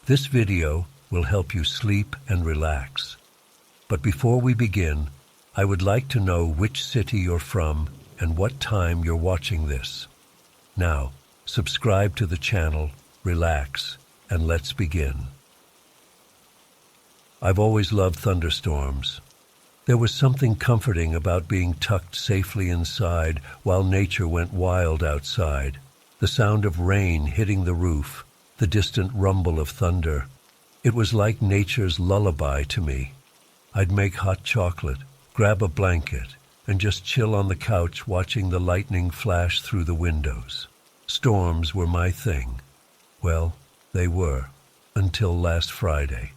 This video will help you sleep and relax. But before we begin, I would like to know which city you're from and what time you're watching this. Now, subscribe to the channel, relax, and let's begin. I've always loved thunderstorms. There was something comforting about being tucked safely inside while nature went wild outside. The sound of rain hitting the roof, the distant rumble of thunder. It was like nature's lullaby to me. I'd make hot chocolate, grab a blanket, and just chill on the couch watching the lightning flash through the windows. Storms were my thing. Well, they were, until last Friday.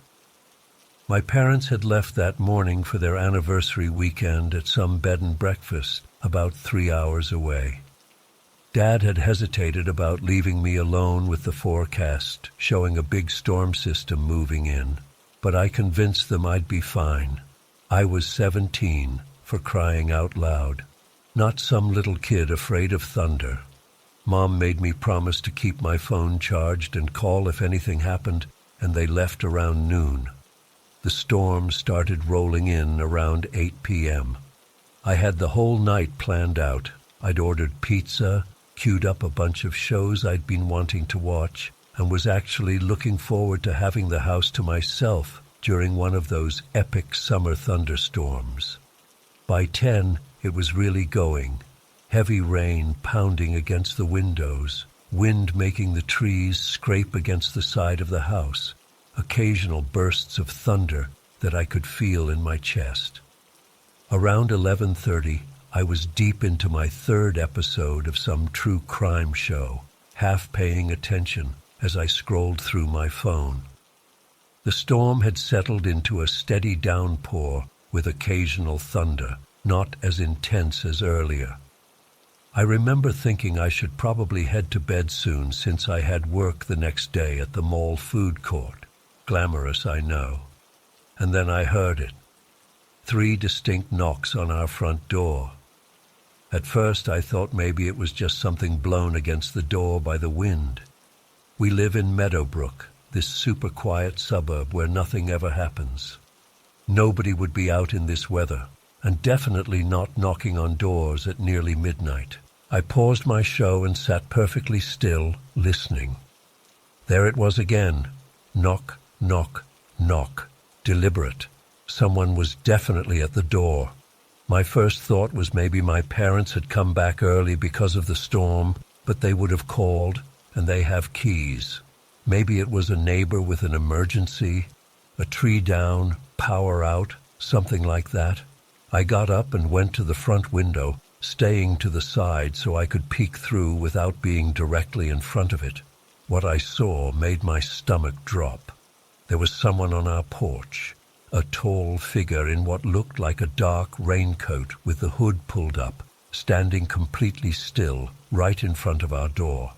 My parents had left that morning for their anniversary weekend at some bed and breakfast about 3 hours away. Dad had hesitated about leaving me alone with the forecast showing a big storm system moving in, but I convinced them I'd be fine. I was 17, for crying out loud, not some little kid afraid of thunder. Mom made me promise to keep my phone charged and call if anything happened, and they left around noon. The storm started rolling in around 8 p.m. I had the whole night planned out. I'd ordered pizza, queued up a bunch of shows I'd been wanting to watch, and was actually looking forward to having the house to myself during one of those epic summer thunderstorms. By 10, it was really going. Heavy rain pounding against the windows, wind making the trees scrape against the side of the house. Occasional bursts of thunder that I could feel in my chest. Around 11:30, I was deep into my third episode of some true crime show, half paying attention as I scrolled through my phone. The storm had settled into a steady downpour with occasional thunder, not as intense as earlier. I remember thinking I should probably head to bed soon since I had work the next day at the mall food court. Glamorous, I know. And then I heard it. 3 distinct knocks on our front door. At first I thought maybe it was just something blown against the door by the wind. We live in Meadowbrook, this super quiet suburb where nothing ever happens. Nobody would be out in this weather, and definitely not knocking on doors at nearly midnight. I paused my show and sat perfectly still, listening. There it was again. Knock, knock, knock. Deliberate. Someone was definitely at the door. My first thought was maybe my parents had come back early because of the storm, but they would have called, and they have keys. Maybe it was a neighbor with an emergency, a tree down, power out, something like that. I got up and went to the front window, staying to the side so I could peek through without being directly in front of it. What I saw made my stomach drop. There was someone on our porch, a tall figure in what looked like a dark raincoat with the hood pulled up, standing completely still right in front of our door.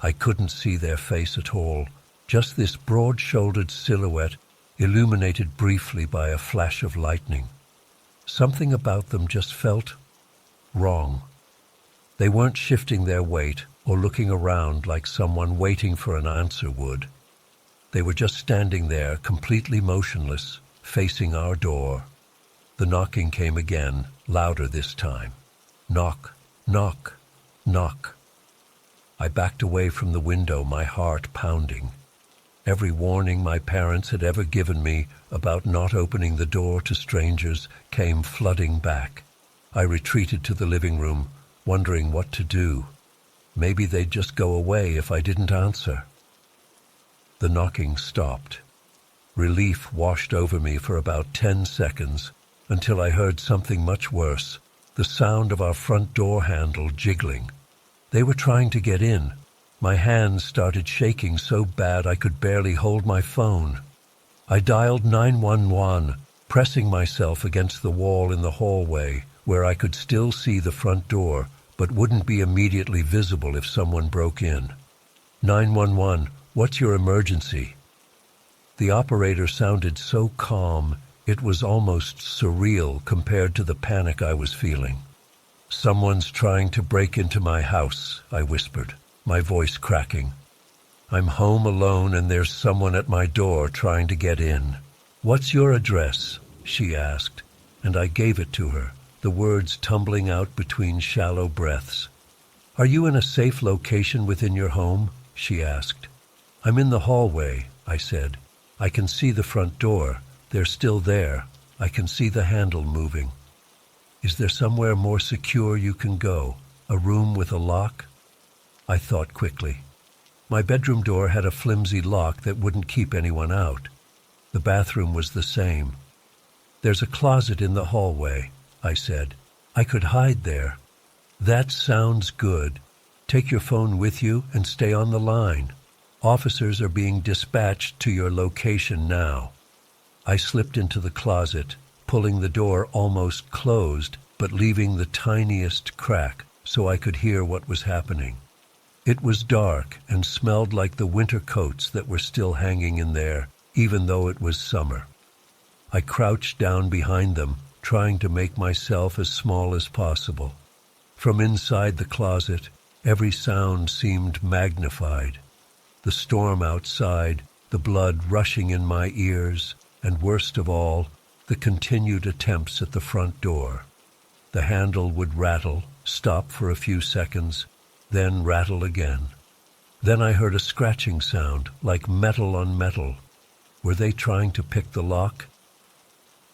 I couldn't see their face at all, just this broad-shouldered silhouette illuminated briefly by a flash of lightning. Something about them just felt wrong. They weren't shifting their weight or looking around like someone waiting for an answer would. They were just standing there, completely motionless, facing our door. The knocking came again, louder this time. Knock, knock, knock. I backed away from the window, my heart pounding. Every warning my parents had ever given me about not opening the door to strangers came flooding back. I retreated to the living room, wondering what to do. Maybe they'd just go away if I didn't answer. The knocking stopped. Relief washed over me for about 10 seconds until I heard something much worse, the sound of our front door handle jiggling. They were trying to get in. My hands started shaking so bad I could barely hold my phone. I dialed 911, pressing myself against the wall in the hallway where I could still see the front door but wouldn't be immediately visible if someone broke in. 911, what's your emergency? The operator sounded so calm, it was almost surreal compared to the panic I was feeling. Someone's trying to break into my house, I whispered, my voice cracking. I'm home alone and there's someone at my door trying to get in. What's your address? She asked, and I gave it to her, the words tumbling out between shallow breaths. Are you in a safe location within your home? She asked. I'm in the hallway, I said. I can see the front door. They're still there. I can see the handle moving. Is there somewhere more secure you can go? A room with a lock? I thought quickly. My bedroom door had a flimsy lock that wouldn't keep anyone out. The bathroom was the same. There's a closet in the hallway, I said. I could hide there. That sounds good. Take your phone with you and stay on the line. Officers are being dispatched to your location now. I slipped into the closet, pulling the door almost closed, but leaving the tiniest crack so I could hear what was happening. It was dark and smelled like the winter coats that were still hanging in there, even though it was summer. I crouched down behind them, trying to make myself as small as possible. From inside the closet, every sound seemed magnified. The storm outside, the blood rushing in my ears, and worst of all, the continued attempts at the front door. The handle would rattle, stop for a few seconds, then rattle again. Then I heard a scratching sound, like metal on metal. Were they trying to pick the lock?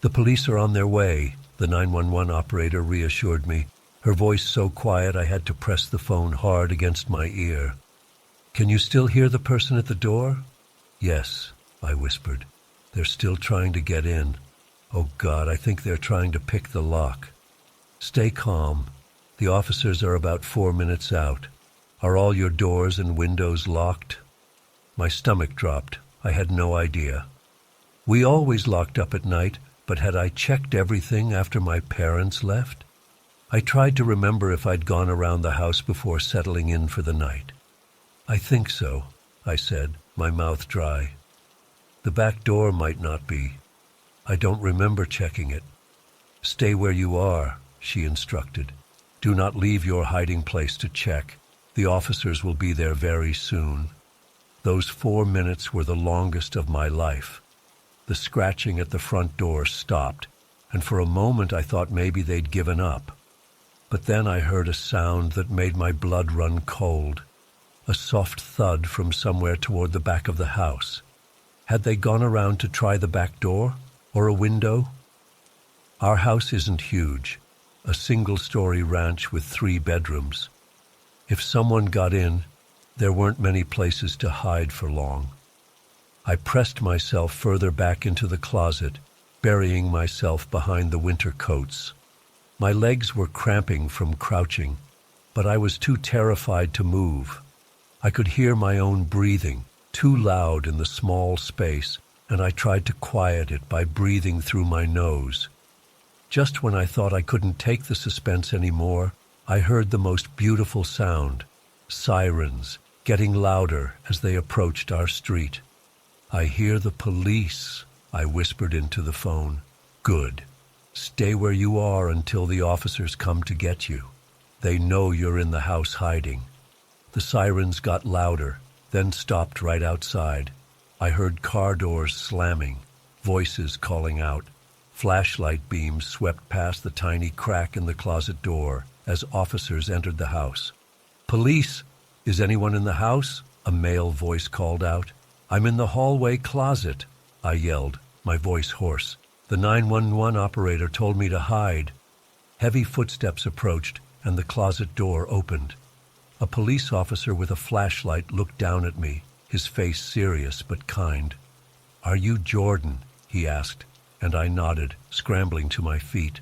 The police are on their way, the 911 operator reassured me, her voice so quiet I had to press the phone hard against my ear. Can you still hear the person at the door? Yes, I whispered. They're still trying to get in. Oh God, I think they're trying to pick the lock. Stay calm. The officers are about 4 minutes out. Are all your doors and windows locked? My stomach dropped. I had no idea. We always locked up at night, but had I checked everything after my parents left? I tried to remember if I'd gone around the house before settling in for the night. I think so, I said, my mouth dry. The back door might not be. I don't remember checking it. Stay where you are, she instructed. Do not leave your hiding place to check. The officers will be there very soon. Those 4 minutes were the longest of my life. The scratching at the front door stopped, and for a moment I thought maybe they'd given up. But then I heard a sound that made my blood run cold. A soft thud from somewhere toward the back of the house. Had they gone around to try the back door? Or a window? Our house isn't huge. A single-story ranch with 3 bedrooms. If someone got in, there weren't many places to hide for long. I pressed myself further back into the closet, burying myself behind the winter coats. My legs were cramping from crouching, but I was too terrified to move. I could hear my own breathing, too loud in the small space, and I tried to quiet it by breathing through my nose. Just when I thought I couldn't take the suspense anymore, I heard the most beautiful sound, sirens, getting louder as they approached our street. I hear the police, I whispered into the phone. Good. Stay where you are until the officers come to get you. They know you're in the house hiding. The sirens got louder, then stopped right outside. I heard car doors slamming, voices calling out. Flashlight beams swept past the tiny crack in the closet door as officers entered the house. Police! Is anyone in the house? A male voice called out. I'm in the hallway closet, I yelled, my voice hoarse. The 911 operator told me to hide. Heavy footsteps approached, and the closet door opened. A police officer with a flashlight looked down at me, his face serious but kind. Are you Jordan? He asked, and I nodded, scrambling to my feet.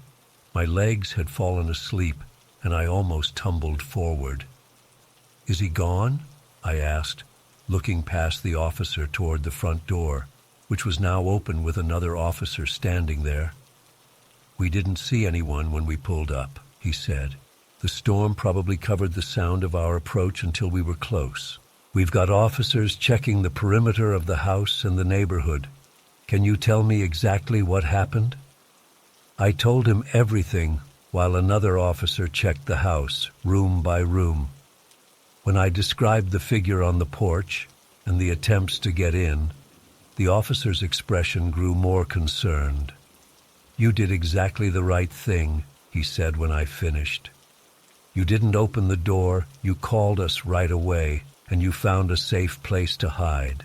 My legs had fallen asleep, and I almost tumbled forward. Is he gone? I asked, looking past the officer toward the front door, which was now open with another officer standing there. We didn't see anyone when we pulled up, he said. The storm probably covered the sound of our approach until we were close. We've got officers checking the perimeter of the house and the neighborhood. Can you tell me exactly what happened? I told him everything while another officer checked the house, room by room. When I described the figure on the porch, and the attempts to get in, the officer's expression grew more concerned. "You did exactly the right thing," he said when I finished. "You didn't open the door, you called us right away, and you found a safe place to hide."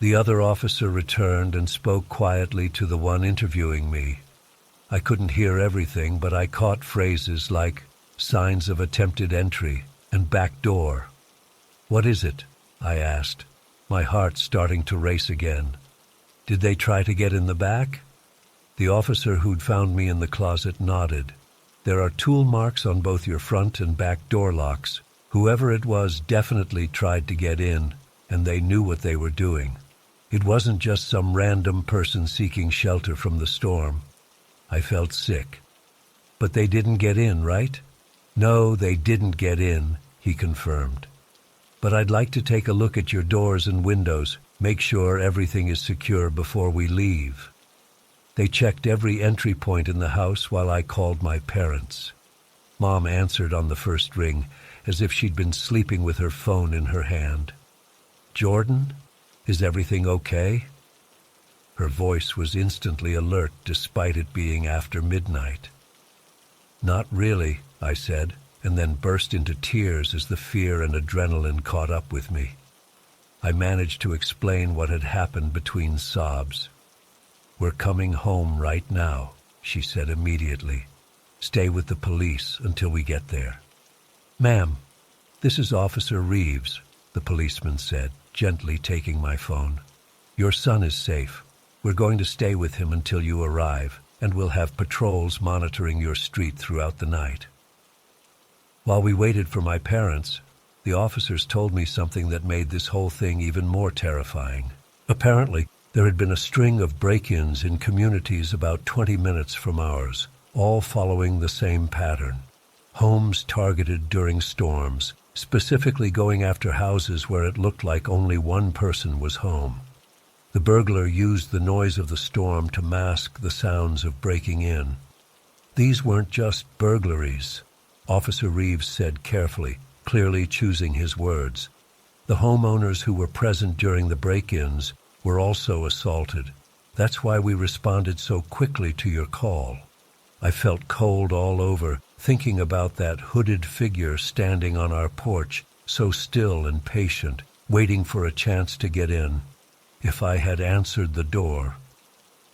The other officer returned and spoke quietly to the one interviewing me. I couldn't hear everything, but I caught phrases like signs of attempted entry and back door. "What is it?" I asked, my heart starting to race again. "Did they try to get in the back?" The officer who'd found me in the closet nodded. "There are tool marks on both your front and back door locks. Whoever it was definitely tried to get in, and they knew what they were doing. It wasn't just some random person seeking shelter from the storm." I felt sick. "But they didn't get in, right?" "No, they didn't get in," he confirmed. "But I'd like to take a look at your doors and windows, make sure everything is secure before we leave." They checked every entry point in the house while I called my parents. Mom answered on the first ring, as if she'd been sleeping with her phone in her hand. "Jordan, is everything okay?" Her voice was instantly alert despite it being after midnight. "Not really," I said, and then burst into tears as the fear and adrenaline caught up with me. I managed to explain what had happened between sobs. "We're coming home right now," she said immediately. "Stay with the police until we get there." "Ma'am, this is Officer Reeves," the policeman said, gently taking my phone. "Your son is safe. We're going to stay with him until you arrive, and we'll have patrols monitoring your street throughout the night." While we waited for my parents, the officers told me something that made this whole thing even more terrifying. Apparently, there had been a string of break-ins in communities about 20 minutes from ours, all following the same pattern. Homes targeted during storms, specifically going after houses where it looked like only one person was home. The burglar used the noise of the storm to mask the sounds of breaking in. "These weren't just burglaries," Officer Reeves said carefully, clearly choosing his words. "The homeowners who were present during the break-ins were also assaulted. That's why we responded so quickly to your call." I felt cold all over, thinking about that hooded figure standing on our porch, so still and patient, waiting for a chance to get in. If I had answered the door.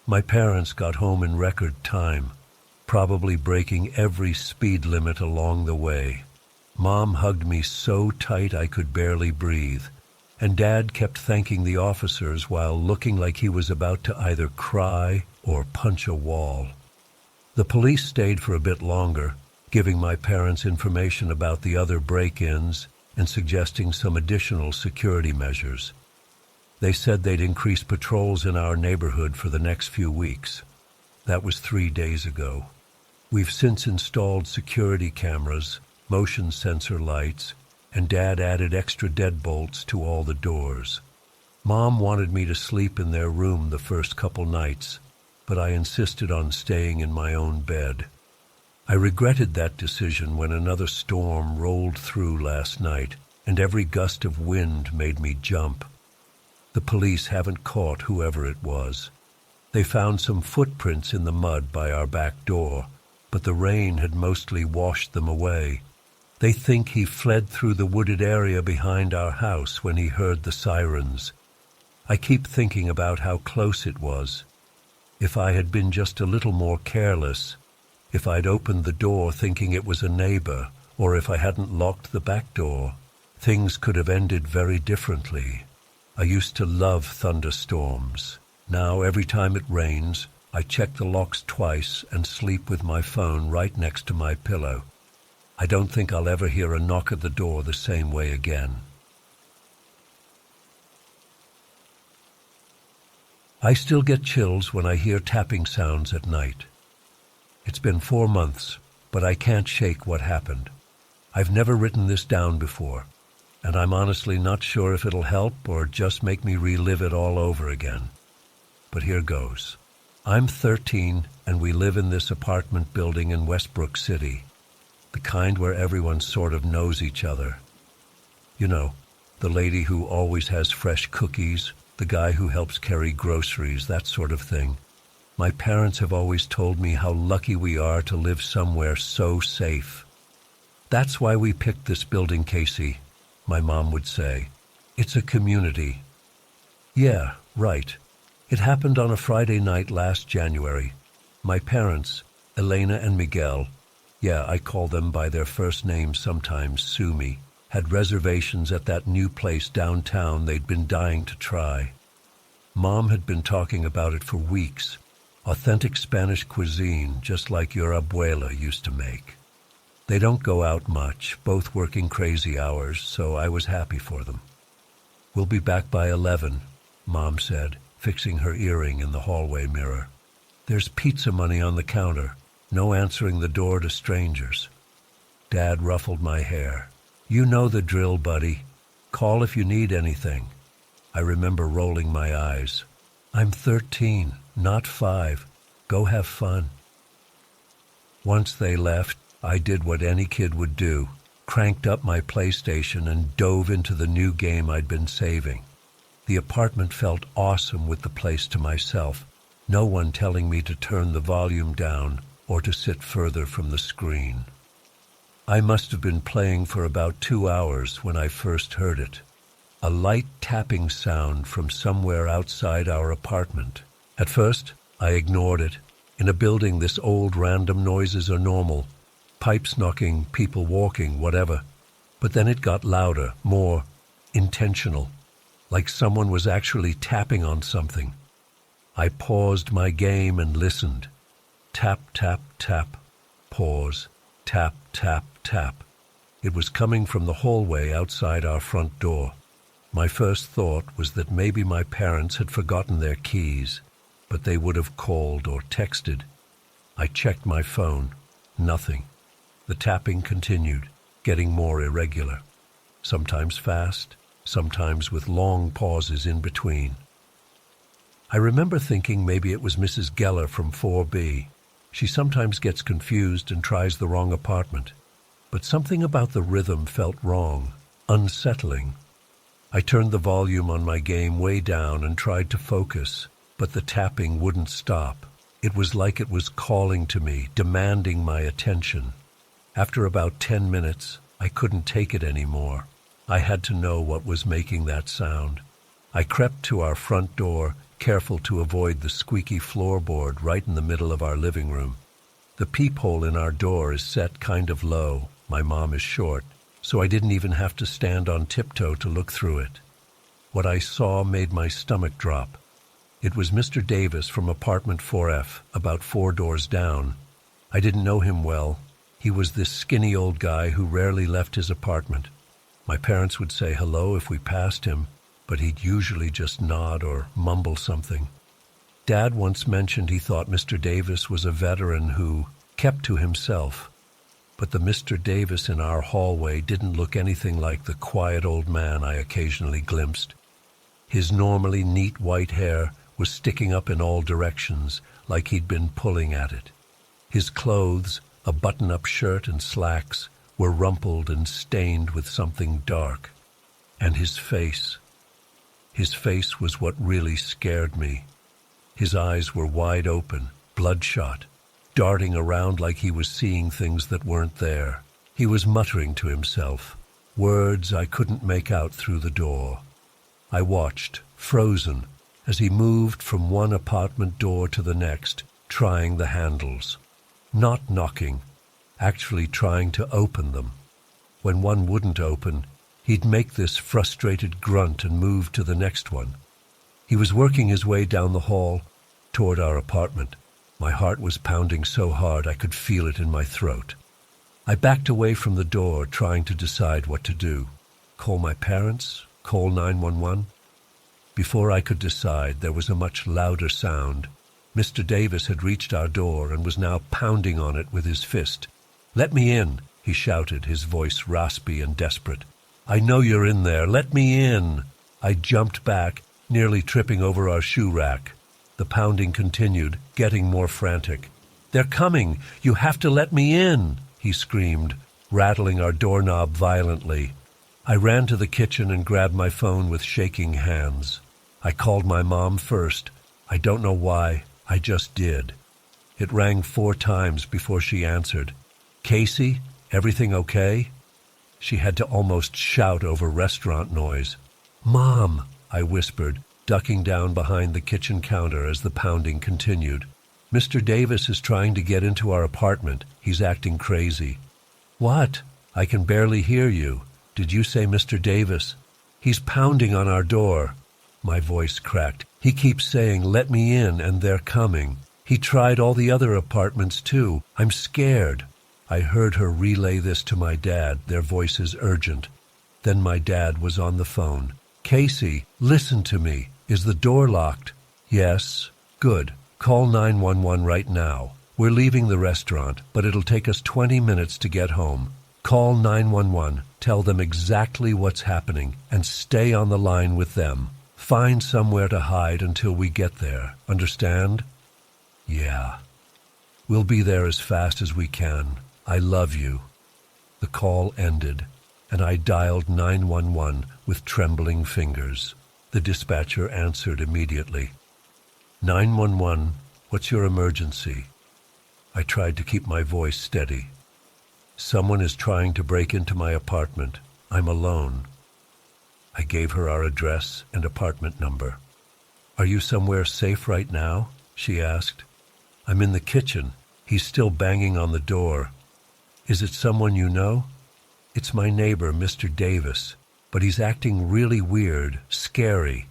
My parents got home in record time, probably breaking every speed limit along the way. Mom hugged me so tight I could barely breathe, and Dad kept thanking the officers while looking like he was about to either cry or punch a wall. The police stayed for a bit longer, giving my parents information about the other break-ins and suggesting some additional security measures. They said they'd increase patrols in our neighborhood for the next few weeks. That was 3 days ago. We've since installed security cameras, motion sensor lights, and Dad added extra deadbolts to all the doors. Mom wanted me to sleep in their room the first couple nights, but I insisted on staying in my own bed. I regretted that decision when another storm rolled through last night, and every gust of wind made me jump. The police haven't caught whoever it was. They found some footprints in the mud by our back door, but the rain had mostly washed them away. They think he fled through the wooded area behind our house when he heard the sirens. I keep thinking about how close it was. If I had been just a little more careless, if I'd opened the door thinking it was a neighbor, or if I hadn't locked the back door, things could have ended very differently. I used to love thunderstorms. Now, every time it rains, I check the locks twice and sleep with my phone right next to my pillow. I don't think I'll ever hear a knock at the door the same way again. I still get chills when I hear tapping sounds at night. It's been 4 months, but I can't shake what happened. I've never written this down before, and I'm honestly not sure if it'll help or just make me relive it all over again. But here goes. I'm 13, and we live in this apartment building in Westbrook City, the kind where everyone sort of knows each other. You know, The lady who always has fresh cookies, the guy who helps carry groceries, that sort of thing. My parents have always told me how lucky we are to live somewhere so safe. That's why we picked this building, Casey, my mom would say. It's a community. Yeah, right. It happened on a Friday night last January. My parents, Elena and Miguel, yeah, I call them by their first names sometimes, sue me, had reservations at that new place downtown they'd been dying to try. Mom had been talking about it for weeks. Authentic Spanish cuisine, just like your abuela used to make. They don't go out much, both working crazy hours, so I was happy for them. We'll be back by 11, Mom said, fixing her earring in the hallway mirror. There's pizza money on the counter, no answering the door to strangers. Dad ruffled my hair. You know the drill, buddy. Call if you need anything. I remember rolling my eyes. I'm 13, not 5. Go have fun. Once they left, I did what any kid would do, cranked up my PlayStation and dove into the new game I'd been saving. The apartment felt awesome with the place to myself, no one telling me to turn the volume down or to sit further from the screen. I must have been playing for about 2 hours when I first heard it. A light tapping sound from somewhere outside our apartment. At first, I ignored it. In a building this old, random noises are normal. Pipes knocking, people walking, whatever. But then it got louder, more intentional, like someone was actually tapping on something. I paused my game and listened. Tap, tap, tap. Pause. Tap, tap, tap. It was coming from the hallway outside our front door. My first thought was that maybe my parents had forgotten their keys, but they would have called or texted. I checked my phone. Nothing. The tapping continued, getting more irregular. Sometimes fast, sometimes with long pauses in between. I remember thinking maybe it was Mrs. Geller from 4B. She sometimes gets confused and tries the wrong apartment. But something about the rhythm felt wrong, unsettling. I turned the volume on my game way down and tried to focus, but the tapping wouldn't stop. It was like it was calling to me, demanding my attention. After about 10 minutes, I couldn't take it anymore. I had to know what was making that sound. I crept to our front door, careful to avoid the squeaky floorboard right in the middle of our living room. The peephole in our door is set kind of low. My mom is short, so I didn't even have to stand on tiptoe to look through it. What I saw made my stomach drop. It was Mr. Davis from apartment 4F, about 4 doors down. I didn't know him well. He was this skinny old guy who rarely left his apartment. My parents would say hello if we passed him, but he'd usually just nod or mumble something. Dad once mentioned he thought Mr. Davis was a veteran who kept to himself. But the Mr. Davis in our hallway didn't look anything like the quiet old man I occasionally glimpsed. His normally neat white hair was sticking up in all directions, like he'd been pulling at it. His clothes, a button-up shirt and slacks, were rumpled and stained with something dark. And his face was what really scared me. His eyes were wide open, bloodshot, darting around like he was seeing things that weren't there. He was muttering to himself, words I couldn't make out through the door. I watched, frozen, as he moved from one apartment door to the next, trying the handles. Not knocking, actually trying to open them. When one wouldn't open, he'd make this frustrated grunt and move to the next one. He was working his way down the hall toward our apartment. My heart was pounding so hard I could feel it in my throat. I backed away from the door, trying to decide what to do. Call my parents? Call 911? Before I could decide, there was a much louder sound. Mr. Davis had reached our door and was now pounding on it with his fist. "Let me in," he shouted, his voice raspy and desperate. "I know you're in there. Let me in." I jumped back, nearly tripping over our shoe rack. The pounding continued, getting more frantic. "They're coming! You have to let me in!" he screamed, rattling our doorknob violently. I ran to the kitchen and grabbed my phone with shaking hands. I called my mom first. I don't know why, I just did. It rang 4 times before she answered. "Casey, everything okay?" She had to almost shout over restaurant noise. "Mom," I whispered, ducking down behind the kitchen counter as the pounding continued. "Mr. Davis is trying to get into our apartment. He's acting crazy." "What? I can barely hear you. Did you say Mr. Davis?" "He's pounding on our door." My voice cracked. "He keeps saying, 'Let me in,' and they're coming. He tried all the other apartments too. I'm scared." I heard her relay this to my dad, their voices urgent. Then my dad was on the phone. "Casey, listen to me. Is the door locked?" "Yes." "Good. Call 911 right now. We're leaving the restaurant, but it'll take us 20 minutes to get home. Call 911. Tell them exactly what's happening, and stay on the line with them. Find somewhere to hide until we get there. Understand?" "Yeah." "We'll be there as fast as we can. I love you." The call ended, and I dialed 911 with trembling fingers. The dispatcher answered immediately. 911, what's your emergency?" I tried to keep my voice steady. "Someone is trying to break into my apartment. I'm alone." I gave her our address and apartment number. "Are you somewhere safe right now?" she asked. "I'm in the kitchen. He's still banging on the door." "Is it someone you know?" "It's my neighbor, Mr. Davis, but he's acting really weird, scary.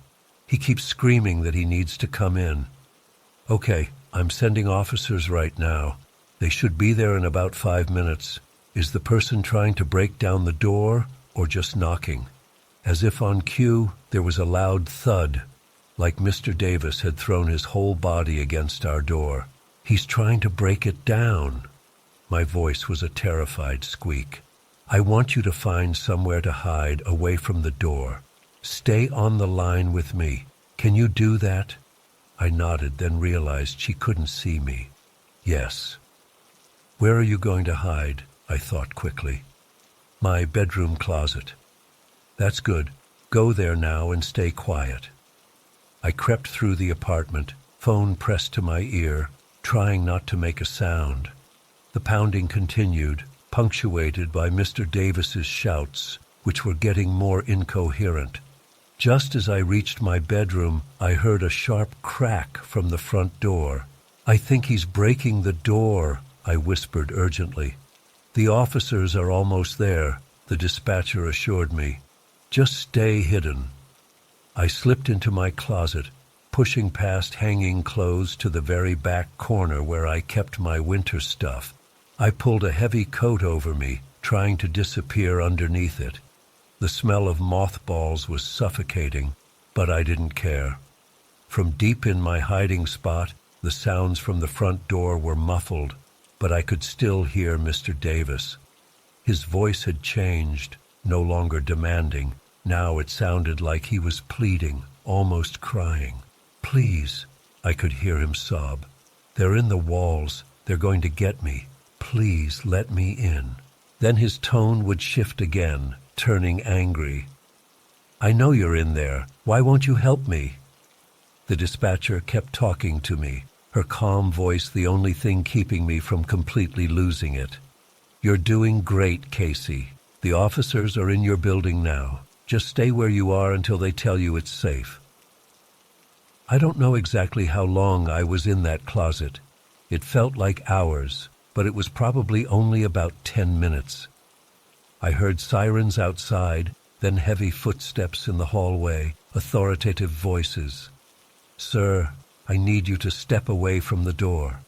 He keeps screaming that he needs to come in." "Okay, I'm sending officers right now. They should be there in about 5 minutes. Is the person trying to break down the door or just knocking?" As if on cue, there was a loud thud, like Mr. Davis had thrown his whole body against our door. "He's trying to break it down." My voice was a terrified squeak. "I want you to find somewhere to hide away from the door. Stay on the line with me. Can you do that?" I nodded, then realized she couldn't see me. "Yes." "Where are you going to hide?" I thought quickly. "My bedroom closet." "That's good. Go there now and stay quiet." I crept through the apartment, phone pressed to my ear, trying not to make a sound. The pounding continued, punctuated by Mr. Davis's shouts, which were getting more incoherent. Just as I reached my bedroom, I heard a sharp crack from the front door. "I think he's breaking the door," I whispered urgently. "The officers are almost there," the dispatcher assured me. "Just stay hidden." I slipped into my closet, pushing past hanging clothes to the very back corner where I kept my winter stuff. I pulled a heavy coat over me, trying to disappear underneath it. The smell of mothballs was suffocating, but I didn't care. From deep in my hiding spot, the sounds from the front door were muffled, but I could still hear Mr. Davis. His voice had changed, no longer demanding. Now it sounded like he was pleading, almost crying. "Please," I could hear him sob. "They're in the walls. They're going to get me. Please let me in." Then his tone would shift again, turning angry. "I know you're in there. Why won't you help me?" The dispatcher kept talking to me, her calm voice the only thing keeping me from completely losing it. "You're doing great, Casey. The officers are in your building now. Just stay where you are until they tell you it's safe." I don't know exactly how long I was in that closet. It felt like hours, but it was probably only about 10 minutes. I heard sirens outside, then heavy footsteps in the hallway, authoritative voices. "Sir, I need you to step away from the door."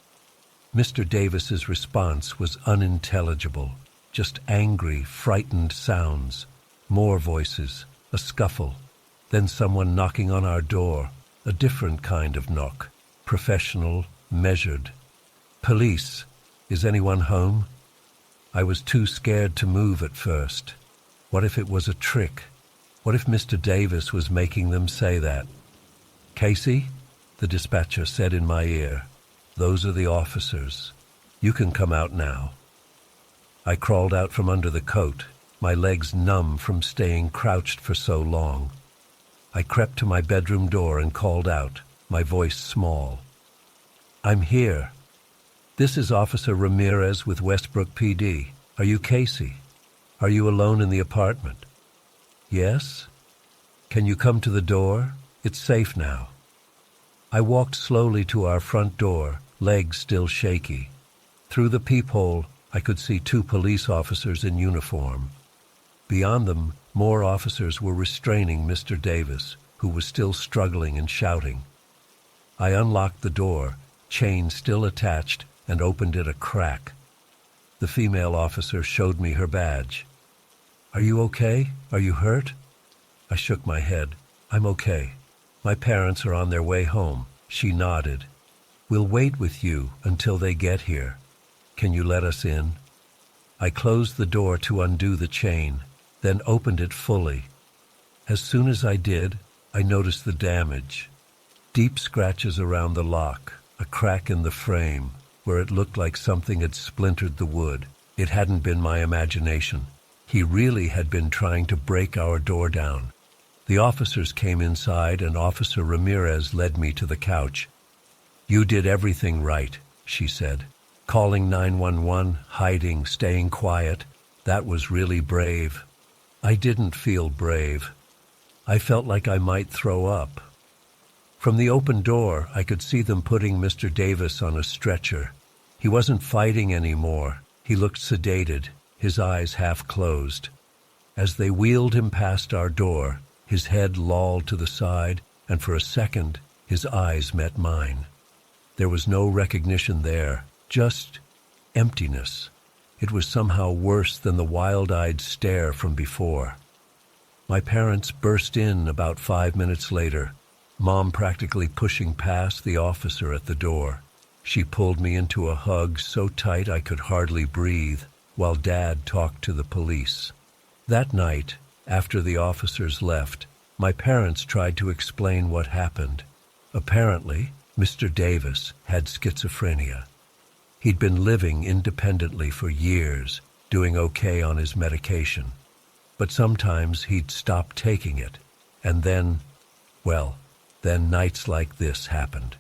Mr. Davis's response was unintelligible, just angry, frightened sounds. More voices, a scuffle, then someone knocking on our door, a different kind of knock, professional, measured. "Police, is anyone home?" I was too scared to move at first. What if it was a trick? What if Mr. Davis was making them say that? "Casey," the dispatcher said in my ear, "those are the officers. You can come out now." I crawled out from under the coat. my legs numb from staying crouched for so long. I crept to my bedroom door and called out, my voice small. "I'm here. This is Officer Ramirez with Westbrook PD. Are you Casey? Are you alone in the apartment?" "Yes." "Can you come to the door? It's safe now." I walked slowly to our front door, legs still shaky. Through the peephole, I could see 2 police officers in uniform. Beyond them, more officers were restraining Mr. Davis, who was still struggling and shouting. I unlocked the door, chain still attached, and opened it a crack. The female officer showed me her badge. "Are you okay? Are you hurt?" I shook my head. "I'm okay. My parents are on their way home." She nodded. "We'll wait with you until they get here. Can you let us in?" I closed the door to undo the chain, then opened it fully. As soon as I did, I noticed the damage. Deep scratches around the lock, a crack in the frame, where it looked like something had splintered the wood. It hadn't been my imagination. He really had been trying to break our door down. The officers came inside and Officer Ramirez led me to the couch. "You did everything right," she said. "Calling 911, hiding, staying quiet, that was really brave." I didn't feel brave. I felt like I might throw up. From the open door, I could see them putting Mr. Davis on a stretcher. He wasn't fighting anymore. He looked sedated, his eyes half closed. As they wheeled him past our door, his head lolled to the side, and for a second, his eyes met mine. There was no recognition there, just emptiness. It was somehow worse than the wild-eyed stare from before. My parents burst in about 5 minutes later, Mom practically pushing past the officer at the door. She pulled me into a hug so tight I could hardly breathe, while Dad talked to the police. That night, after the officers left, my parents tried to explain what happened. Apparently, Mr. Davis had schizophrenia. He'd been living independently for years, doing okay on his medication. But sometimes he'd stop taking it, and then nights like this happened.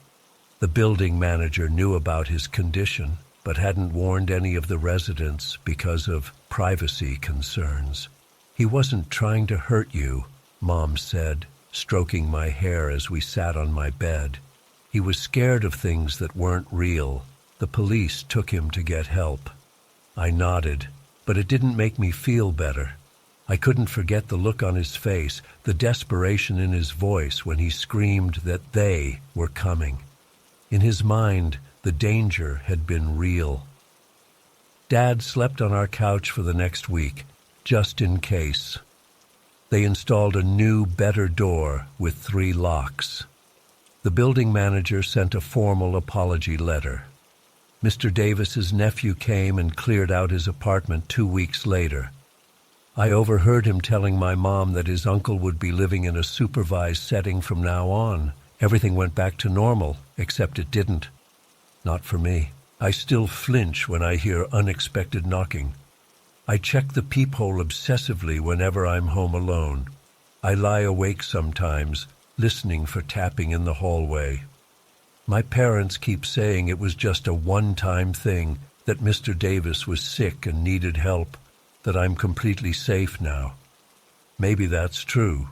The building manager knew about his condition, but hadn't warned any of the residents because of privacy concerns. "He wasn't trying to hurt you," Mom said, stroking my hair as we sat on my bed. "He was scared of things that weren't real. The police took him to get help." I nodded, but it didn't make me feel better. I couldn't forget the look on his face, the desperation in his voice when he screamed that they were coming. In his mind, the danger had been real. Dad slept on our couch for the next week, just in case. They installed a new, better door with 3 locks. The building manager sent a formal apology letter. Mr. Davis's nephew came and cleared out his apartment 2 weeks later. I overheard him telling my mom that his uncle would be living in a supervised setting from now on. Everything went back to normal, except it didn't. Not for me. I still flinch when I hear unexpected knocking. I check the peephole obsessively whenever I'm home alone. I lie awake sometimes, listening for tapping in the hallway. My parents keep saying it was just a one-time thing, that Mr. Davis was sick and needed help, that I'm completely safe now. Maybe that's true,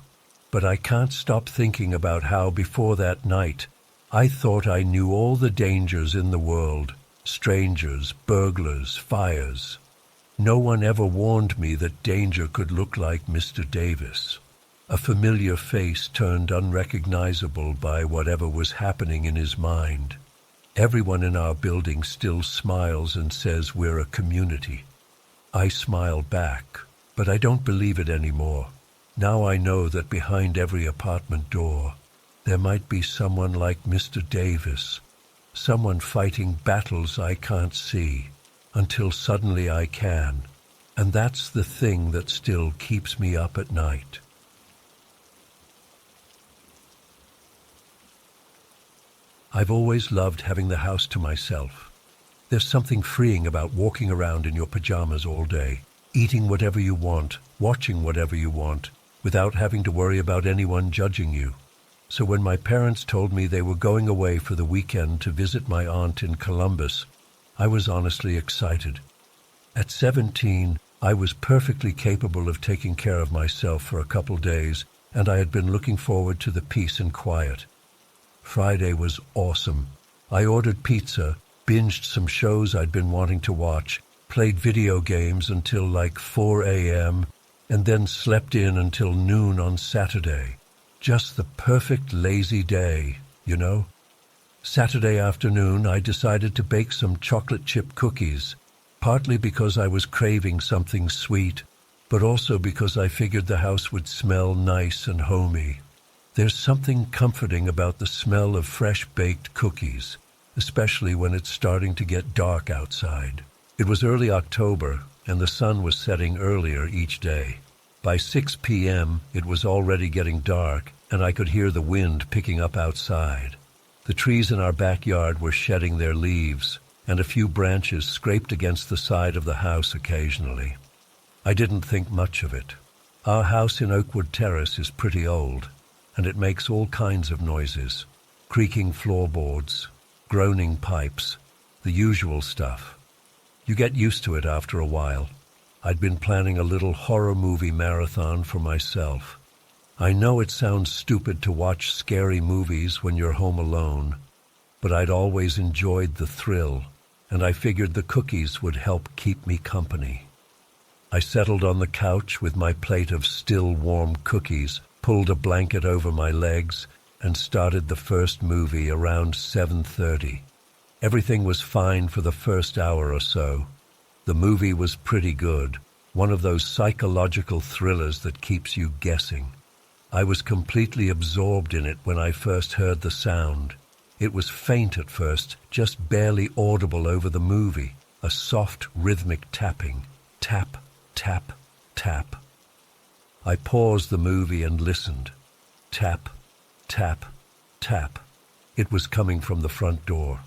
but I can't stop thinking about how before that night, I thought I knew all the dangers in the world, strangers, burglars, fires. No one ever warned me that danger could look like Mr. Davis. A familiar face turned unrecognizable by whatever was happening in his mind. Everyone in our building still smiles and says we're a community. I smile back, but I don't believe it anymore. Now I know that behind every apartment door, there might be someone like Mr. Davis, someone fighting battles I can't see, until suddenly I can, and that's the thing that still keeps me up at night. I've always loved having the house to myself. There's something freeing about walking around in your pajamas all day, eating whatever you want, watching whatever you want, without having to worry about anyone judging you. So when my parents told me they were going away for the weekend to visit my aunt in Columbus, I was honestly excited. At 17, I was perfectly capable of taking care of myself for a couple days, and I had been looking forward to the peace and quiet. Friday was awesome. I ordered pizza, binged some shows I'd been wanting to watch, played video games until like 4 a.m., and then slept in until noon on Saturday. Just the perfect lazy day, you know? Saturday afternoon, I decided to bake some chocolate chip cookies, partly because I was craving something sweet, but also because I figured the house would smell nice and homey. There's something comforting about the smell of fresh baked cookies, especially when it's starting to get dark outside. It was early October, and the sun was setting earlier each day. By 6 p.m., it was already getting dark, and I could hear the wind picking up outside. The trees in our backyard were shedding their leaves, and a few branches scraped against the side of the house occasionally. I didn't think much of it. Our house in Oakwood Terrace is pretty old, and it makes all kinds of noises. Creaking floorboards, groaning pipes, the usual stuff. You get used to it after a while. I'd been planning a little horror movie marathon for myself. I know it sounds stupid to watch scary movies when you're home alone, but I'd always enjoyed the thrill, and I figured the cookies would help keep me company. I settled on the couch with my plate of still warm cookies, pulled a blanket over my legs, and started the first movie around 7:30. Everything was fine for the first hour or so. The movie was pretty good, one of those psychological thrillers that keeps you guessing. I was completely absorbed in it when I first heard the sound. It was faint at first, just barely audible over the movie, a soft rhythmic tapping. Tap, tap, tap. I paused the movie and listened. Tap, tap, tap. It was coming from the front door.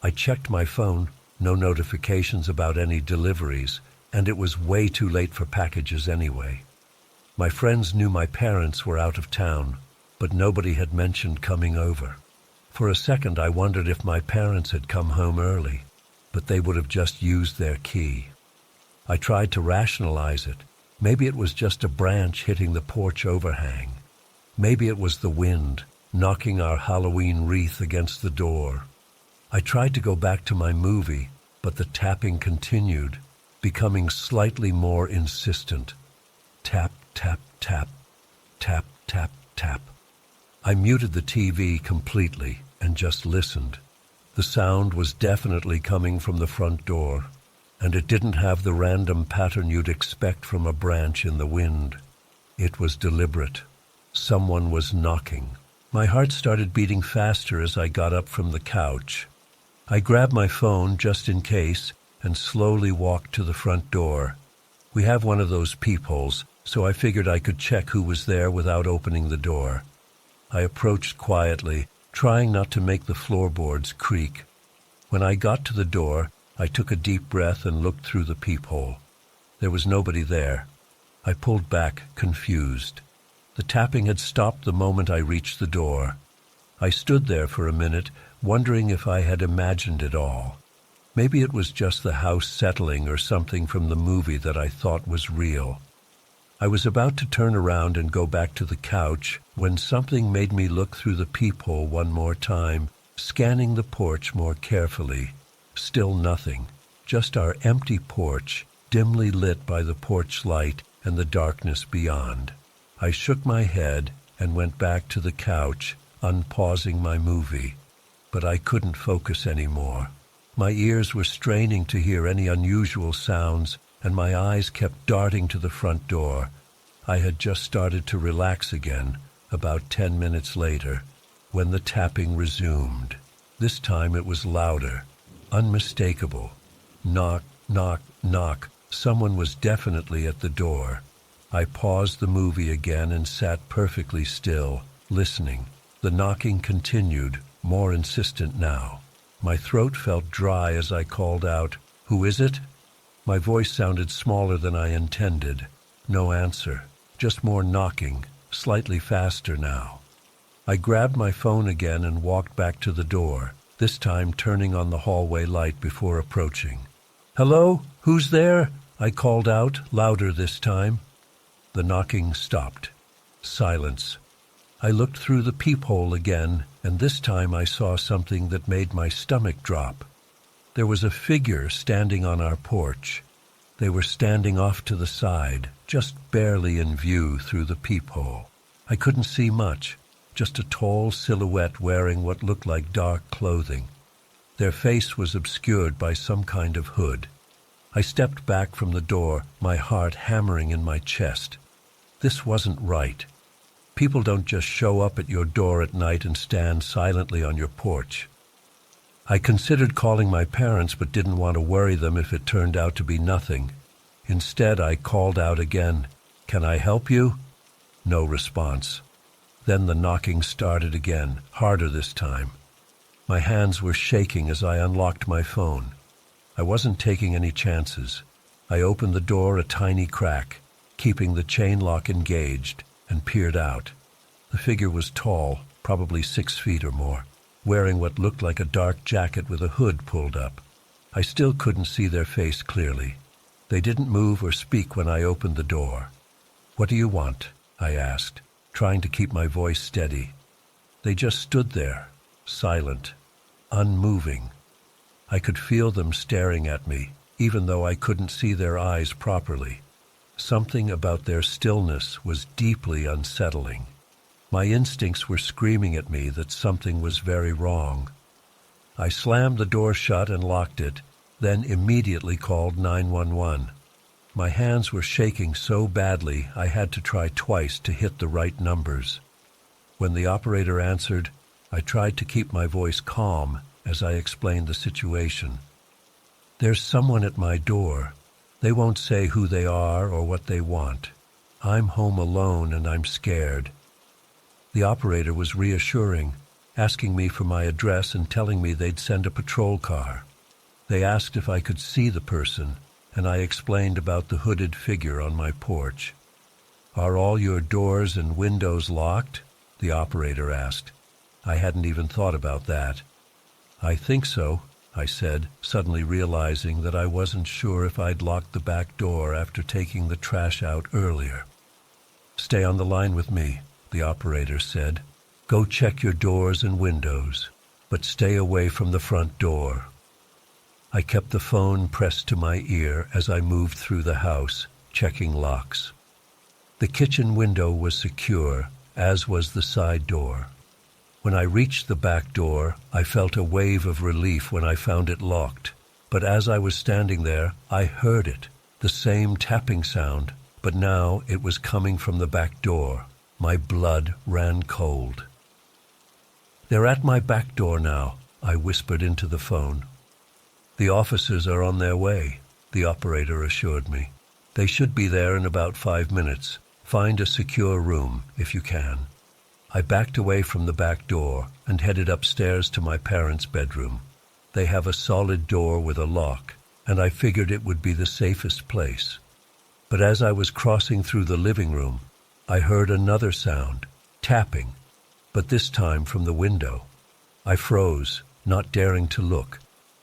I checked my phone, no notifications about any deliveries, and it was way too late for packages anyway. My friends knew my parents were out of town, but nobody had mentioned coming over. For a second I wondered if my parents had come home early, but they would have just used their key. I tried to rationalize it. Maybe it was just a branch hitting the porch overhang. Maybe it was the wind, knocking our Halloween wreath against the door. I tried to go back to my movie, but the tapping continued, becoming slightly more insistent. Tap, tap, tap, tap, tap, tap. I muted the TV completely and just listened. The sound was definitely coming from the front door, and it didn't have the random pattern you'd expect from a branch in the wind. It was deliberate. Someone was knocking. My heart started beating faster as I got up from the couch. I grabbed my phone just in case and slowly walked to the front door. We have one of those peepholes, so I figured I could check who was there without opening the door. I approached quietly, trying not to make the floorboards creak. When I got to the door, I took a deep breath and looked through the peephole. There was nobody there. I pulled back, confused. The tapping had stopped the moment I reached the door. I stood there for a minute, wondering if I had imagined it all. Maybe it was just the house settling or something from the movie that I thought was real. I was about to turn around and go back to the couch when something made me look through the peephole one more time, scanning the porch more carefully. Still nothing, just our empty porch, dimly lit by the porch light and the darkness beyond. I shook my head and went back to the couch, unpausing my movie. But I couldn't focus anymore. My ears were straining to hear any unusual sounds, and my eyes kept darting to the front door. I had just started to relax again, about 10 minutes later, when the tapping resumed. This time it was louder, unmistakable. Knock, knock, knock. Someone was definitely at the door. I paused the movie again and sat perfectly still, listening. The knocking continued, more insistent now. My throat felt dry as I called out, "Who is it?" My voice sounded smaller than I intended. No answer, just more knocking, slightly faster now. I grabbed my phone again and walked back to the door, this time turning on the hallway light before approaching. "Hello? Who's there?" I called out, louder this time. The knocking stopped. Silence. I looked through the peephole again, and this time I saw something that made my stomach drop. There was a figure standing on our porch. They were standing off to the side, just barely in view through the peephole. I couldn't see much, just a tall silhouette wearing what looked like dark clothing. Their face was obscured by some kind of hood. I stepped back from the door, my heart hammering in my chest. This wasn't right. People don't just show up at your door at night and stand silently on your porch. I considered calling my parents but didn't want to worry them if it turned out to be nothing. Instead, I called out again, "Can I help you?" No response. Then the knocking started again, harder this time. My hands were shaking as I unlocked my phone. I wasn't taking any chances. I opened the door a tiny crack, keeping the chain lock engaged, and peered out. The figure was tall, probably 6 feet or more, wearing what looked like a dark jacket with a hood pulled up. I still couldn't see their face clearly. They didn't move or speak when I opened the door. "What do you want?" I asked, trying to keep my voice steady. They just stood there, silent, unmoving. I could feel them staring at me, even though I couldn't see their eyes properly. Something about their stillness was deeply unsettling. My instincts were screaming at me that something was very wrong. I slammed the door shut and locked it, then immediately called 911. My hands were shaking so badly I had to try twice to hit the right numbers. When the operator answered, I tried to keep my voice calm as I explained the situation. "There's someone at my door. They won't say who they are or what they want. I'm home alone and I'm scared." The operator was reassuring, asking me for my address and telling me they'd send a patrol car. They asked if I could see the person, and I explained about the hooded figure on my porch. "Are all your doors and windows locked?" the operator asked. I hadn't even thought about that. "I think so," I said, suddenly realizing that I wasn't sure if I'd locked the back door after taking the trash out earlier. "Stay on the line with me," the operator said. "Go check your doors and windows, but stay away from the front door." I kept the phone pressed to my ear as I moved through the house, checking locks. The kitchen window was secure, as was the side door. When I reached the back door, I felt a wave of relief when I found it locked. But as I was standing there, I heard it, the same tapping sound, but now it was coming from the back door. My blood ran cold. "They're at my back door now," I whispered into the phone. "The officers are on their way," the operator assured me. "They should be there in about 5 minutes. Find a secure room, if you can." I backed away from the back door and headed upstairs to my parents' bedroom. They have a solid door with a lock, and I figured it would be the safest place. But as I was crossing through the living room, I heard another sound, tapping, but this time from the window. I froze, not daring to look.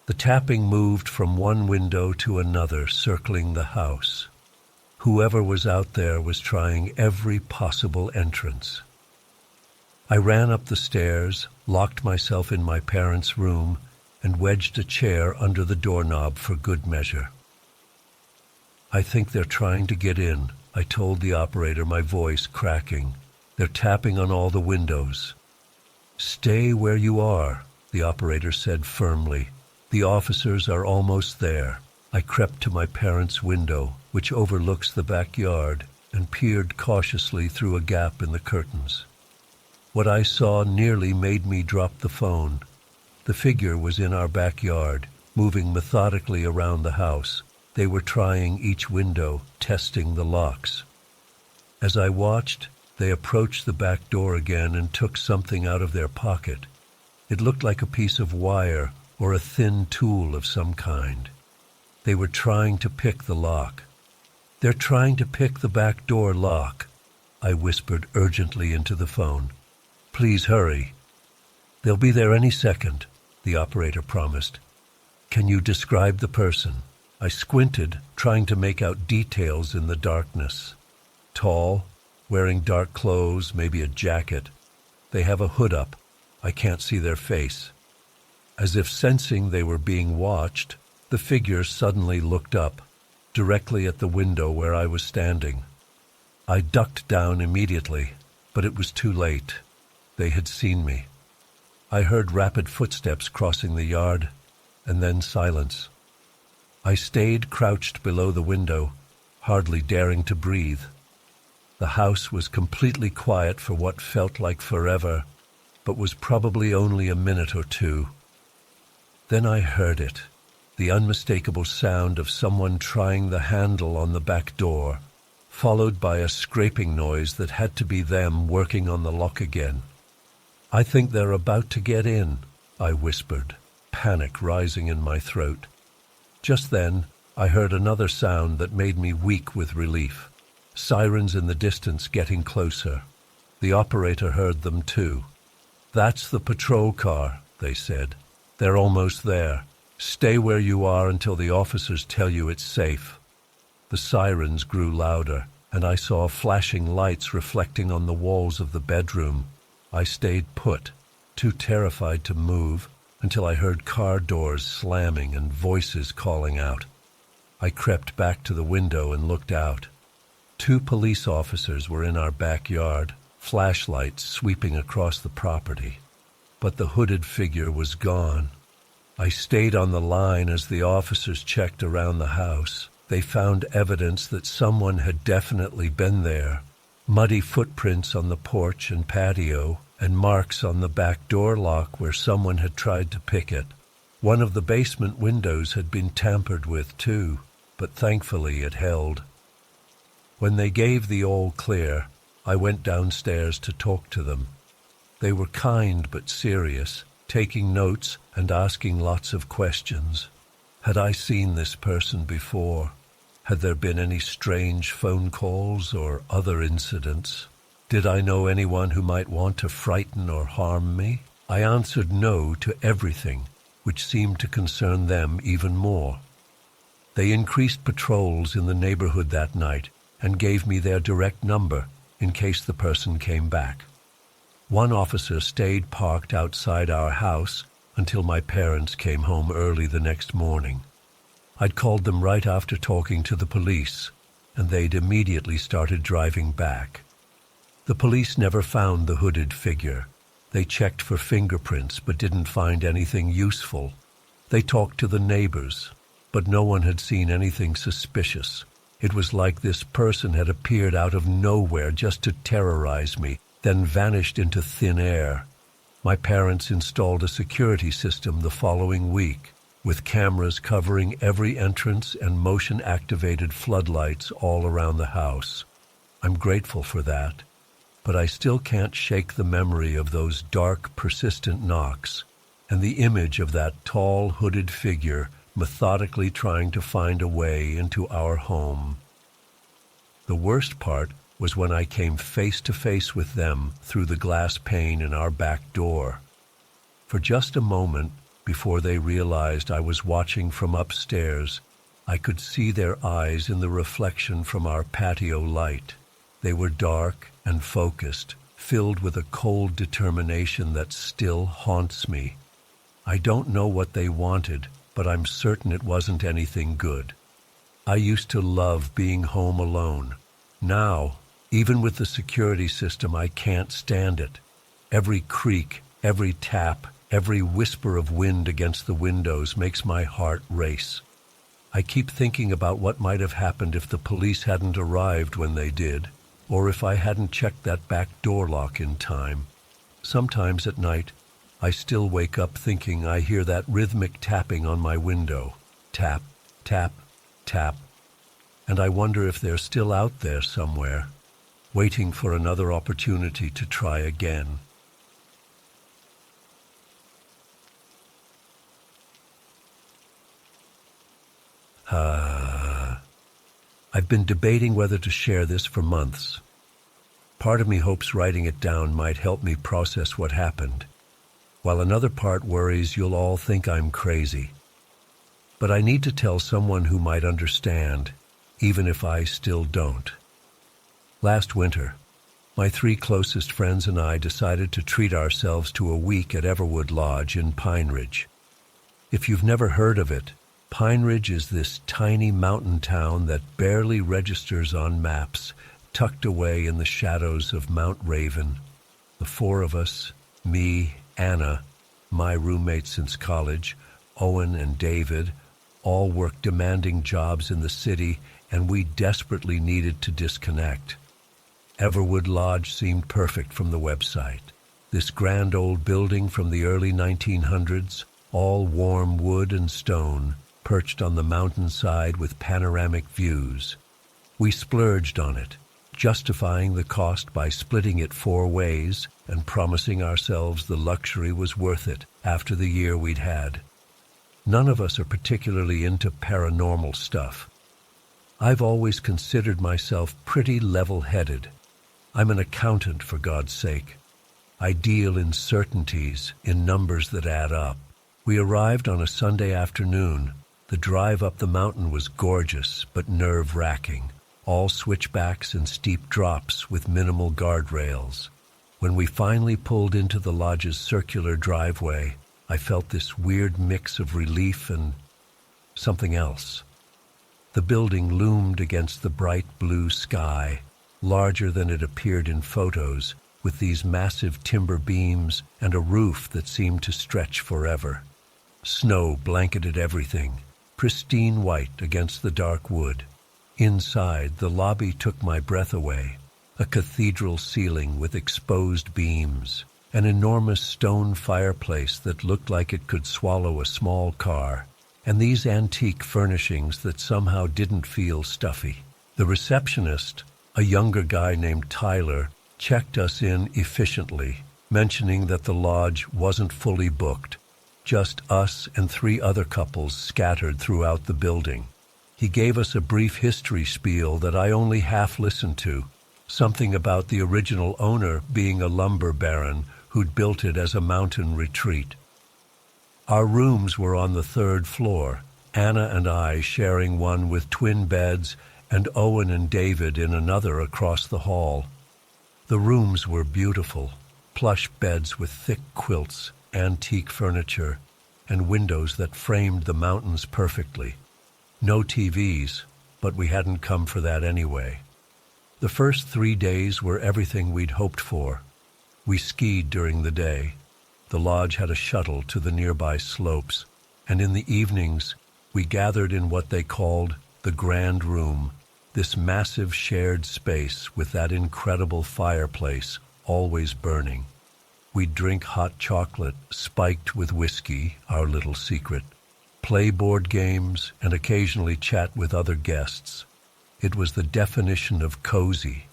The tapping moved from one window to another, circling the house. Whoever was out there was trying every possible entrance. I ran up the stairs, locked myself in my parents' room, and wedged a chair under the doorknob for good measure. "I think they're trying to get in," I told the operator, my voice cracking. "They're tapping on all the windows." "Stay where you are," the operator said firmly. "The officers are almost there." I crept to my parents' window, which overlooks the backyard, and peered cautiously through a gap in the curtains. What I saw nearly made me drop the phone. The figure was in our backyard, moving methodically around the house. They were trying each window, testing the locks. As I watched, they approached the back door again and took something out of their pocket. It looked like a piece of wire or a thin tool of some kind. They were trying to pick the lock. They're trying to pick the back door lock, I whispered urgently into the phone. Please hurry. They'll be there any second, the operator promised. Can you describe the person? I squinted, trying to make out details in the darkness. Tall, wearing dark clothes, maybe a jacket. They have a hood up. I can't see their face. As if sensing they were being watched, the figure suddenly looked up, directly at the window where I was standing. I ducked down immediately, but it was too late. They had seen me. I heard rapid footsteps crossing the yard, and then silence. I stayed crouched below the window, hardly daring to breathe. The house was completely quiet for what felt like forever, but was probably only a minute or two. Then I heard it, the unmistakable sound of someone trying the handle on the back door, followed by a scraping noise that had to be them working on the lock again. I think they're about to get in, I whispered, panic rising in my throat. Just then, I heard another sound that made me weak with relief. Sirens in the distance getting closer. The operator heard them too. That's the patrol car, they said. They're almost there. Stay where you are until the officers tell you it's safe. The sirens grew louder, and I saw flashing lights reflecting on the walls of the bedroom. I stayed put, too terrified to move, until I heard car doors slamming and voices calling out. I crept back to the window and looked out. 2 police officers were in our backyard, flashlights sweeping across the property. But the hooded figure was gone. I stayed on the line as the officers checked around the house. They found evidence that someone had definitely been there. Muddy footprints on the porch and patio, and marks on the back door lock where someone had tried to pick it. One of the basement windows had been tampered with too, but thankfully it held. When they gave the all clear, I went downstairs to talk to them. They were kind but serious, taking notes and asking lots of questions. Had I seen this person before? Had there been any strange phone calls or other incidents? Did I know anyone who might want to frighten or harm me? I answered no to everything, which seemed to concern them even more. They increased patrols in the neighborhood that night and gave me their direct number in case the person came back. One officer stayed parked outside our house until my parents came home early the next morning. I'd called them right after talking to the police, and they'd immediately started driving back. The police never found the hooded figure. They checked for fingerprints but didn't find anything useful. They talked to the neighbors, but no one had seen anything suspicious. It was like this person had appeared out of nowhere just to terrorize me, then vanished into thin air. My parents installed a security system the following week, with cameras covering every entrance and motion-activated floodlights all around the house. I'm grateful for that, but I still can't shake the memory of those dark, persistent knocks and the image of that tall, hooded figure methodically trying to find a way into our home. The worst part was when I came face to face with them through the glass pane in our back door. For just a moment, before they realized I was watching from upstairs, I could see their eyes in the reflection from our patio light. They were dark and focused, filled with a cold determination that still haunts me. I don't know what they wanted, but I'm certain it wasn't anything good. I used to love being home alone. Now, even with the security system, I can't stand it. Every creak, every tap, every whisper of wind against the windows makes my heart race. I keep thinking about what might have happened if the police hadn't arrived when they did, or if I hadn't checked that back door lock in time. Sometimes at night, I still wake up thinking I hear that rhythmic tapping on my window. Tap, tap, tap. And I wonder if they're still out there somewhere, waiting for another opportunity to try again. I've been debating whether to share this for months. Part of me hopes writing it down might help me process what happened, while another part worries you'll all think I'm crazy. But I need to tell someone who might understand, even if I still don't. Last winter, my 3 closest friends and I decided to treat ourselves to a week at Everwood Lodge in Pine Ridge. If you've never heard of it, Pine Ridge is this tiny mountain town that barely registers on maps, tucked away in the shadows of Mount Raven. The 4 of us, me, Anna, my roommate since college, Owen and David, all worked demanding jobs in the city, and we desperately needed to disconnect. Everwood Lodge seemed perfect from the website. This grand old building from the early 1900s, all warm wood and stone, perched on the mountainside with panoramic views. We splurged on it, justifying the cost by splitting it 4 ways and promising ourselves the luxury was worth it after the year we'd had. None of us are particularly into paranormal stuff. I've always considered myself pretty level-headed. I'm an accountant, for God's sake. I deal in certainties, in numbers that add up. We arrived on a Sunday afternoon. The drive up the mountain was gorgeous, but nerve-wracking. All switchbacks and steep drops with minimal guardrails. When we finally pulled into the lodge's circular driveway, I felt this weird mix of relief and something else. The building loomed against the bright blue sky, larger than it appeared in photos, with these massive timber beams and a roof that seemed to stretch forever. Snow blanketed everything, pristine white against the dark wood. Inside, the lobby took my breath away. A cathedral ceiling with exposed beams, an enormous stone fireplace that looked like it could swallow a small car, and these antique furnishings that somehow didn't feel stuffy. The receptionist, a younger guy named Tyler, checked us in efficiently, mentioning that the lodge wasn't fully booked, just us and 3 other couples scattered throughout the building. He gave us a brief history spiel that I only half listened to, something about the original owner being a lumber baron who'd built it as a mountain retreat. Our rooms were on the 3rd floor, Anna and I sharing one with twin beds and Owen and David in another across the hall. The rooms were beautiful, plush beds with thick quilts, antique furniture, and windows that framed the mountains perfectly. No TVs, but we hadn't come for that anyway. The first 3 days were everything we'd hoped for. We skied during the day. The lodge had a shuttle to the nearby slopes, and in the evenings, we gathered in what they called the Grand Room, this massive shared space with that incredible fireplace always burning. We'd drink hot chocolate spiked with whiskey, our little secret, play board games, and occasionally chat with other guests. It was the definition of cozy.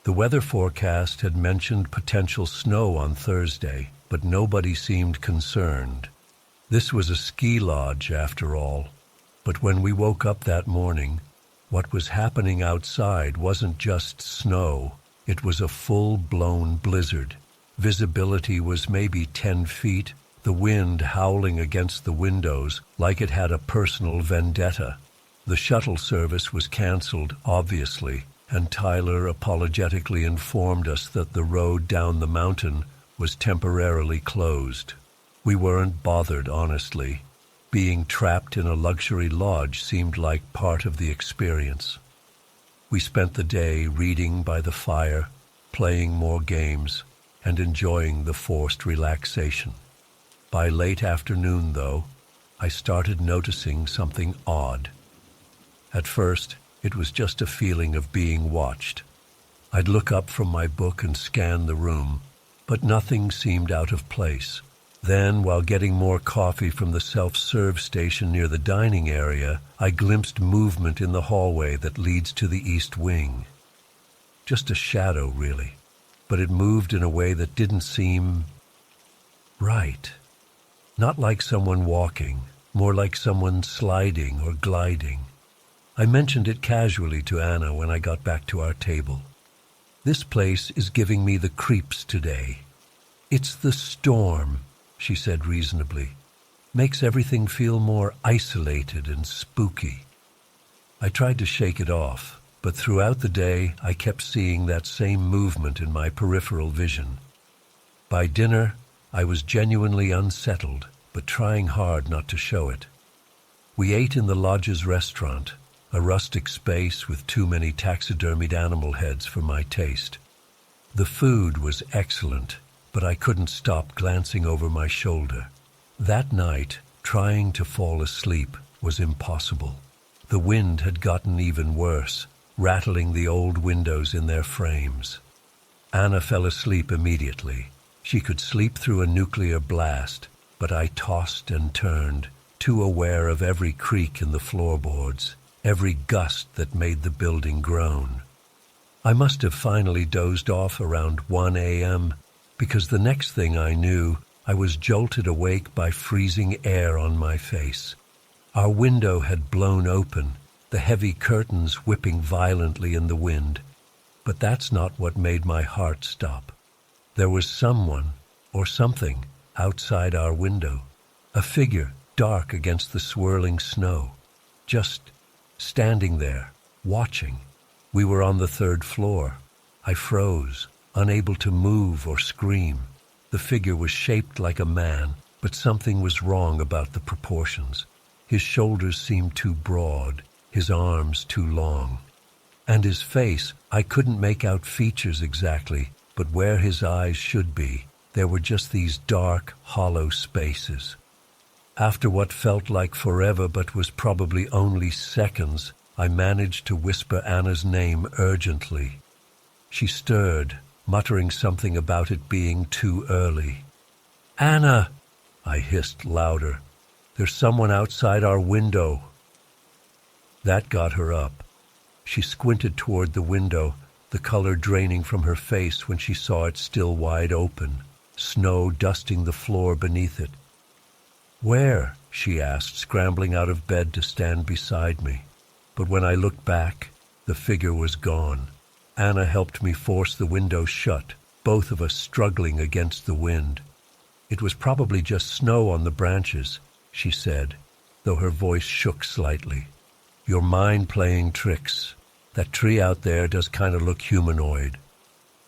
The weather forecast had mentioned potential snow on Thursday, but nobody seemed concerned. This was a ski lodge, after all. But when we woke up that morning, what was happening outside wasn't just snow. It was a full-blown blizzard. Visibility was maybe 10 feet, the wind howling against the windows like it had a personal vendetta. The shuttle service was canceled, obviously, and Tyler apologetically informed us that the road down the mountain was temporarily closed. We weren't bothered, honestly. Being trapped in a luxury lodge seemed like part of the experience. We spent the day reading by the fire, playing more games, and enjoying the forced relaxation. By late afternoon, though, I started noticing something odd. At first, it was just a feeling of being watched. I'd look up from my book and scan the room, but nothing seemed out of place. Then, while getting more coffee from the self-serve station near the dining area, I glimpsed movement in the hallway that leads to the east wing. Just a shadow, really, but it moved in a way that didn't seem right. Not like someone walking, more like someone sliding or gliding. I mentioned it casually to Anna when I got back to our table. "This place is giving me the creeps today." "It's the storm," she said reasonably. "Makes everything feel more isolated and spooky." I tried to shake it off, but throughout the day I kept seeing that same movement in my peripheral vision. By dinner, I was genuinely unsettled, but trying hard not to show it. We ate in the lodge's restaurant, a rustic space with too many taxidermied animal heads for my taste. The food was excellent, but I couldn't stop glancing over my shoulder. That night, trying to fall asleep was impossible. The wind had gotten even worse, rattling the old windows in their frames. Anna fell asleep immediately. She could sleep through a nuclear blast, but I tossed and turned, too aware of every creak in the floorboards, every gust that made the building groan. I must have finally dozed off around 1 a.m., because the next thing I knew, I was jolted awake by freezing air on my face. Our window had blown open, the heavy curtains whipping violently in the wind. But that's not what made my heart stop. There was someone, or something, outside our window. A figure, dark against the swirling snow. Just standing there, watching. We were on the 3rd floor. I froze, unable to move or scream. The figure was shaped like a man, but something was wrong about the proportions. His shoulders seemed too broad, his arms too long. And his face, I couldn't make out features exactly, but where his eyes should be, there were just these dark, hollow spaces. After what felt like forever but was probably only seconds, I managed to whisper Anna's name urgently. She stirred, muttering something about it being too early. "Anna!" I hissed louder. "There's someone outside our window." That got her up. She squinted toward the window, the color draining from her face when she saw it still wide open, snow dusting the floor beneath it. "Where?" she asked, scrambling out of bed to stand beside me. But when I looked back, the figure was gone. Anna helped me force the window shut, both of us struggling against the wind. "It was probably just snow on the branches," she said, though her voice shook slightly. "Your mind playing tricks. That tree out there does kind of look humanoid."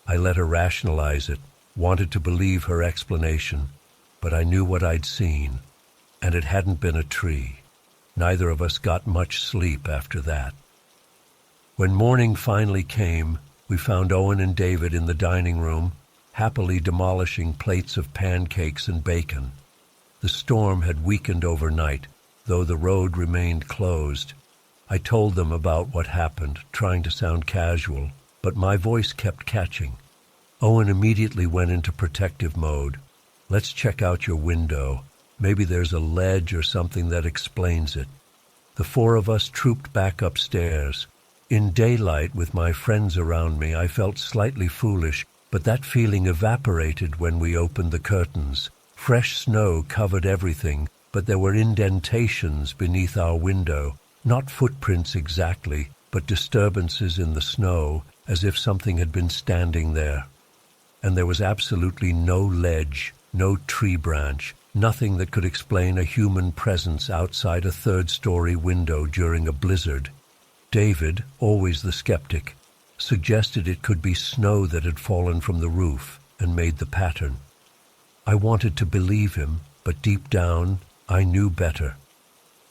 I let her rationalize it, wanted to believe her explanation, but I knew what I'd seen, and it hadn't been a tree. Neither of us got much sleep after that. When morning finally came, we found Owen and David in the dining room, happily demolishing plates of pancakes and bacon. The storm had weakened overnight, though the road remained closed. I told them about what happened, trying to sound casual, but my voice kept catching. Owen immediately went into protective mode. "Let's check out your window. Maybe there's a ledge or something that explains it." The 4 of us trooped back upstairs. In daylight, with my friends around me, I felt slightly foolish, but that feeling evaporated when we opened the curtains. Fresh snow covered everything, but there were indentations beneath our window, not footprints exactly, but disturbances in the snow, as if something had been standing there. And there was absolutely no ledge, no tree branch, nothing that could explain a human presence outside a 3rd-story window during a blizzard. David, always the skeptic, suggested it could be snow that had fallen from the roof and made the pattern. I wanted to believe him, but deep down, I knew better.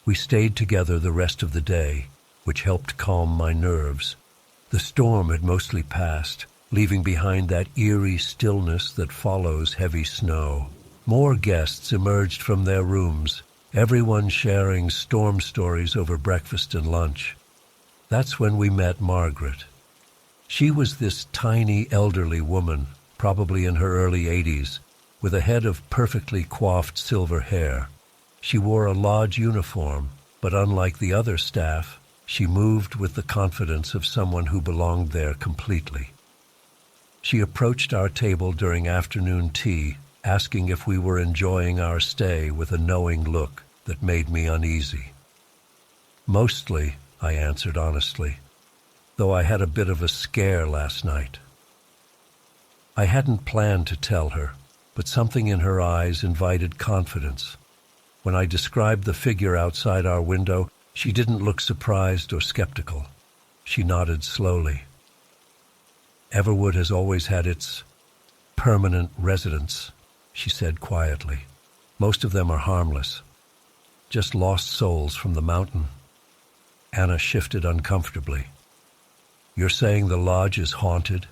We stayed together the rest of the day, which helped calm my nerves. The storm had mostly passed, leaving behind that eerie stillness that follows heavy snow. More guests emerged from their rooms, everyone sharing storm stories over breakfast and lunch. That's when we met Margaret. She was this tiny elderly woman, probably in her early 80s, with a head of perfectly coiffed silver hair. She wore a lodge uniform, but unlike the other staff, she moved with the confidence of someone who belonged there completely. She approached our table during afternoon tea, asking if we were enjoying our stay with a knowing look that made me uneasy. "Mostly," I answered honestly, though I had a bit of a scare last night. I hadn't planned to tell her, but something in her eyes invited confidence. When I described the figure outside our window, she didn't look surprised or skeptical. She nodded slowly. Everwood has always had its permanent residents, she said quietly. Most of them are harmless, just lost souls from the mountain. Anna shifted uncomfortably. You're saying the lodge is haunted?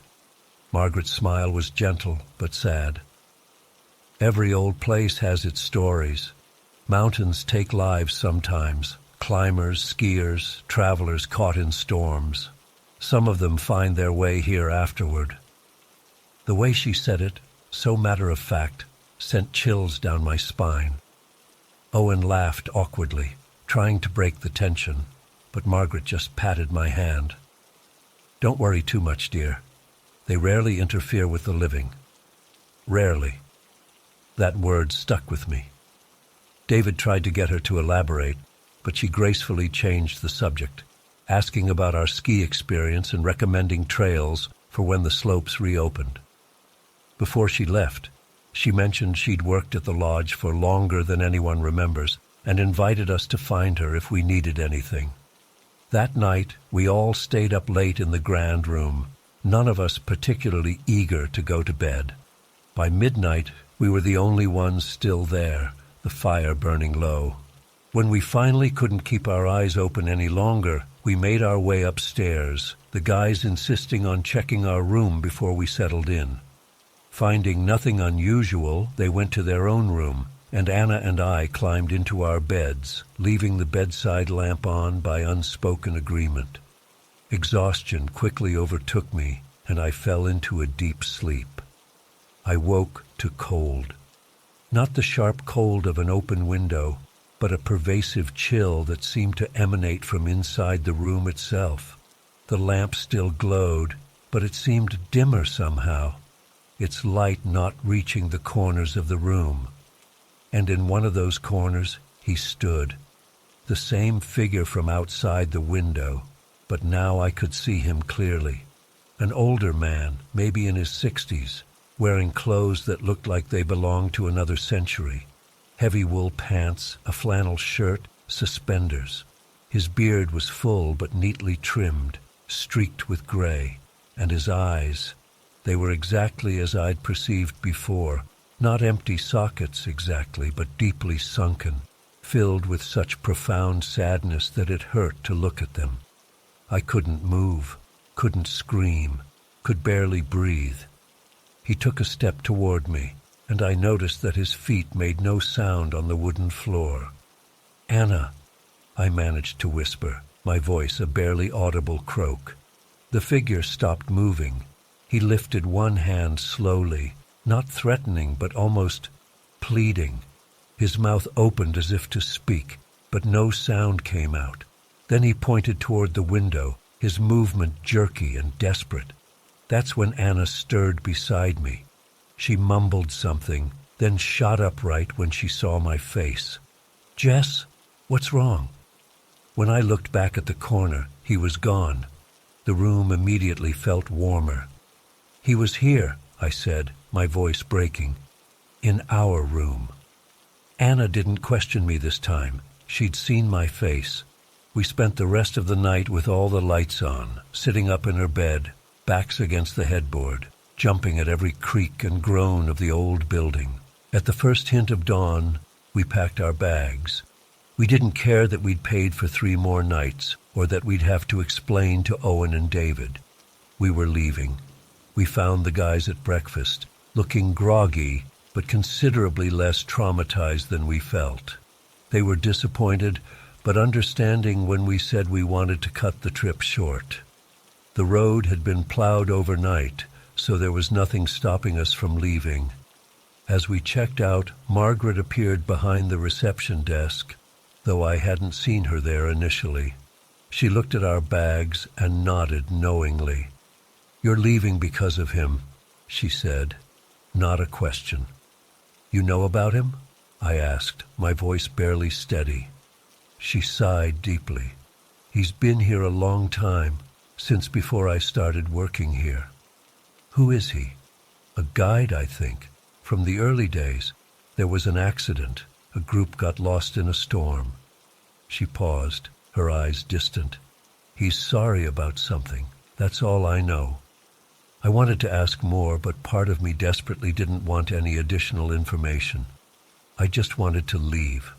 Margaret's smile was gentle but sad. Every old place has its stories. Mountains take lives sometimes. Climbers, skiers, travelers caught in storms. Some of them find their way here afterward. The way she said it, so matter-of-fact, sent chills down my spine. Owen laughed awkwardly, trying to break the tension, but Margaret just patted my hand. Don't worry too much, dear. They rarely interfere with the living. Rarely. That word stuck with me. David tried to get her to elaborate, but she gracefully changed the subject, asking about our ski experience and recommending trails for when the slopes reopened. Before she left, she mentioned she'd worked at the lodge for longer than anyone remembers and invited us to find her if we needed anything. That night, we all stayed up late in the grand room, none of us particularly eager to go to bed. By midnight, we were the only ones still there, the fire burning low. When we finally couldn't keep our eyes open any longer, we made our way upstairs, the guys insisting on checking our room before we settled in. Finding nothing unusual, they went to their own room, and Anna and I climbed into our beds, leaving the bedside lamp on by unspoken agreement. Exhaustion quickly overtook me, and I fell into a deep sleep. I woke to cold. Not the sharp cold of an open window, but a pervasive chill that seemed to emanate from inside the room itself. The lamp still glowed, but it seemed dimmer somehow, its light not reaching the corners of the room. And in one of those corners he stood, the same figure from outside the window, but now I could see him clearly. An older man, maybe in his 60s, wearing clothes that looked like they belonged to another century. Heavy wool pants, a flannel shirt, suspenders. His beard was full but neatly trimmed, streaked with gray, and his eyes, they were exactly as I'd perceived before, not empty sockets exactly, but deeply sunken, filled with such profound sadness that it hurt to look at them. I couldn't move, couldn't scream, could barely breathe. He took a step toward me, and I noticed that his feet made no sound on the wooden floor. "Anna," I managed to whisper, my voice a barely audible croak. The figure stopped moving. He lifted one hand slowly, not threatening but almost pleading. His mouth opened as if to speak, but no sound came out. Then he pointed toward the window, his movement jerky and desperate. That's when Anna stirred beside me. She mumbled something, then shot upright when she saw my face. "Jess, what's wrong?" When I looked back at the corner, he was gone. The room immediately felt warmer. "He was here," I said, my voice breaking. "In our room." Anna didn't question me this time. She'd seen my face. We spent the rest of the night with all the lights on, sitting up in her bed, backs against the headboard, jumping at every creak and groan of the old building. At the first hint of dawn, we packed our bags. We didn't care that we'd paid for 3 more nights, or that we'd have to explain to Owen and David. We were leaving. We found the guys at breakfast, looking groggy, but considerably less traumatized than we felt. They were disappointed, but understanding when we said we wanted to cut the trip short. The road had been plowed overnight, so there was nothing stopping us from leaving. As we checked out, Margaret appeared behind the reception desk, though I hadn't seen her there initially. She looked at our bags and nodded knowingly. "You're leaving because of him," she said, not a question. "You know about him?" I asked, my voice barely steady. She sighed deeply. He's been here a long time, since before I started working here. Who is he? A guide, I think. From the early days, there was an accident. A group got lost in a storm. She paused, her eyes distant. He's sorry about something. That's all I know. I wanted to ask more, but part of me desperately didn't want any additional information. I just wanted to leave.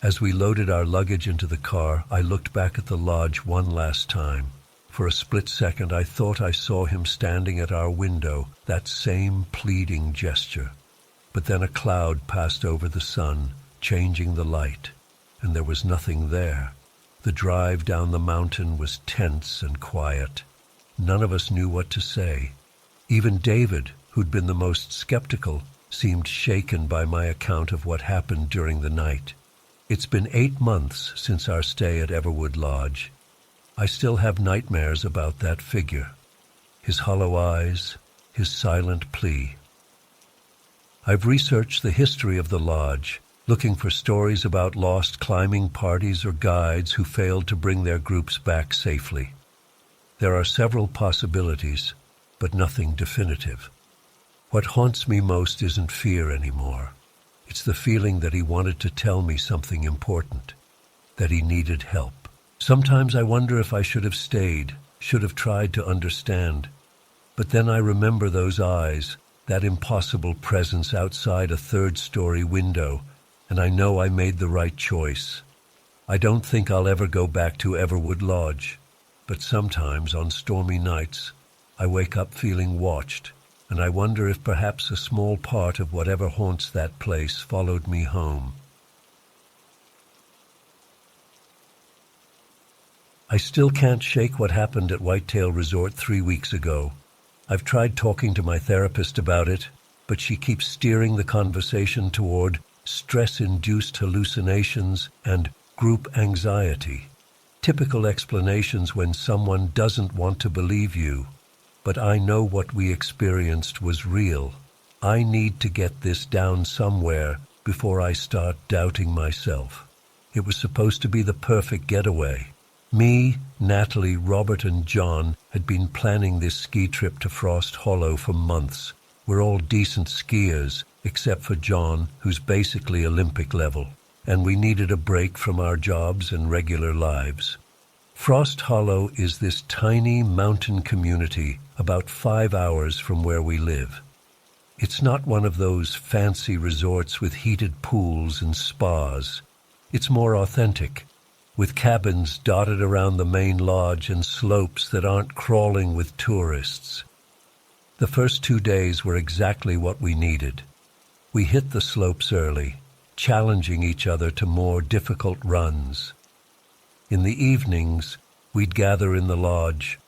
As we loaded our luggage into the car, I looked back at the lodge one last time. For a split second, I thought I saw him standing at our window, that same pleading gesture. But then a cloud passed over the sun, changing the light, and there was nothing there. The drive down the mountain was tense and quiet. None of us knew what to say. Even David, who'd been the most skeptical, seemed shaken by my account of what happened during the night. It's been 8 months since our stay at Everwood Lodge. I still have nightmares about that figure, his hollow eyes, his silent plea. I've researched the history of the lodge, looking for stories about lost climbing parties or guides who failed to bring their groups back safely. There are several possibilities, but nothing definitive. What haunts me most isn't fear anymore. It's the feeling that he wanted to tell me something important, that he needed help. Sometimes I wonder if I should have stayed, should have tried to understand. But then I remember those eyes, that impossible presence outside a third-story window, and I know I made the right choice. I don't think I'll ever go back to Everwood Lodge, but sometimes on stormy nights, I wake up feeling watched, and I wonder if perhaps a small part of whatever haunts that place followed me home. I still can't shake what happened at Whitetail Resort 3 weeks ago. I've tried talking to my therapist about it, but she keeps steering the conversation toward stress-induced hallucinations and group anxiety. Typical explanations when someone doesn't want to believe you. But I know what we experienced was real. I need to get this down somewhere before I start doubting myself. It was supposed to be the perfect getaway. Me, Natalie, Robert, and John had been planning this ski trip to Frost Hollow for months. We're all decent skiers, except for John, who's basically Olympic level, and we needed a break from our jobs and regular lives. Frost Hollow is this tiny mountain community about 5 hours from where we live. It's not one of those fancy resorts with heated pools and spas. It's more authentic, with cabins dotted around the main lodge and slopes that aren't crawling with tourists. The first 2 days were exactly what we needed. We hit the slopes early, challenging each other to more difficult runs. In the evenings, we'd gather in the lodge,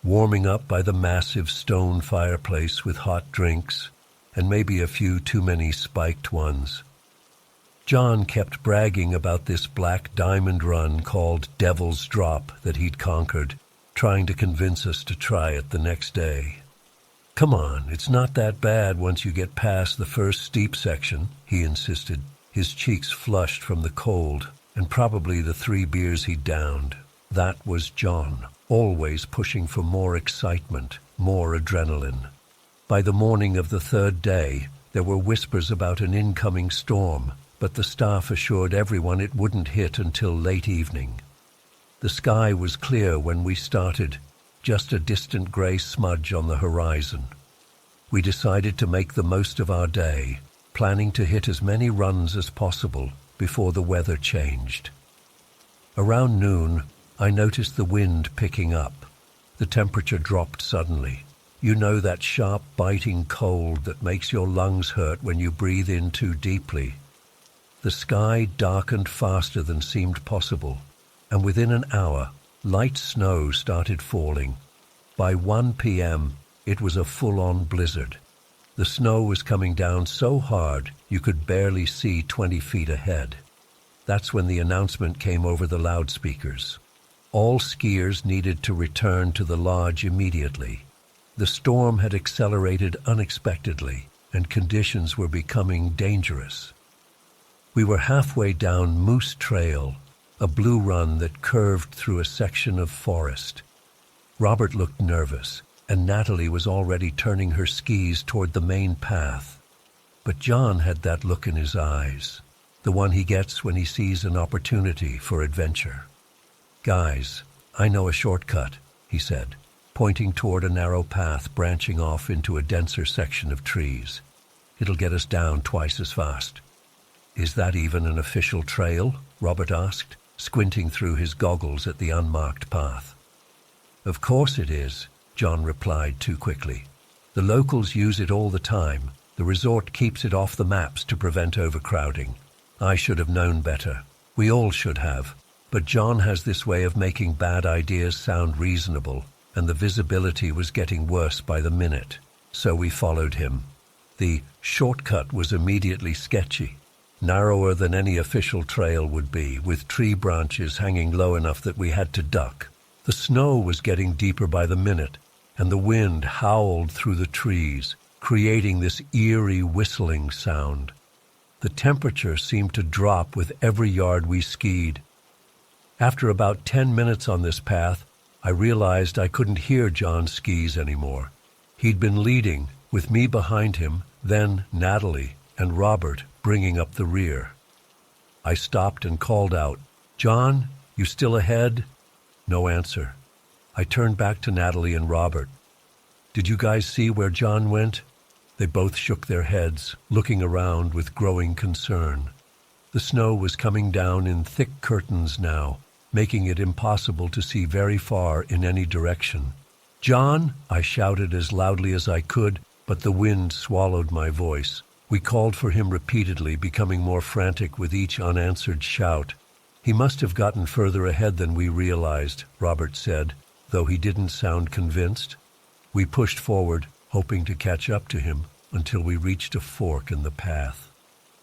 warming up by the massive stone fireplace with hot drinks and maybe a few too many spiked ones. John kept bragging about this black diamond run called Devil's Drop that he'd conquered, trying to convince us to try it the next day. "Come on, it's not that bad once you get past the first steep section," he insisted, his cheeks flushed from the cold and probably the 3 beers he'd downed. That was John, always pushing for more excitement, more adrenaline. By the morning of the 3rd day, there were whispers about an incoming storm, but the staff assured everyone it wouldn't hit until late evening. The sky was clear when we started, just a distant gray smudge on the horizon. We decided to make the most of our day, planning to hit as many runs as possible before the weather changed. Around noon, I noticed the wind picking up. The temperature dropped suddenly. You know, that sharp, biting cold that makes your lungs hurt when you breathe in too deeply. The sky darkened faster than seemed possible, and within an hour, light snow started falling. By 1 p.m., it was a full-on blizzard. The snow was coming down so hard you could barely see 20 feet ahead. That's when the announcement came over the loudspeakers. All skiers needed to return to the lodge immediately. The storm had accelerated unexpectedly, and conditions were becoming dangerous. We were halfway down Moose Trail, a blue run that curved through a section of forest. Robert looked nervous, and Natalie was already turning her skis toward the main path. But John had that look in his eyes, the one he gets when he sees an opportunity for adventure. "Guys, I know a shortcut," he said, pointing toward a narrow path branching off into a denser section of trees. "It'll get us down twice as fast." "Is that even an official trail?" Robert asked, squinting through his goggles at the unmarked path. "Of course it is," John replied too quickly. "The locals use it all the time. The resort keeps it off the maps to prevent overcrowding. I should have known better. We all should have. But John has this way of making bad ideas sound reasonable, and the visibility was getting worse by the minute. So we followed him. The shortcut was immediately sketchy, narrower than any official trail would be, with tree branches hanging low enough that we had to duck. The snow was getting deeper by the minute, and the wind howled through the trees, creating this eerie whistling sound. The temperature seemed to drop with every yard we skied. After about 10 minutes on this path, I realized I couldn't hear John's skis anymore. He'd been leading, with me behind him, then Natalie and Robert bringing up the rear. I stopped and called out, "John, you still ahead?" No answer. I turned back to Natalie and Robert. "Did you guys see where John went?" They both shook their heads, looking around with growing concern. The snow was coming down in thick curtains now, making it impossible to see very far in any direction. "John!" I shouted as loudly as I could, but the wind swallowed my voice. We called for him repeatedly, becoming more frantic with each unanswered shout. "He must have gotten further ahead than we realized," Robert said, though he didn't sound convinced. We pushed forward, hoping to catch up to him, until we reached a fork in the path.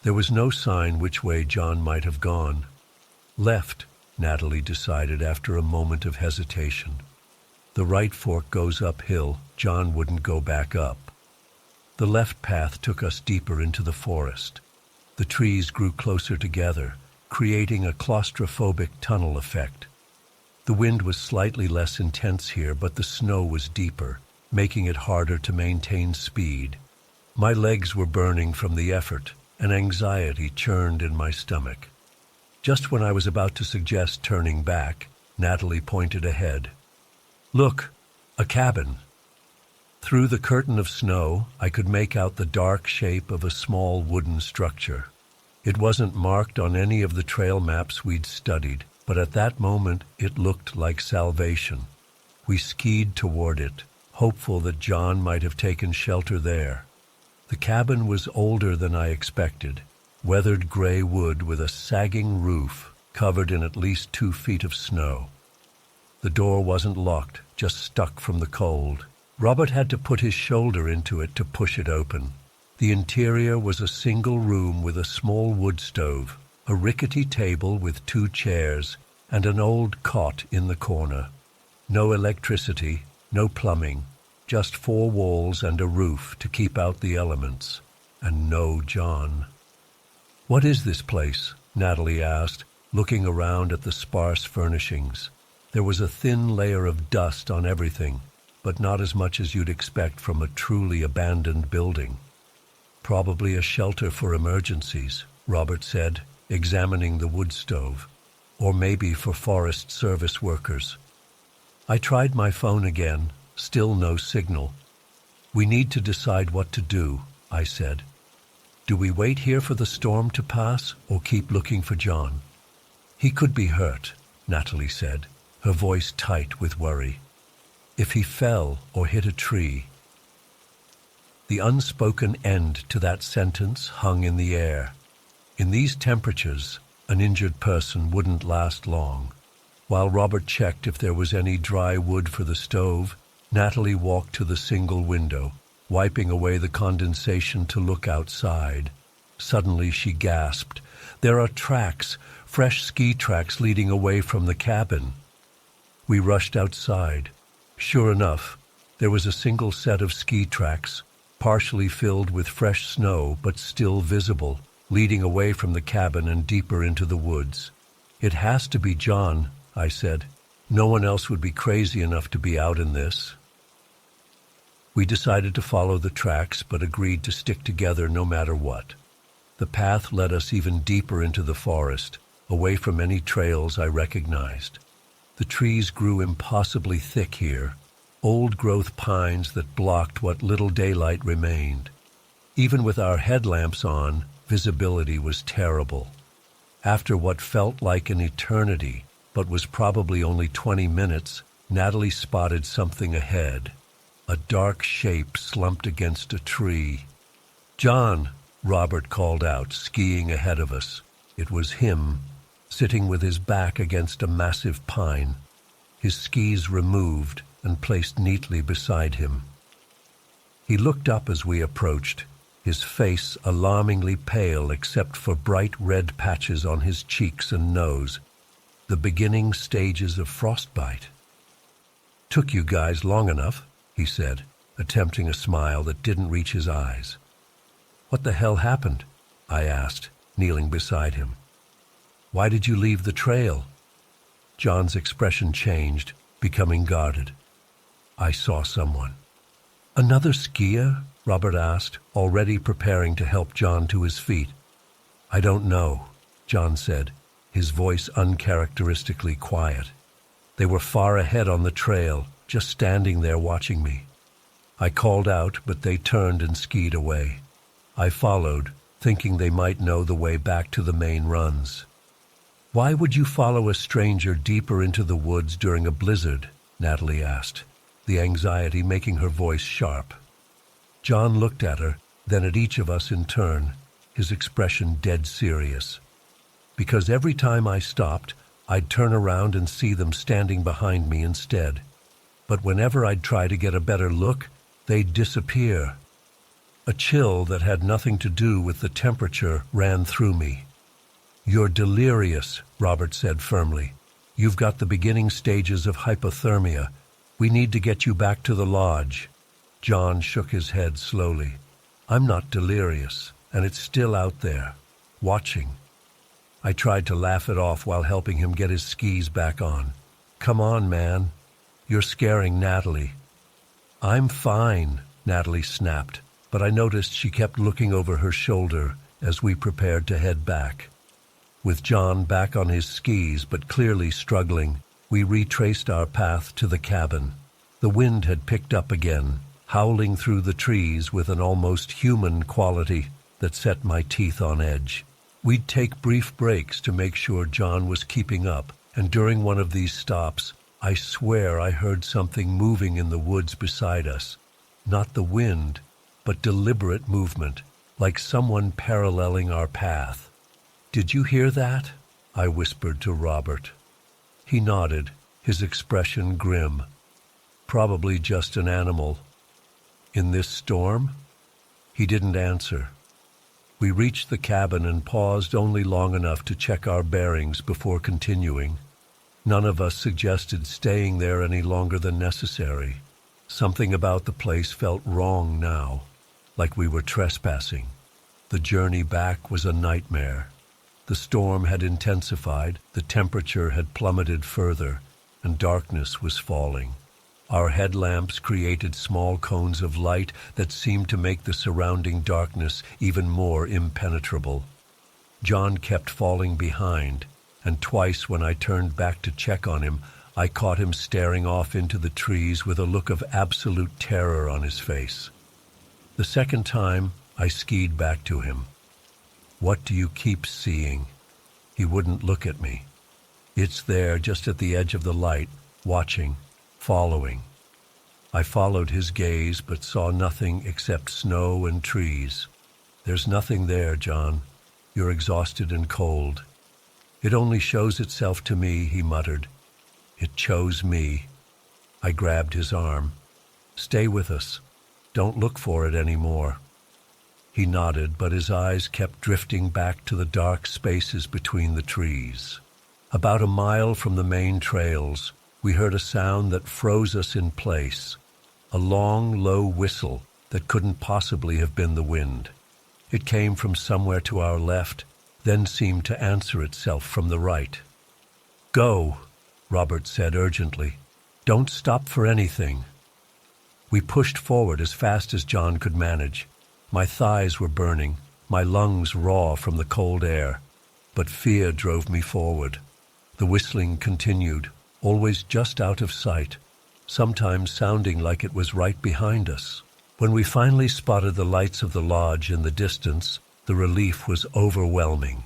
There was no sign which way John might have gone. "Left," Natalie decided after a moment of hesitation. "The right fork goes uphill. John wouldn't go back up." The left path took us deeper into the forest. The trees grew closer together, creating a claustrophobic tunnel effect. The wind was slightly less intense here, but the snow was deeper, making it harder to maintain speed. My legs were burning from the effort, and anxiety churned in my stomach. Just when I was about to suggest turning back, Natalie pointed ahead. "Look, a cabin." Through the curtain of snow, I could make out the dark shape of a small wooden structure. It wasn't marked on any of the trail maps we'd studied, but at that moment it looked like salvation. We skied toward it, hopeful that John might have taken shelter there. The cabin was older than I expected, weathered gray wood with a sagging roof covered in at least 2 feet of snow. The door wasn't locked, just stuck from the cold. Robert had to put his shoulder into it to push it open. The interior was a single room with a small wood stove, a rickety table with 2 chairs, and an old cot in the corner. No electricity, no plumbing, just 4 walls and a roof to keep out the elements, and no John. "What is this place?" Natalie asked, looking around at the sparse furnishings. There was a thin layer of dust on everything, but not as much as you'd expect from a truly abandoned building. "Probably a shelter for emergencies," Robert said, examining the wood stove. "Or maybe for Forest Service workers." I tried my phone again, still no signal. "We need to decide what to do," I said. "Do we wait here for the storm to pass or keep looking for John?" "He could be hurt," Natalie said, her voice tight with worry. "If he fell or hit a tree." The unspoken end to that sentence hung in the air. In these temperatures, an injured person wouldn't last long. While Robert checked if there was any dry wood for the stove, Natalie walked to the single window, wiping away the condensation to look outside. Suddenly she gasped, "There are tracks, fresh ski tracks leading away from the cabin." We rushed outside. Sure enough, there was a single set of ski tracks, partially filled with fresh snow but still visible, leading away from the cabin and deeper into the woods. "It has to be John," I said. "No one else would be crazy enough to be out in this." We decided to follow the tracks, but agreed to stick together no matter what. The path led us even deeper into the forest, away from any trails I recognized. The trees grew impossibly thick here, old-growth pines that blocked what little daylight remained. Even with our headlamps on, visibility was terrible. After what felt like an eternity, but was probably only 20 minutes, Natalie spotted something ahead. A dark shape slumped against a tree. "John!" Robert called out, skiing ahead of us. It was him, sitting with his back against a massive pine, his skis removed and placed neatly beside him. He looked up as we approached, his face alarmingly pale except for bright red patches on his cheeks and nose, the beginning stages of frostbite. "Took you guys long enough," he said, attempting a smile that didn't reach his eyes. "What the hell happened?" I asked, kneeling beside him. "Why did you leave the trail?" John's expression changed, becoming guarded. "I saw someone." "Another skier?" Robert asked, already preparing to help John to his feet. "I don't know," John said, his voice uncharacteristically quiet. "They were far ahead on the trail, just standing there watching me. I called out, but they turned and skied away. I followed, thinking they might know the way back to the main runs." "Why would you follow a stranger deeper into the woods during a blizzard?" Natalie asked, the anxiety making her voice sharp. John looked at her, then at each of us in turn, his expression dead serious. "Because every time I stopped, I'd turn around and see them standing behind me instead. But whenever I'd try to get a better look, they'd disappear." A chill that had nothing to do with the temperature ran through me. "You're delirious," Robert said firmly. "You've got the beginning stages of hypothermia. We need to get you back to the lodge." John shook his head slowly. "I'm not delirious, and it's still out there, watching." I tried to laugh it off while helping him get his skis back on. "Come on, man. You're scaring Natalie." "I'm fine," Natalie snapped, but I noticed she kept looking over her shoulder as we prepared to head back. With John back on his skis but clearly struggling, we retraced our path to the cabin. The wind had picked up again, howling through the trees with an almost human quality that set my teeth on edge. We'd take brief breaks to make sure John was keeping up, and during one of these stops, I swear I heard something moving in the woods beside us. Not the wind, but deliberate movement, like someone paralleling our path. "Did you hear that?" I whispered to Robert. He nodded, his expression grim. "Probably just an animal." "In this storm?" He didn't answer. We reached the cabin and paused only long enough to check our bearings before continuing. None of us suggested staying there any longer than necessary. Something about the place felt wrong now, like we were trespassing. The journey back was a nightmare. The storm had intensified, the temperature had plummeted further, and darkness was falling. Our headlamps created small cones of light that seemed to make the surrounding darkness even more impenetrable. John kept falling behind, and twice when I turned back to check on him, I caught him staring off into the trees with a look of absolute terror on his face. The second time, I skied back to him. "What do you keep seeing?" He wouldn't look at me. "It's there, just at the edge of the light, watching, following." I followed his gaze but saw nothing except snow and trees. "There's nothing there, John. You're exhausted and cold." "It only shows itself to me," he muttered. "It chose me." I grabbed his arm. "Stay with us. Don't look for it anymore." He nodded, but his eyes kept drifting back to the dark spaces between the trees. About a mile from the main trails, we heard a sound that froze us in place, a long, low whistle that couldn't possibly have been the wind. It came from somewhere to our left, then seemed to answer itself from the right. "Go," Robert said urgently. "Don't stop for anything." We pushed forward as fast as John could manage. My thighs were burning, my lungs raw from the cold air, but fear drove me forward. The whistling continued, always just out of sight, sometimes sounding like it was right behind us. When we finally spotted the lights of the lodge in the distance, the relief was overwhelming.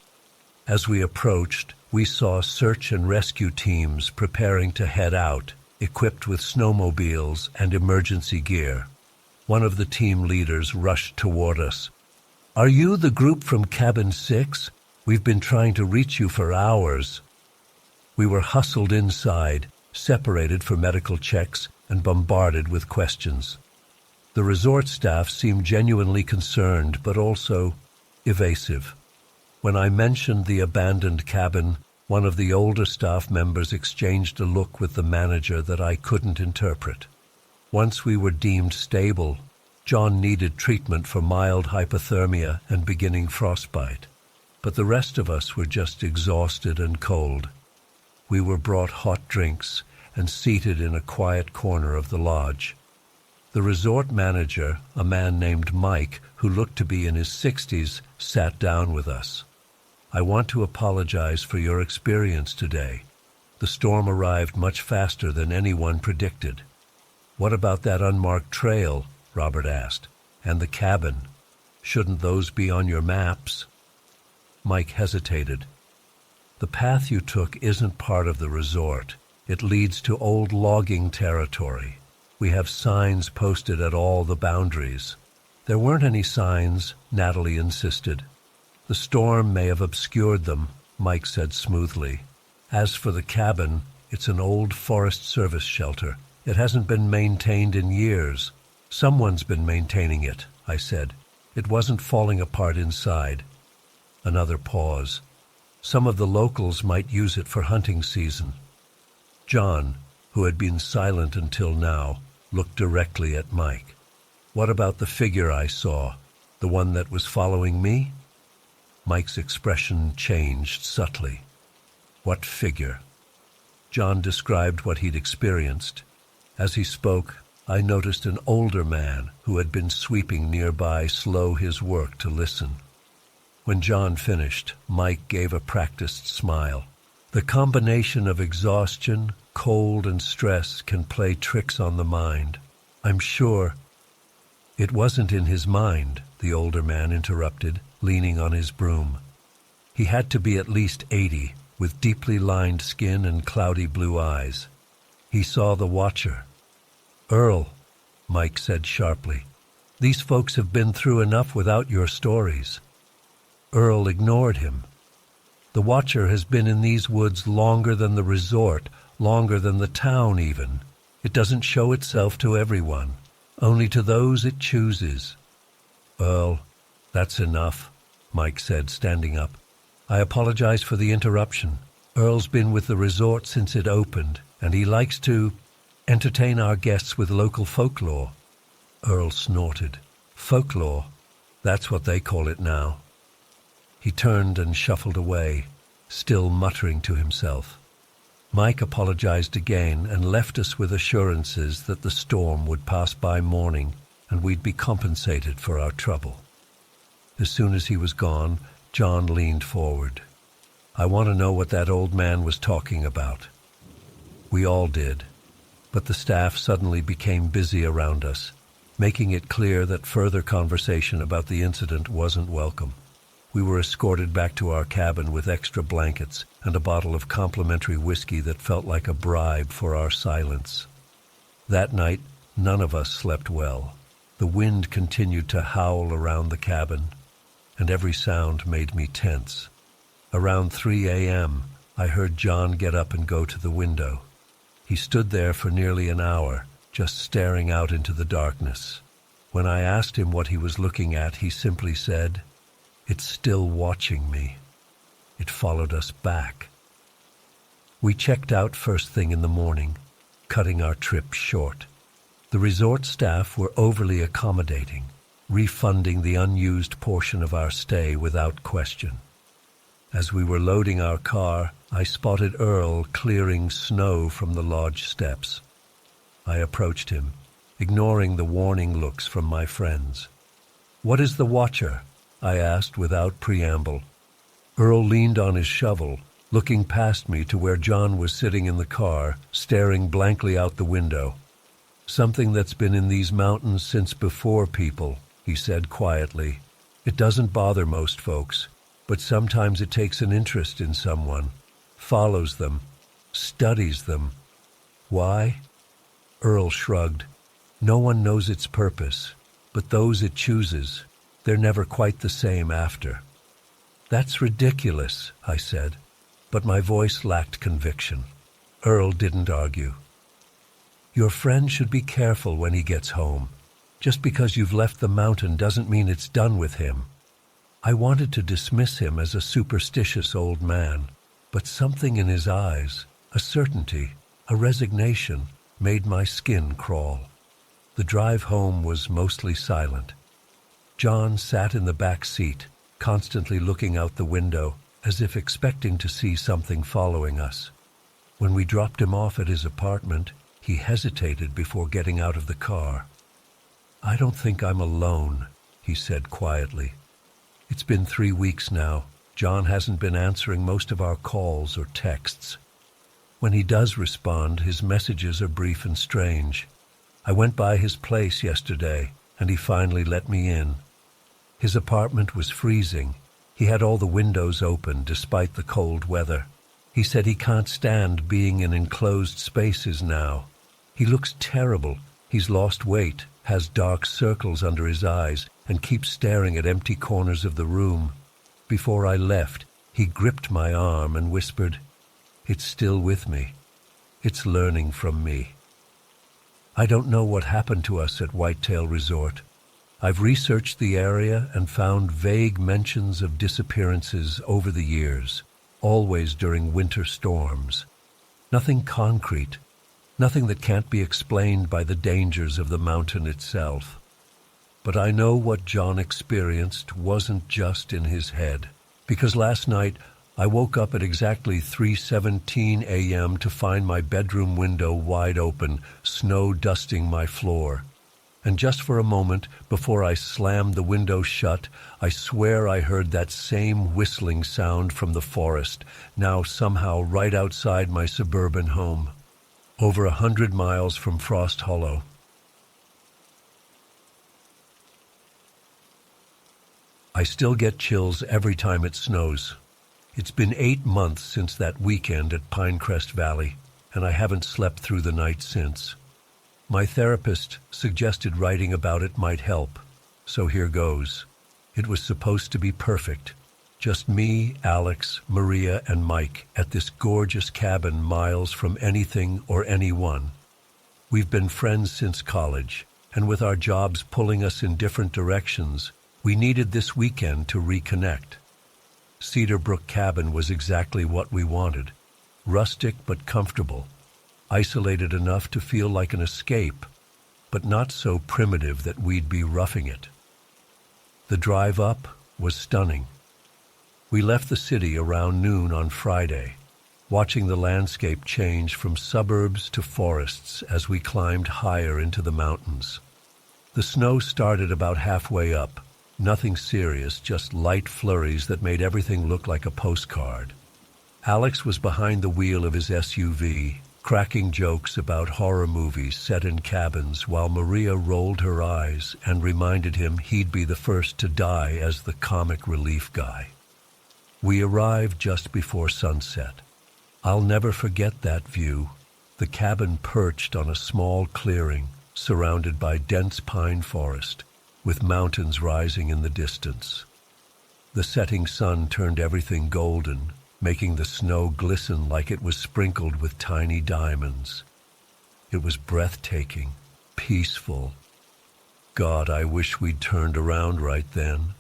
As we approached, we saw search and rescue teams preparing to head out, equipped with snowmobiles and emergency gear. One of the team leaders rushed toward us. "Are you the group from Cabin 6? We've been trying to reach you for hours." We were hustled inside, separated for medical checks, and bombarded with questions. The resort staff seemed genuinely concerned, but also evasive. When I mentioned the abandoned cabin, one of the older staff members exchanged a look with the manager that I couldn't interpret. Once we were deemed stable, John needed treatment for mild hypothermia and beginning frostbite. But the rest of us were just exhausted and cold. We were brought hot drinks and seated in a quiet corner of the lodge. The resort manager, a man named Mike, who looked to be in his 60s, sat down with us. "I want to apologize for your experience today. The storm arrived much faster than anyone predicted." "What about that unmarked trail?" Robert asked. "And the cabin? Shouldn't those be on your maps?" Mike hesitated. "The path you took isn't part of the resort. It leads to old logging territory. We have signs posted at all the boundaries." "There weren't any signs," Natalie insisted. "The storm may have obscured them," Mike said smoothly. "As for the cabin, it's an old Forest Service shelter. It hasn't been maintained in years." "Someone's been maintaining it," I said. "It wasn't falling apart inside." Another pause. "Some of the locals might use it for hunting season." John, who had been silent until now, looked directly at Mike. "What about the figure I saw? The one that was following me?" Mike's expression changed subtly. "What figure?" John described what he'd experienced. As he spoke, I noticed an older man who had been sweeping nearby slow his work to listen. When John finished, Mike gave a practiced smile. "The combination of exhaustion, cold, and stress can play tricks on the mind. I'm sure—" "It wasn't in his mind," the older man interrupted, leaning on his broom. "He had to be at least 80, with deeply lined skin and cloudy blue eyes. He saw the Watcher." "Earl," Mike said sharply, "these folks have been through enough without your stories." Earl ignored him. "The Watcher has been in these woods longer than the resort, longer than the town even. It doesn't show itself to everyone, only to those it chooses." "Earl, that's enough," Mike said, standing up. "I apologize for the interruption. Earl's been with the resort since it opened, and he likes to entertain our guests with local folklore." Earl snorted. "Folklore? That's what they call it now." He turned and shuffled away, still muttering to himself. Mike apologized again and left us with assurances that the storm would pass by morning and we'd be compensated for our trouble. As soon as he was gone, John leaned forward. "I want to know what that old man was talking about." We all did, but the staff suddenly became busy around us, making it clear that further conversation about the incident wasn't welcome. We were escorted back to our cabin with extra blankets and a bottle of complimentary whiskey that felt like a bribe for our silence. That night, none of us slept well. The wind continued to howl around the cabin, and every sound made me tense. Around 3 a.m., I heard John get up and go to the window. He stood there for nearly an hour, just staring out into the darkness. When I asked him what he was looking at, he simply said, "It's still watching me." It followed us back. We checked out first thing in the morning, cutting our trip short. The resort staff were overly accommodating, refunding the unused portion of our stay without question. As we were loading our car, I spotted Earl clearing snow from the lodge steps. I approached him, ignoring the warning looks from my friends. "What is the watcher?" I asked without preamble. Earl leaned on his shovel, looking past me to where John was sitting in the car, staring blankly out the window. "Something that's been in these mountains since before people," he said quietly. "It doesn't bother most folks, but sometimes it takes an interest in someone, follows them, studies them. Why?" Earl shrugged. "No one knows its purpose, but those it chooses, they're never quite the same after." "That's ridiculous," I said, but my voice lacked conviction. Earl didn't argue. "Your friend should be careful when he gets home. Just because you've left the mountain doesn't mean it's done with him." I wanted to dismiss him as a superstitious old man, but something in his eyes, a certainty, a resignation, made my skin crawl. The drive home was mostly silent. John sat in the back seat, constantly looking out the window, as if expecting to see something following us. When we dropped him off at his apartment, he hesitated before getting out of the car. "I don't think I'm alone," he said quietly. "It's been 3 weeks now. John hasn't been answering most of our calls or texts. When he does respond, his messages are brief and strange. I went by his place yesterday, and he finally let me in. His apartment was freezing. He had all the windows open despite the cold weather. He said he can't stand being in enclosed spaces now. He looks terrible. He's lost weight, has dark circles under his eyes, and keeps staring at empty corners of the room. Before I left, he gripped my arm and whispered, 'It's still with me. It's learning from me.' I don't know what happened to us at Whitetail Resort. I've researched the area and found vague mentions of disappearances over the years, always during winter storms. Nothing concrete, nothing that can't be explained by the dangers of the mountain itself. But I know what John experienced wasn't just in his head, because last night I woke up at exactly 3:17 a.m. to find my bedroom window wide open, snow dusting my floor. And just for a moment, before I slammed the window shut, I swear I heard that same whistling sound from the forest, now somehow right outside my suburban home, over 100 miles from Frost Hollow. I still get chills every time it snows. It's been 8 months since that weekend at Pinecrest Valley, and I haven't slept through the night since. My therapist suggested writing about it might help, so here goes. It was supposed to be perfect. Just me, Alex, Maria, and Mike at this gorgeous cabin miles from anything or anyone. We've been friends since college, and with our jobs pulling us in different directions, we needed this weekend to reconnect. Cedar Brook Cabin was exactly what we wanted. Rustic but comfortable. Isolated enough to feel like an escape, but not so primitive that we'd be roughing it. The drive up was stunning. We left the city around noon on Friday, watching the landscape change from suburbs to forests as we climbed higher into the mountains. The snow started about halfway up, nothing serious, just light flurries that made everything look like a postcard. Alex was behind the wheel of his SUV, cracking jokes about horror movies set in cabins while Maria rolled her eyes and reminded him he'd be the first to die as the comic relief guy. We arrived just before sunset. I'll never forget that view, the cabin perched on a small clearing surrounded by dense pine forest, with mountains rising in the distance. The setting sun turned everything golden, making the snow glisten like it was sprinkled with tiny diamonds. It was breathtaking, peaceful. God, I wish we'd turned around right then.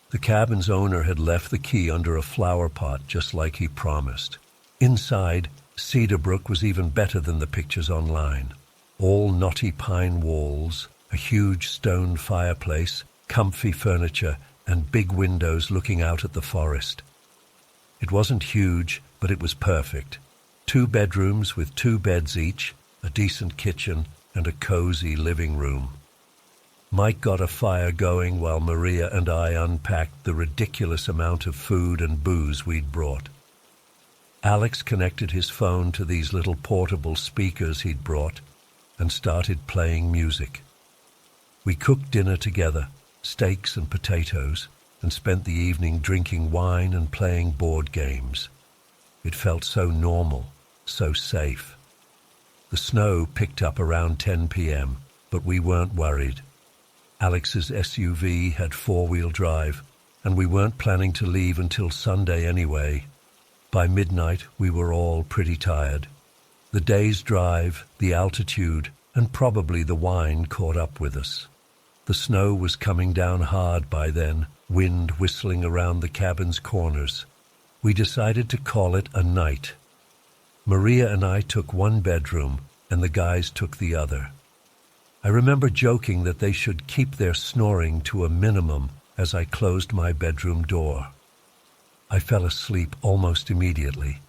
The cabin's owner had left the key under a flower pot just like he promised. Inside, Cedar Brook was even better than the pictures online. All knotty pine walls, a huge stone fireplace, comfy furniture, and big windows looking out at the forest. It wasn't huge, but it was perfect. 2 bedrooms with 2 beds each, a decent kitchen, and a cozy living room. Mike got a fire going while Maria and I unpacked the ridiculous amount of food and booze we'd brought. Alex connected his phone to these little portable speakers he'd brought and started playing music. We cooked dinner together, steaks and potatoes, and spent the evening drinking wine and playing board games. It felt so normal, so safe. The snow picked up around 10 p.m., but we weren't worried. Alex's SUV had 4-wheel drive, and we weren't planning to leave until Sunday anyway. By midnight, we were all pretty tired. The day's drive, the altitude, and probably the wine caught up with us. The snow was coming down hard by then, wind whistling around the cabin's corners. We decided to call it a night. Maria and I took 1 bedroom, and the guys took the other. I remember joking that they should keep their snoring to a minimum as I closed my bedroom door. I fell asleep almost immediately,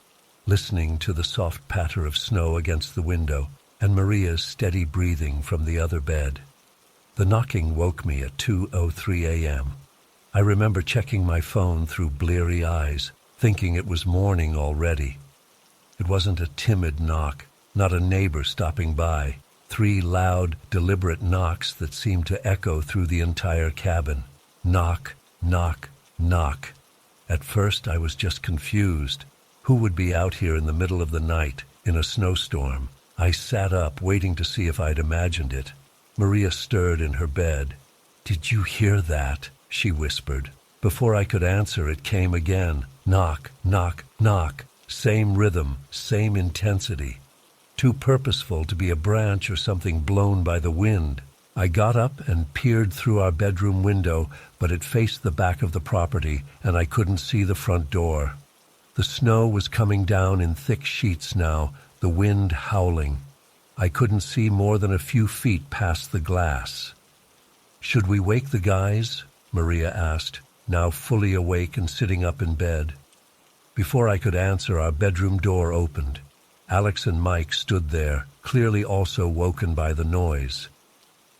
listening to the soft patter of snow against the window and Maria's steady breathing from the other bed. The knocking woke me at 2:03 a.m. I remember checking my phone through bleary eyes, thinking it was morning already. It wasn't a timid knock, not a neighbor stopping by. 3 loud, deliberate knocks that seemed to echo through the entire cabin. Knock, knock, knock. At first I was just confused. Who would be out here in the middle of the night, in a snowstorm? I sat up, waiting to see if I'd imagined it. Maria stirred in her bed. "Did you hear that?" she whispered. Before I could answer, it came again. Knock, knock, knock. Same rhythm, same intensity. Too purposeful to be a branch or something blown by the wind. I got up and peered through our bedroom window, but it faced the back of the property, and I couldn't see the front door. The snow was coming down in thick sheets now, the wind howling. I couldn't see more than a few feet past the glass. "Should we wake the guys?" Maria asked, now fully awake and sitting up in bed. Before I could answer, our bedroom door opened. Alex and Mike stood there, clearly also woken by the noise.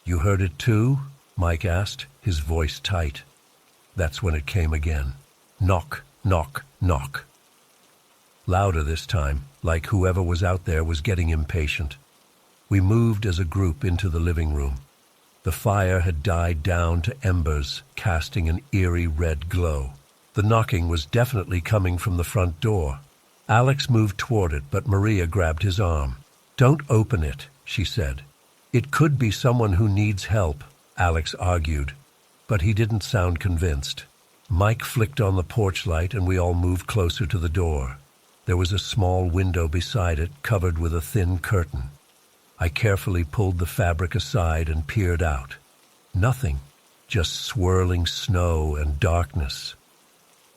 "You heard it too?" Mike asked, his voice tight. That's when it came again. Knock, knock, knock. Louder this time, like whoever was out there was getting impatient. We moved as a group into the living room. The fire had died down to embers, casting an eerie red glow. The knocking was definitely coming from the front door. Alex moved toward it, but Maria grabbed his arm. "Don't open it," she said. "It could be someone who needs help," Alex argued, but he didn't sound convinced. Mike flicked on the porch light and we all moved closer to the door. There was a small window beside it, covered with a thin curtain. I carefully pulled the fabric aside and peered out. Nothing, just swirling snow and darkness.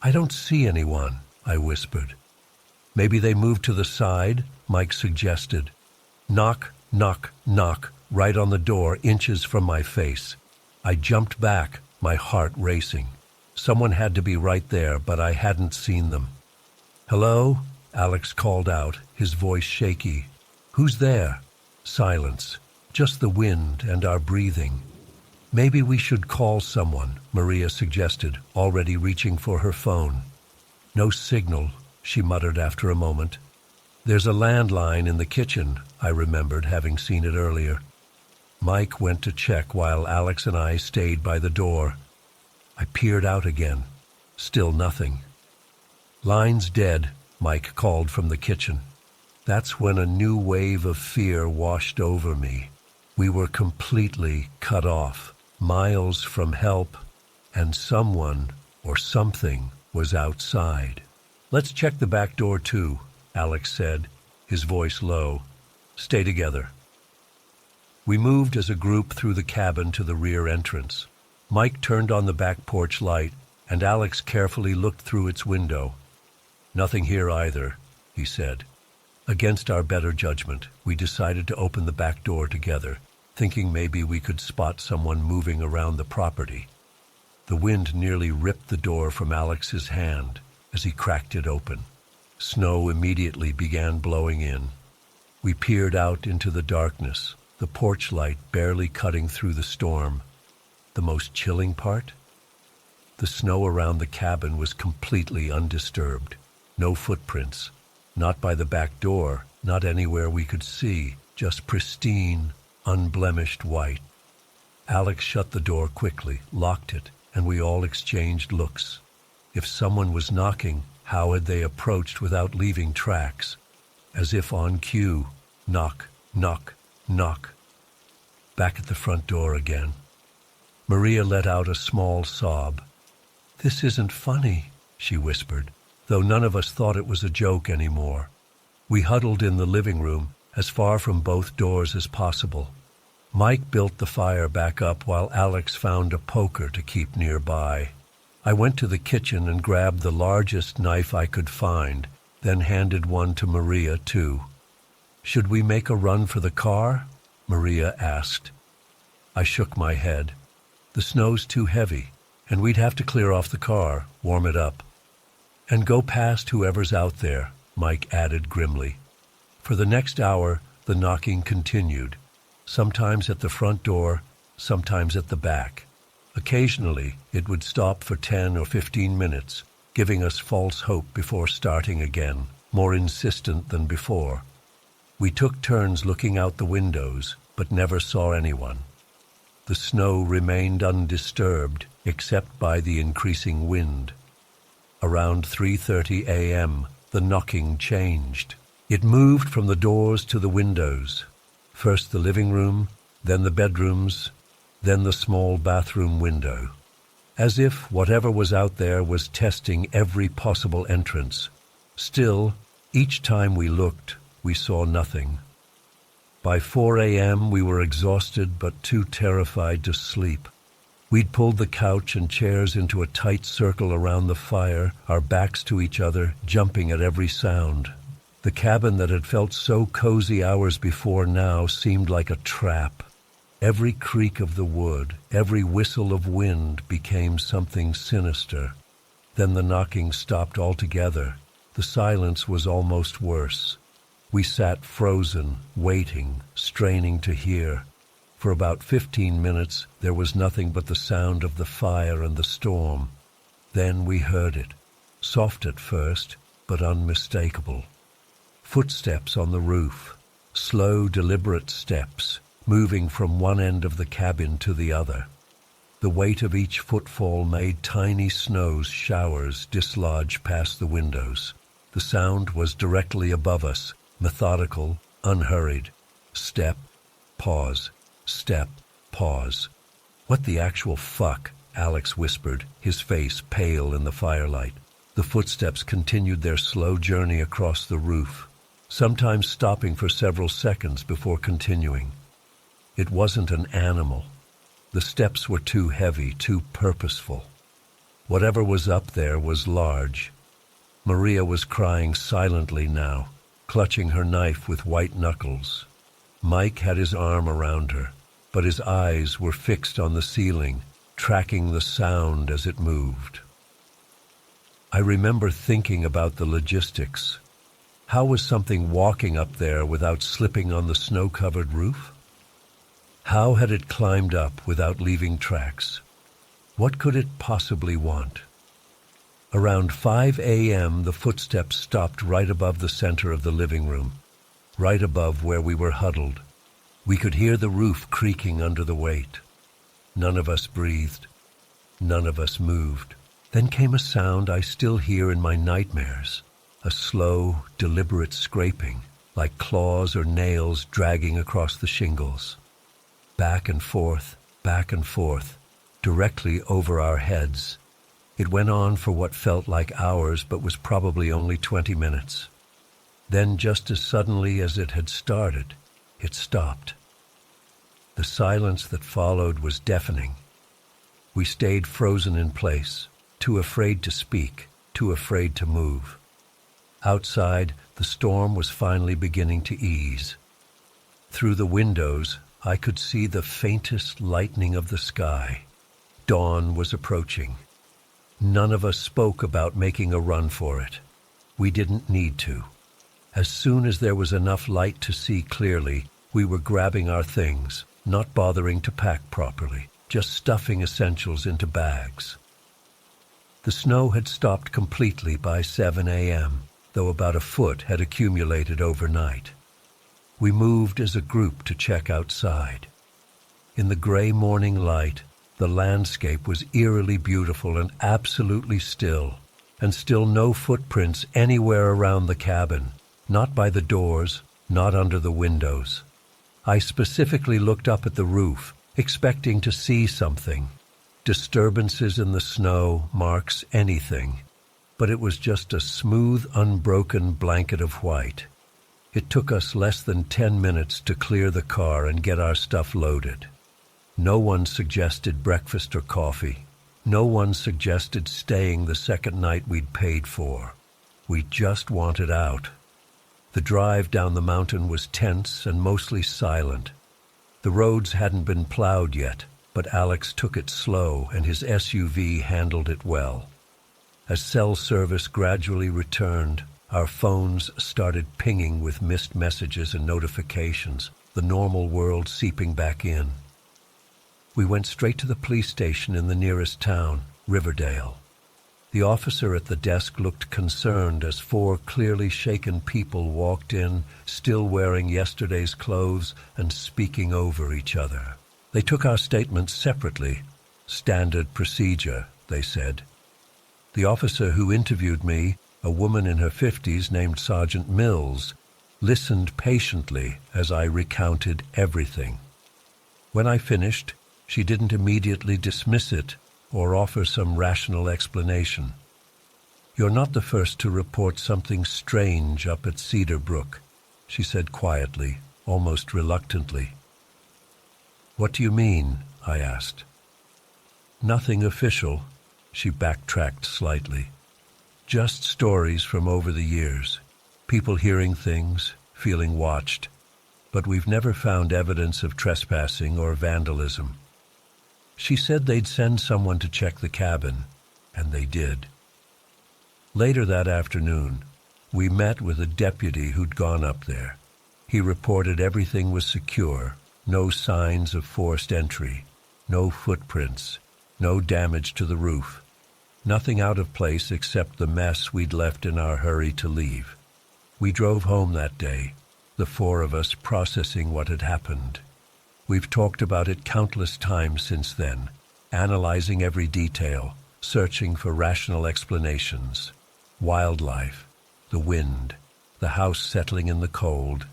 "I don't see anyone," I whispered. "Maybe they moved to the side," Mike suggested. Knock, knock, knock, right on the door, inches from my face. I jumped back, my heart racing. Someone had to be right there, but I hadn't seen them. "Hello?" Alex called out, his voice shaky. "Who's there?" Silence, just the wind and our breathing. "Maybe we should call someone," Maria suggested, already reaching for her phone. "No signal," she muttered after a moment. "There's a landline in the kitchen," I remembered, having seen it earlier. Mike went to check while Alex and I stayed by the door. I peered out again. Still nothing. "Line's dead," Mike called from the kitchen. That's when a new wave of fear washed over me. We were completely cut off, miles from help, and someone or something was outside. "Let's check the back door too," Alex said, his voice low. "Stay together." We moved as a group through the cabin to the rear entrance. Mike turned on the back porch light, and Alex carefully looked through its window. "Nothing here either," he said. Against our better judgment, we decided to open the back door together, thinking maybe we could spot someone moving around the property. The wind nearly ripped the door from Alex's hand. as he cracked it open. Snow immediately began blowing in. We peered out into the darkness, the porch light barely cutting through the storm. The most chilling part? The snow around the cabin was completely undisturbed. No footprints. Not by the back door, not anywhere we could see, just pristine, unblemished white. Alex shut the door quickly, locked it, and we all exchanged looks. If someone was knocking, how had they approached without leaving tracks? As if on cue. Knock, knock, knock. Back at the front door again. Maria let out a small sob. "This isn't funny," she whispered, though none of us thought it was a joke anymore. We huddled in the living room, as far from both doors as possible. Mike built the fire back up while Alex found a poker to keep nearby. I went to the kitchen and grabbed the largest knife I could find, then handed one to Maria too. "Should we make a run for the car?" Maria asked. I shook my head. "The snow's too heavy, and we'd have to clear off the car, warm it up." "And go past whoever's out there," Mike added grimly. For the next hour, the knocking continued, sometimes at the front door, sometimes at the back. Occasionally, it would stop for 10 or 15 minutes, giving us false hope before starting again, more insistent than before. We took turns looking out the windows, but never saw anyone. The snow remained undisturbed, except by the increasing wind. Around 3:30 a.m., the knocking changed. It moved from the doors to the windows. First the living room, then the bedrooms, then the small bathroom window. As if whatever was out there was testing every possible entrance. Still, each time we looked, we saw nothing. By 4 a.m. we were exhausted but too terrified to sleep. We'd pulled the couch and chairs into a tight circle around the fire, our backs to each other, jumping at every sound. The cabin that had felt so cozy hours before now seemed like a trap. Every creak of the wood, every whistle of wind became something sinister. Then the knocking stopped altogether. The silence was almost worse. We sat frozen, waiting, straining to hear. For about 15 minutes, there was nothing but the sound of the fire and the storm. Then we heard it, soft at first, but unmistakable. Footsteps on the roof, slow, deliberate steps, moving from one end of the cabin to the other. The weight of each footfall made tiny snow showers dislodge past the windows. The sound was directly above us, methodical, unhurried. Step, pause, step, pause. "What the actual fuck?" Alex whispered, his face pale in the firelight. The footsteps continued their slow journey across the roof, sometimes stopping for several seconds before continuing. It wasn't an animal. The steps were too heavy, too purposeful. Whatever was up there was large. Maria was crying silently now, clutching her knife with white knuckles. Mike had his arm around her, but his eyes were fixed on the ceiling, tracking the sound as it moved. I remember thinking about the logistics. How was something walking up there without slipping on the snow-covered roof? How had it climbed up without leaving tracks? What could it possibly want? Around 5 a.m., the footsteps stopped right above the center of the living room, right above where we were huddled. We could hear the roof creaking under the weight. None of us breathed. None of us moved. Then came a sound I still hear in my nightmares, a slow, deliberate scraping, like claws or nails dragging across the shingles. Back and forth, directly over our heads. It went on for what felt like hours, but was probably only 20 minutes. Then, just as suddenly as it had started, it stopped. The silence that followed was deafening. We stayed frozen in place, too afraid to speak, too afraid to move. Outside, the storm was finally beginning to ease. Through the windows, I could see the faintest lightening of the sky. Dawn was approaching. None of us spoke about making a run for it. We didn't need to. As soon as there was enough light to see clearly, we were grabbing our things, not bothering to pack properly, just stuffing essentials into bags. The snow had stopped completely by 7 a.m., though about a foot had accumulated overnight. We moved as a group to check outside. In the gray morning light, the landscape was eerily beautiful and absolutely still, and still no footprints anywhere around the cabin, not by the doors, not under the windows. I specifically looked up at the roof, expecting to see something. Disturbances in the snow, marks, anything. But it was just a smooth, unbroken blanket of white. It took us less than 10 minutes to clear the car and get our stuff loaded. No one suggested breakfast or coffee. No one suggested staying the second night we'd paid for. We just wanted out. The drive down the mountain was tense and mostly silent. The roads hadn't been plowed yet, but Alex took it slow and his SUV handled it well. As cell service gradually returned, our phones started pinging with missed messages and notifications, the normal world seeping back in. We went straight to the police station in the nearest town, Riverdale. The officer at the desk looked concerned as 4 clearly shaken people walked in, still wearing yesterday's clothes and speaking over each other. They took our statements separately. Standard procedure, they said. The officer who interviewed me, a woman in her 50s named Sergeant Mills, listened patiently as I recounted everything. When I finished, she didn't immediately dismiss it or offer some rational explanation. "You're not the first to report something strange up at Cedar Brook," she said quietly, almost reluctantly. "What do you mean?" I asked. "Nothing official," she backtracked slightly. "Just stories from over the years. People hearing things, feeling watched. But we've never found evidence of trespassing or vandalism." She said they'd send someone to check the cabin, and they did. Later that afternoon, we met with a deputy who'd gone up there. He reported everything was secure, no signs of forced entry, no footprints, no damage to the roof, nothing out of place except the mess we'd left in our hurry to leave. We drove home that day, the 4 of us processing what had happened. We've talked about it countless times since then, analyzing every detail, searching for rational explanations. Wildlife, the wind, the house settling in the cold,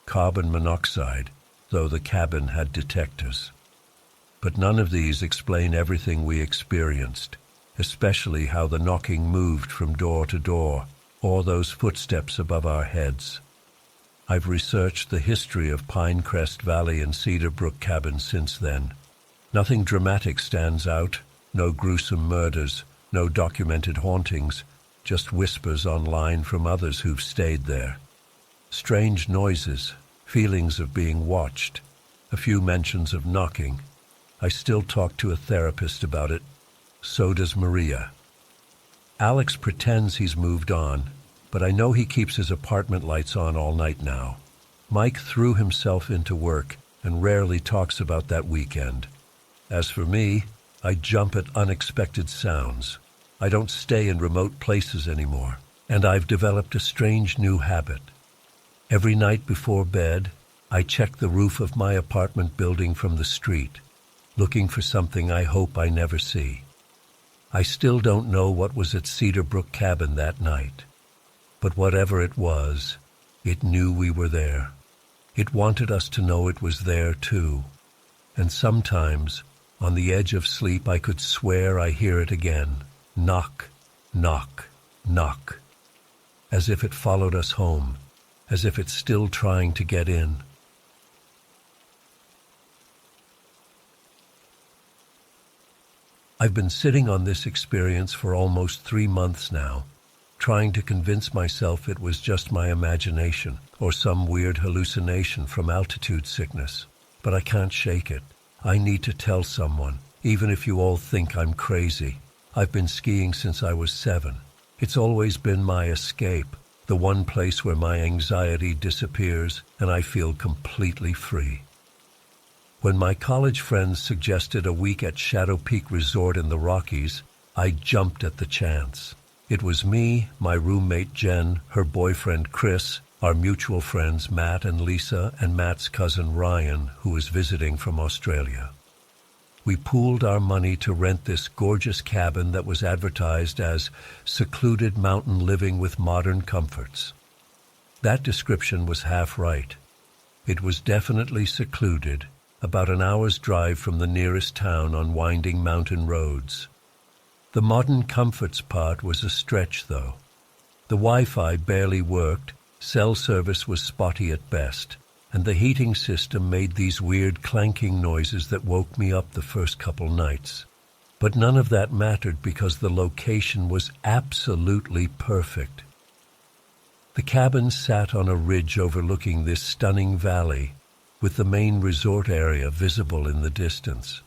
carbon monoxide, though the cabin had detectors. But none of these explain everything we experienced, especially how the knocking moved from door to door, or those footsteps above our heads. I've researched the history of Pinecrest Valley and Cedar Brook cabins since then. Nothing dramatic stands out, no gruesome murders, no documented hauntings, just whispers online from others who've stayed there. Strange noises, feelings of being watched, a few mentions of knocking. I still talk to a therapist about it. So does Maria. Alex pretends he's moved on, but I know he keeps his apartment lights on all night now. Mike threw himself into work and rarely talks about that weekend. As for me, I jump at unexpected sounds. I don't stay in remote places anymore, and I've developed a strange new habit. Every night before bed, I check the roof of my apartment building from the street, looking for something I hope I never see. I still don't know what was at Cedar Brook cabin that night. But whatever it was, it knew we were there. It wanted us to know it was there too. And sometimes, on the edge of sleep, I could swear I hear it again. Knock, knock, knock. As if it followed us home, as if it's still trying to get in. I've been sitting on this experience for almost 3 months now, trying to convince myself it was just my imagination or some weird hallucination from altitude sickness. But I can't shake it. I need to tell someone, even if you all think I'm crazy. I've been skiing since I was 7. It's always been my escape, the one place where my anxiety disappears and I feel completely free. When my college friends suggested a week at Shadow Peak Resort in the Rockies, I jumped at the chance. It was me, my roommate Jen, her boyfriend Chris, our mutual friends Matt and Lisa, and Matt's cousin Ryan, who was visiting from Australia. We pooled our money to rent this gorgeous cabin that was advertised as secluded mountain living with modern comforts. That description was half right. It was definitely secluded, about an hour's drive from the nearest town on winding mountain roads. The modern comforts part was a stretch, though. The Wi-Fi barely worked, cell service was spotty at best, and the heating system made these weird clanking noises that woke me up the first couple nights. But none of that mattered because the location was absolutely perfect. The cabin sat on a ridge overlooking this stunning valley, with the main resort area visible in the distance.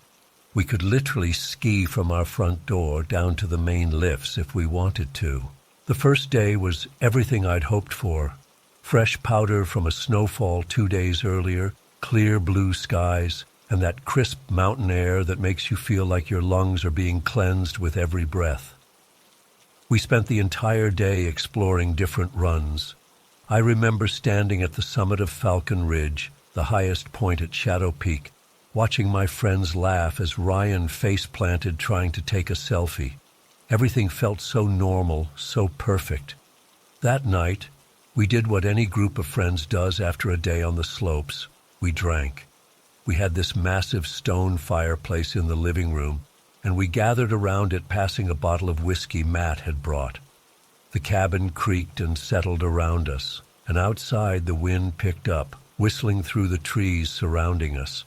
We could literally ski from our front door down to the main lifts if we wanted to. The first day was everything I'd hoped for. Fresh powder from a snowfall 2 days earlier, clear blue skies, and that crisp mountain air that makes you feel like your lungs are being cleansed with every breath. We spent the entire day exploring different runs. I remember standing at the summit of Falcon Ridge, the highest point at Shadow Peak, watching my friends laugh as Ryan face-planted trying to take a selfie. Everything felt so normal, so perfect. That night, we did what any group of friends does after a day on the slopes. We drank. We had this massive stone fireplace in the living room, and we gathered around it passing a bottle of whiskey Matt had brought. The cabin creaked and settled around us, and outside the wind picked up, whistling through the trees surrounding us.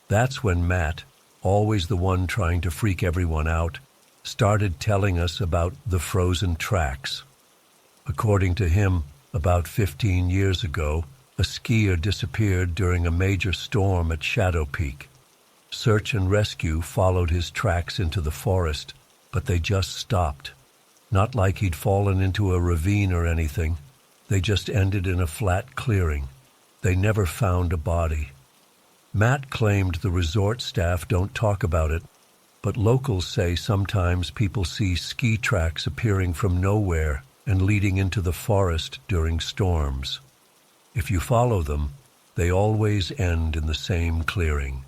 That's when Matt, always the one trying to freak everyone out, started telling us about the frozen tracks. According to him, about 15 years ago, a skier disappeared during a major storm at Shadow Peak. Search and rescue followed his tracks into the forest, but they just stopped. Not like he'd fallen into a ravine or anything. They just ended in a flat clearing. They never found a body. Matt claimed the resort staff don't talk about it, but locals say sometimes people see ski tracks appearing from nowhere and leading into the forest during storms. If you follow them, they always end in the same clearing.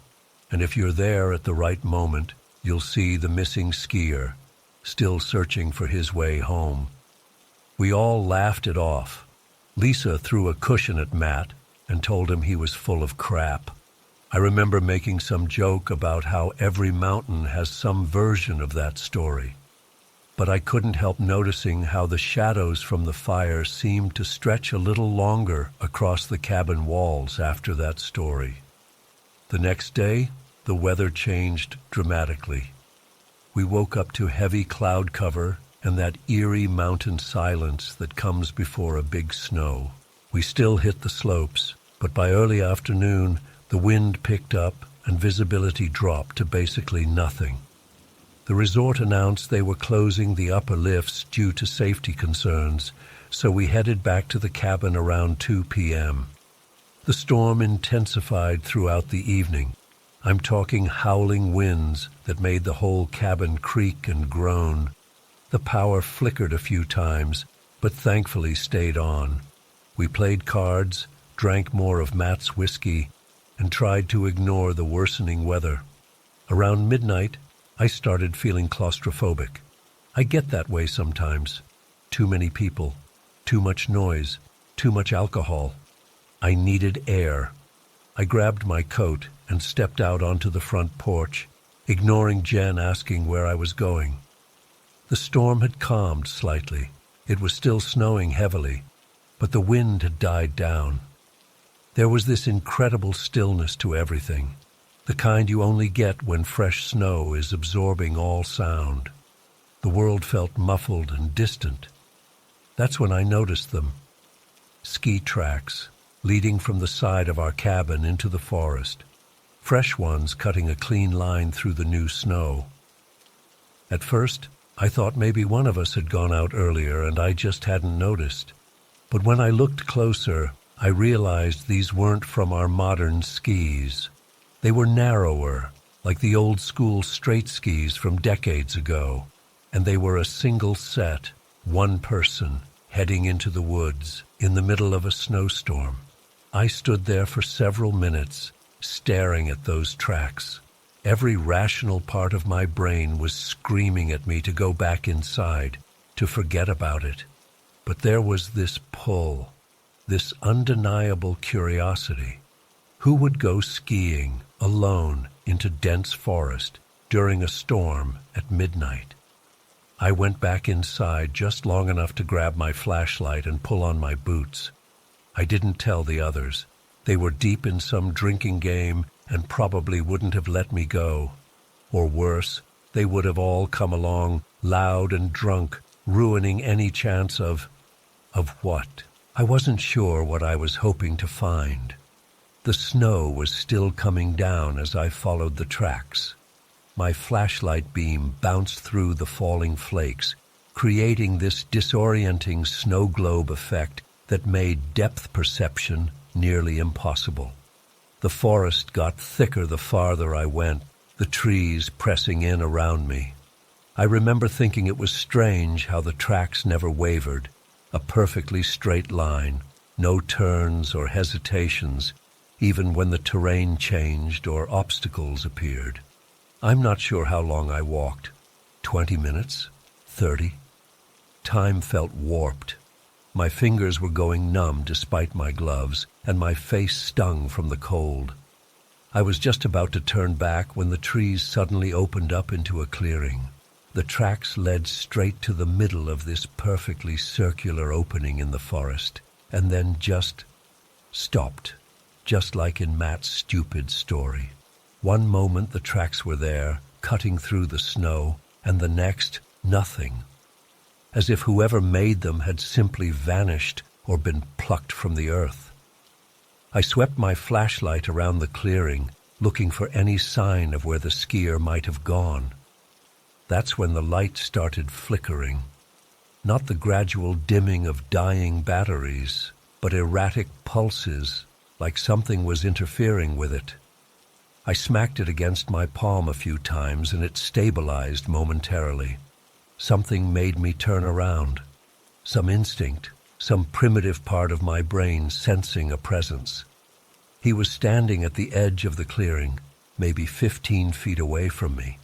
And if you're there at the right moment, you'll see the missing skier, still searching for his way home. We all laughed it off. Lisa threw a cushion at Matt and told him he was full of crap. I remember making some joke about how every mountain has some version of that story. But I couldn't help noticing how the shadows from the fire seemed to stretch a little longer across the cabin walls after that story. The next day, the weather changed dramatically. We woke up to heavy cloud cover and that eerie mountain silence that comes before a big snow. We still hit the slopes, but by early afternoon, the wind picked up and visibility dropped to basically nothing. The resort announced they were closing the upper lifts due to safety concerns, so we headed back to the cabin around 2 p.m. The storm intensified throughout the evening. I'm talking howling winds that made the whole cabin creak and groan. The power flickered a few times, but thankfully stayed on. We played cards, drank more of Matt's whiskey, and tried to ignore the worsening weather. Around midnight, I started feeling claustrophobic. I get that way sometimes. Too many people, too much noise, too much alcohol. I needed air. I grabbed my coat and stepped out onto the front porch, ignoring Jen asking where I was going. The storm had calmed slightly. It was still snowing heavily, but the wind had died down. There was this incredible stillness to everything, the kind you only get when fresh snow is absorbing all sound. The world felt muffled and distant. That's when I noticed them. Ski tracks, leading from the side of our cabin into the forest, fresh ones cutting a clean line through the new snow. At first, I thought maybe one of us had gone out earlier and I just hadn't noticed. But when I looked closer, I realized these weren't from our modern skis. They were narrower, like the old-school straight skis from decades ago, and they were a single set, one person, heading into the woods in the middle of a snowstorm. I stood there for several minutes, staring at those tracks. Every rational part of my brain was screaming at me to go back inside, to forget about it. But there was this pull, this undeniable curiosity. Who would go skiing, alone, into dense forest during a storm at midnight? I went back inside just long enough to grab my flashlight and pull on my boots. I didn't tell the others. They were deep in some drinking game and probably wouldn't have let me go. Or worse, they would have all come along, loud and drunk, ruining any chance of what? I wasn't sure what I was hoping to find. The snow was still coming down as I followed the tracks. My flashlight beam bounced through the falling flakes, creating this disorienting snow globe effect that made depth perception nearly impossible. The forest got thicker the farther I went, the trees pressing in around me. I remember thinking it was strange how the tracks never wavered, a perfectly straight line, no turns or hesitations, even when the terrain changed or obstacles appeared. I'm not sure how long I walked. 20 minutes? 30? Time felt warped. My fingers were going numb despite my gloves, and my face stung from the cold. I was just about to turn back when the trees suddenly opened up into a clearing. The tracks led straight to the middle of this perfectly circular opening in the forest, and then just stopped, just like in Matt's stupid story. One moment the tracks were there, cutting through the snow, and the next, nothing. As if whoever made them had simply vanished or been plucked from the earth. I swept my flashlight around the clearing, looking for any sign of where the skier might have gone. That's when the light started flickering. Not the gradual dimming of dying batteries, but erratic pulses, like something was interfering with it. I smacked it against my palm a few times and it stabilized momentarily. Something made me turn around. Some instinct, some primitive part of my brain sensing a presence. He was standing at the edge of the clearing, maybe 15 feet away from me.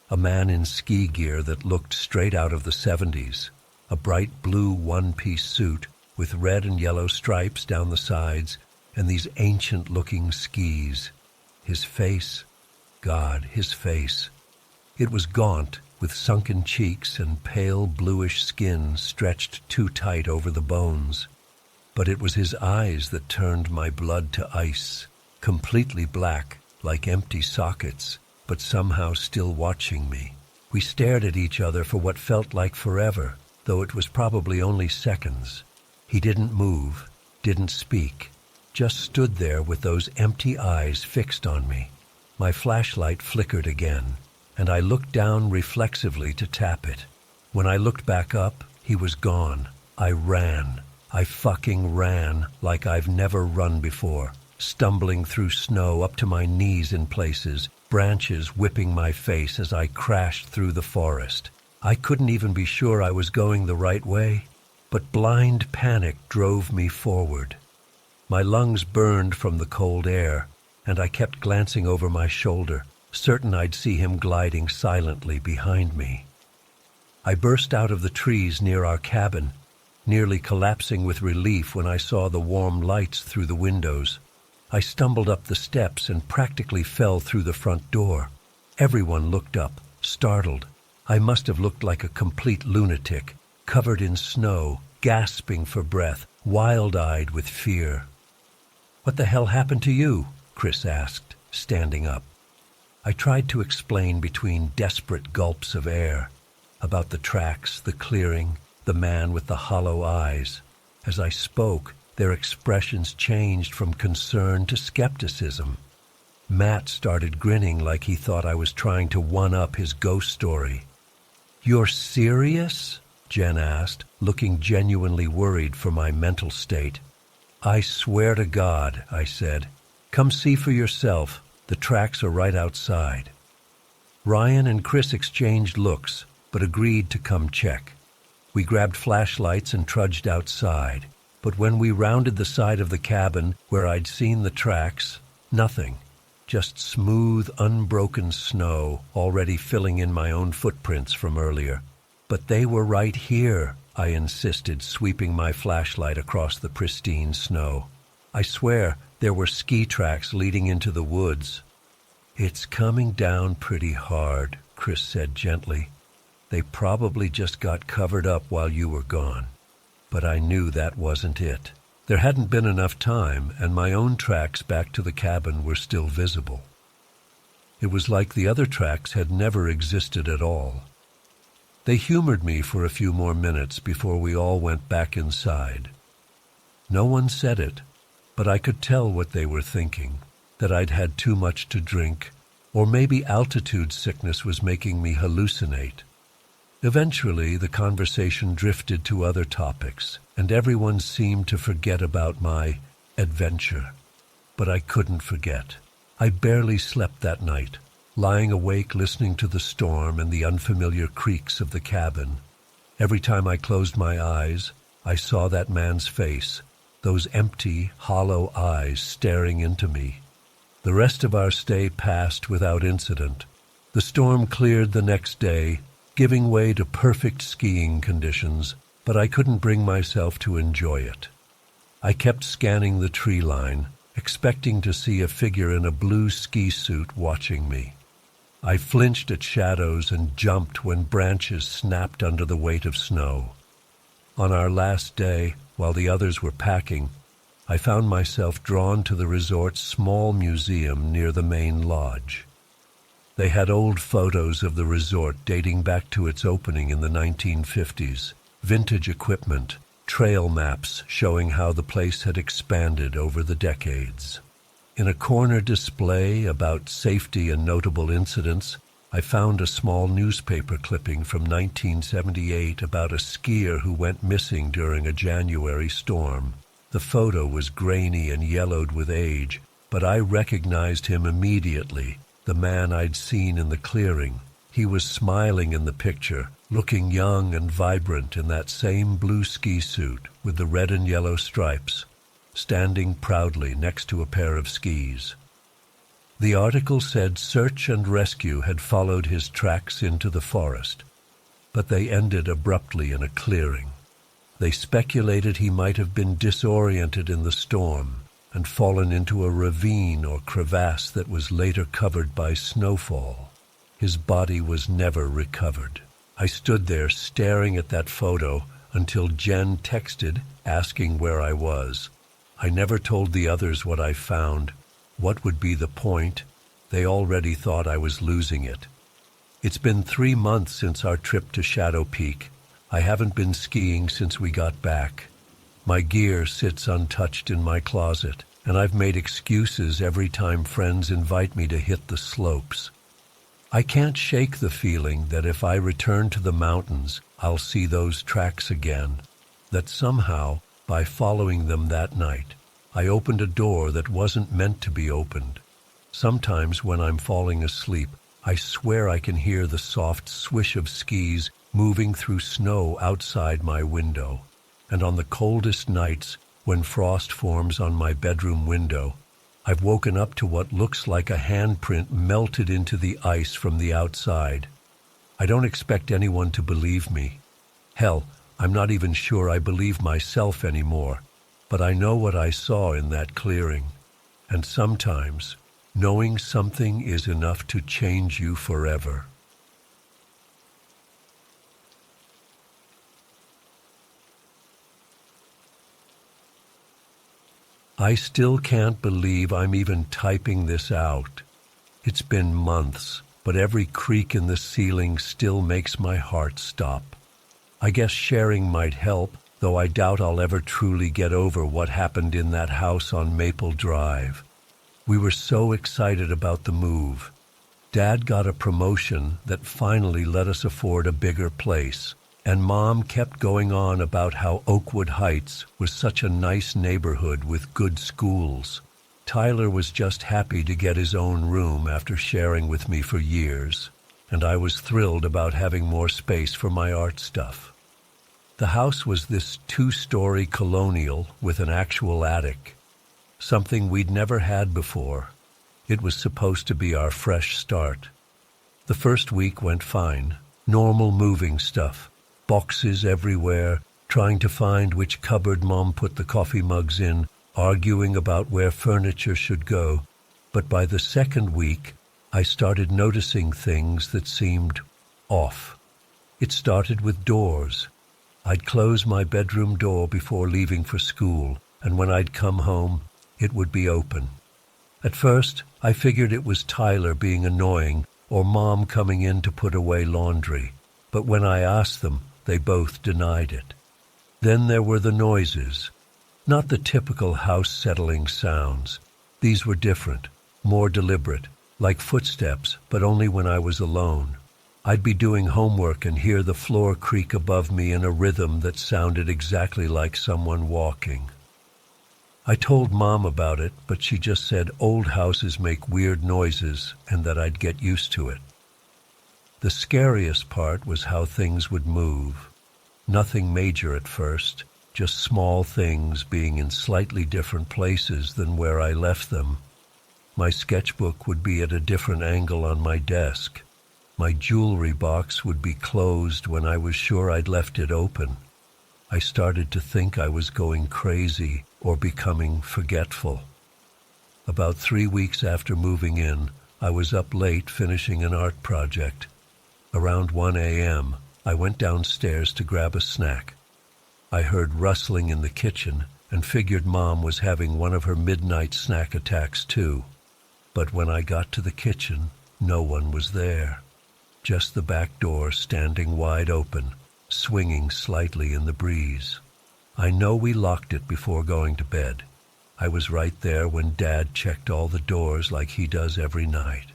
A man in ski gear that looked straight out of the 70s, a bright blue one-piece suit with red and yellow stripes down the sides and these ancient-looking skis. His face, God, his face. It was gaunt, with sunken cheeks and pale bluish skin stretched too tight over the bones. But it was his eyes that turned my blood to ice, completely black, like empty sockets, but somehow still watching me. We stared at each other for what felt like forever, though it was probably only seconds. He didn't move, didn't speak, just stood there with those empty eyes fixed on me. My flashlight flickered again, and I looked down reflexively to tap it. When I looked back up, he was gone. I ran. I fucking ran like I've never run before, stumbling through snow up to my knees in places, branches whipping my face as I crashed through the forest. I couldn't even be sure I was going the right way, but blind panic drove me forward. My lungs burned from the cold air, and I kept glancing over my shoulder, certain I'd see him gliding silently behind me. I burst out of the trees near our cabin, nearly collapsing with relief when I saw the warm lights through the windows. I stumbled up the steps and practically fell through the front door. Everyone looked up, startled. I must have looked like a complete lunatic, covered in snow, gasping for breath, wild-eyed with fear. "What the hell happened to you?" Chris asked, standing up. I tried to explain between desperate gulps of air, about the tracks, the clearing, the man with the hollow eyes. As I spoke, their expressions changed from concern to skepticism. Matt started grinning like he thought I was trying to one-up his ghost story. "You're serious?" Jen asked, looking genuinely worried for my mental state. "I swear to God," I said. "Come see for yourself. The tracks are right outside." Ryan and Chris exchanged looks, but agreed to come check. We grabbed flashlights and trudged outside, but when we rounded the side of the cabin where I'd seen the tracks, nothing. Just smooth, unbroken snow, already filling in my own footprints from earlier. "But they were right here," I insisted, sweeping my flashlight across the pristine snow. "I swear there were ski tracks leading into the woods." "It's coming down pretty hard," Chris said gently. "They probably just got covered up while you were gone." But I knew that wasn't it. There hadn't been enough time, and my own tracks back to the cabin were still visible. It was like the other tracks had never existed at all. They humored me for a few more minutes before we all went back inside. No one said it, but I could tell what they were thinking, that I'd had too much to drink, or maybe altitude sickness was making me hallucinate. Eventually, the conversation drifted to other topics, and everyone seemed to forget about my adventure. But I couldn't forget. I barely slept that night, lying awake listening to the storm and the unfamiliar creaks of the cabin. Every time I closed my eyes, I saw that man's face, those empty, hollow eyes staring into me. The rest of our stay passed without incident. The storm cleared the next day, giving way to perfect skiing conditions, but I couldn't bring myself to enjoy it. I kept scanning the tree line, expecting to see a figure in a blue ski suit watching me. I flinched at shadows and jumped when branches snapped under the weight of snow. On our last day, while the others were packing, I found myself drawn to the resort's small museum near the main lodge. They had old photos of the resort dating back to its opening in the 1950s, vintage equipment, trail maps showing how the place had expanded over the decades. In a corner display about safety and notable incidents, I found a small newspaper clipping from 1978 about a skier who went missing during a January storm. The photo was grainy and yellowed with age, but I recognized him immediately, the man I'd seen in the clearing. He was smiling in the picture, looking young and vibrant in that same blue ski suit with the red and yellow stripes, standing proudly next to a pair of skis. The article said search and rescue had followed his tracks into the forest, but they ended abruptly in a clearing. They speculated he might have been disoriented in the storm and fallen into a ravine or crevasse that was later covered by snowfall. His body was never recovered. I stood there staring at that photo until Jen texted asking where I was. I never told the others what I found. What would be the point? They already thought I was losing it. It's been 3 months since our trip to Shadow Peak. I haven't been skiing since we got back. My gear sits untouched in my closet, and I've made excuses every time friends invite me to hit the slopes. I can't shake the feeling that if I return to the mountains, I'll see those tracks again, that somehow, by following them that night, I opened a door that wasn't meant to be opened. Sometimes when I'm falling asleep, I swear I can hear the soft swish of skis moving through snow outside my window. And on the coldest nights, when frost forms on my bedroom window, I've woken up to what looks like a handprint melted into the ice from the outside. I don't expect anyone to believe me. Hell, I'm not even sure I believe myself anymore, but I know what I saw in that clearing. And sometimes, knowing something is enough to change you forever. I still can't believe I'm even typing this out. It's been months, but every creak in the ceiling still makes my heart stop. I guess sharing might help, though I doubt I'll ever truly get over what happened in that house on Maple Drive. We were so excited about the move. Dad got a promotion that finally let us afford a bigger place, and Mom kept going on about how Oakwood Heights was such a nice neighborhood with good schools. Tyler was just happy to get his own room after sharing with me for years, and I was thrilled about having more space for my art stuff. The house was this 2-story colonial with an actual attic, something we'd never had before. It was supposed to be our fresh start. The first week went fine. Normal moving stuff. Boxes everywhere, trying to find which cupboard Mom put the coffee mugs in, arguing about where furniture should go. But by the second week, I started noticing things that seemed off. It started with doors. I'd close my bedroom door before leaving for school, and when I'd come home, it would be open. At first, I figured it was Tyler being annoying or Mom coming in to put away laundry, but when I asked them, they both denied it. Then there were the noises. Not the typical house-settling sounds. These were different, more deliberate, like footsteps, but only when I was alone. I'd be doing homework and hear the floor creak above me in a rhythm that sounded exactly like someone walking. I told Mom about it, but she just said old houses make weird noises and that I'd get used to it. The scariest part was how things would move. Nothing major at first, just small things being in slightly different places than where I left them. My sketchbook would be at a different angle on my desk. My jewelry box would be closed when I was sure I'd left it open. I started to think I was going crazy or becoming forgetful. About 3 weeks after moving in, I was up late finishing an art project. Around 1 a.m., I went downstairs to grab a snack. I heard rustling in the kitchen and figured Mom was having one of her midnight snack attacks too. But when I got to the kitchen, no one was there. Just the back door standing wide open, swinging slightly in the breeze. I know we locked it before going to bed. I was right there when Dad checked all the doors like he does every night.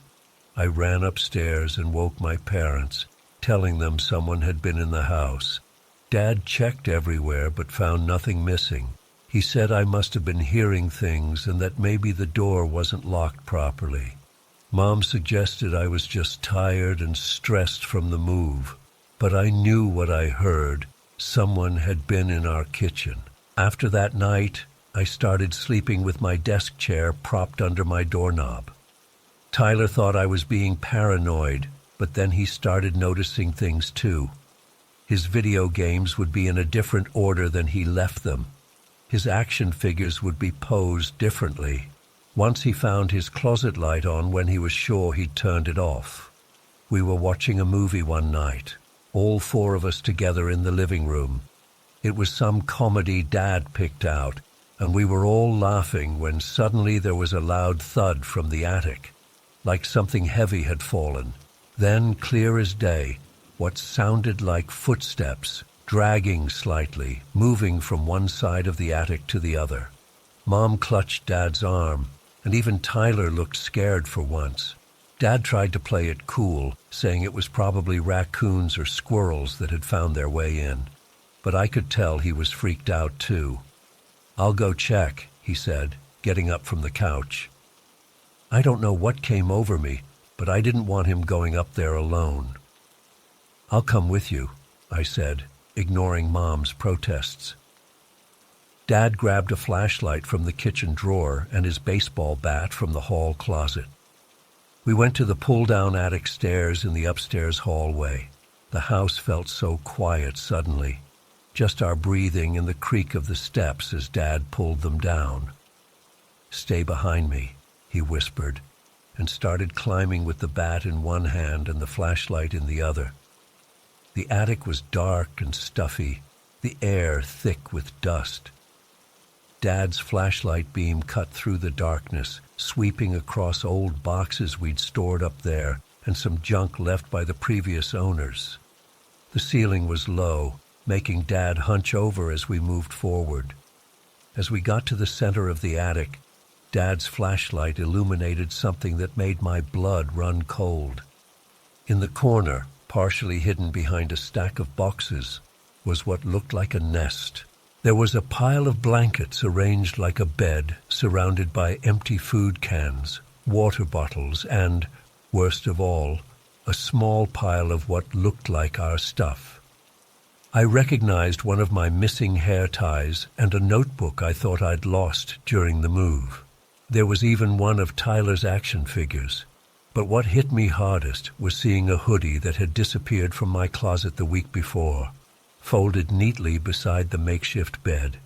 I ran upstairs and woke my parents, telling them someone had been in the house. Dad checked everywhere but found nothing missing. He said I must have been hearing things and that maybe the door wasn't locked properly. Mom suggested I was just tired and stressed from the move. But I knew what I heard. Someone had been in our kitchen. After that night, I started sleeping with my desk chair propped under my doorknob. Tyler thought I was being paranoid, but then he started noticing things too. His video games would be in a different order than he left them. His action figures would be posed differently. Once he found his closet light on when he was sure he'd turned it off. We were watching a movie one night. All 4 of us together in the living room. It was some comedy Dad picked out, and we were all laughing when suddenly there was a loud thud from the attic, like something heavy had fallen. Then, clear as day, what sounded like footsteps, dragging slightly, moving from one side of the attic to the other. Mom clutched Dad's arm, and even Tyler looked scared for once. Dad tried to play it cool, saying it was probably raccoons or squirrels that had found their way in. But I could tell he was freaked out too. "I'll go check," he said, getting up from the couch. I don't know what came over me, but I didn't want him going up there alone. "I'll come with you," I said, ignoring Mom's protests. Dad grabbed a flashlight from the kitchen drawer and his baseball bat from the hall closet. We went to the pull-down attic stairs in the upstairs hallway. The house felt so quiet suddenly, just our breathing and the creak of the steps as Dad pulled them down. "Stay behind me," he whispered, and started climbing with the bat in one hand and the flashlight in the other. The attic was dark and stuffy, the air thick with dust. Dad's flashlight beam cut through the darkness, sweeping across old boxes we'd stored up there and some junk left by the previous owners. The ceiling was low, making Dad hunch over as we moved forward. As we got to the center of the attic, Dad's flashlight illuminated something that made my blood run cold. In the corner, partially hidden behind a stack of boxes, was what looked like a nest. There was a pile of blankets arranged like a bed, surrounded by empty food cans, water bottles, and, worst of all, a small pile of what looked like our stuff. I recognized one of my missing hair ties and a notebook I thought I'd lost during the move. There was even one of Tyler's action figures. But what hit me hardest was seeing a hoodie that had disappeared from my closet the week before, folded neatly beside the makeshift bed.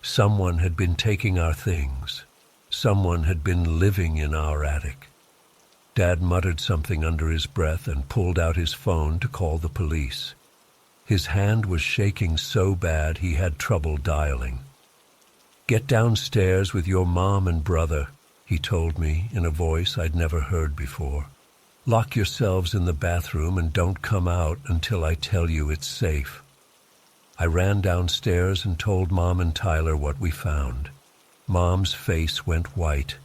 Someone had been taking our things. Someone had been living in our attic. Dad muttered something under his breath and pulled out his phone to call the police. His hand was shaking so bad he had trouble dialing. "Get downstairs with your mom and brother," he told me in a voice I'd never heard before. "Lock yourselves in the bathroom and don't come out until I tell you it's safe." I ran downstairs and told Mom and Tyler what we found. Mom's face went white.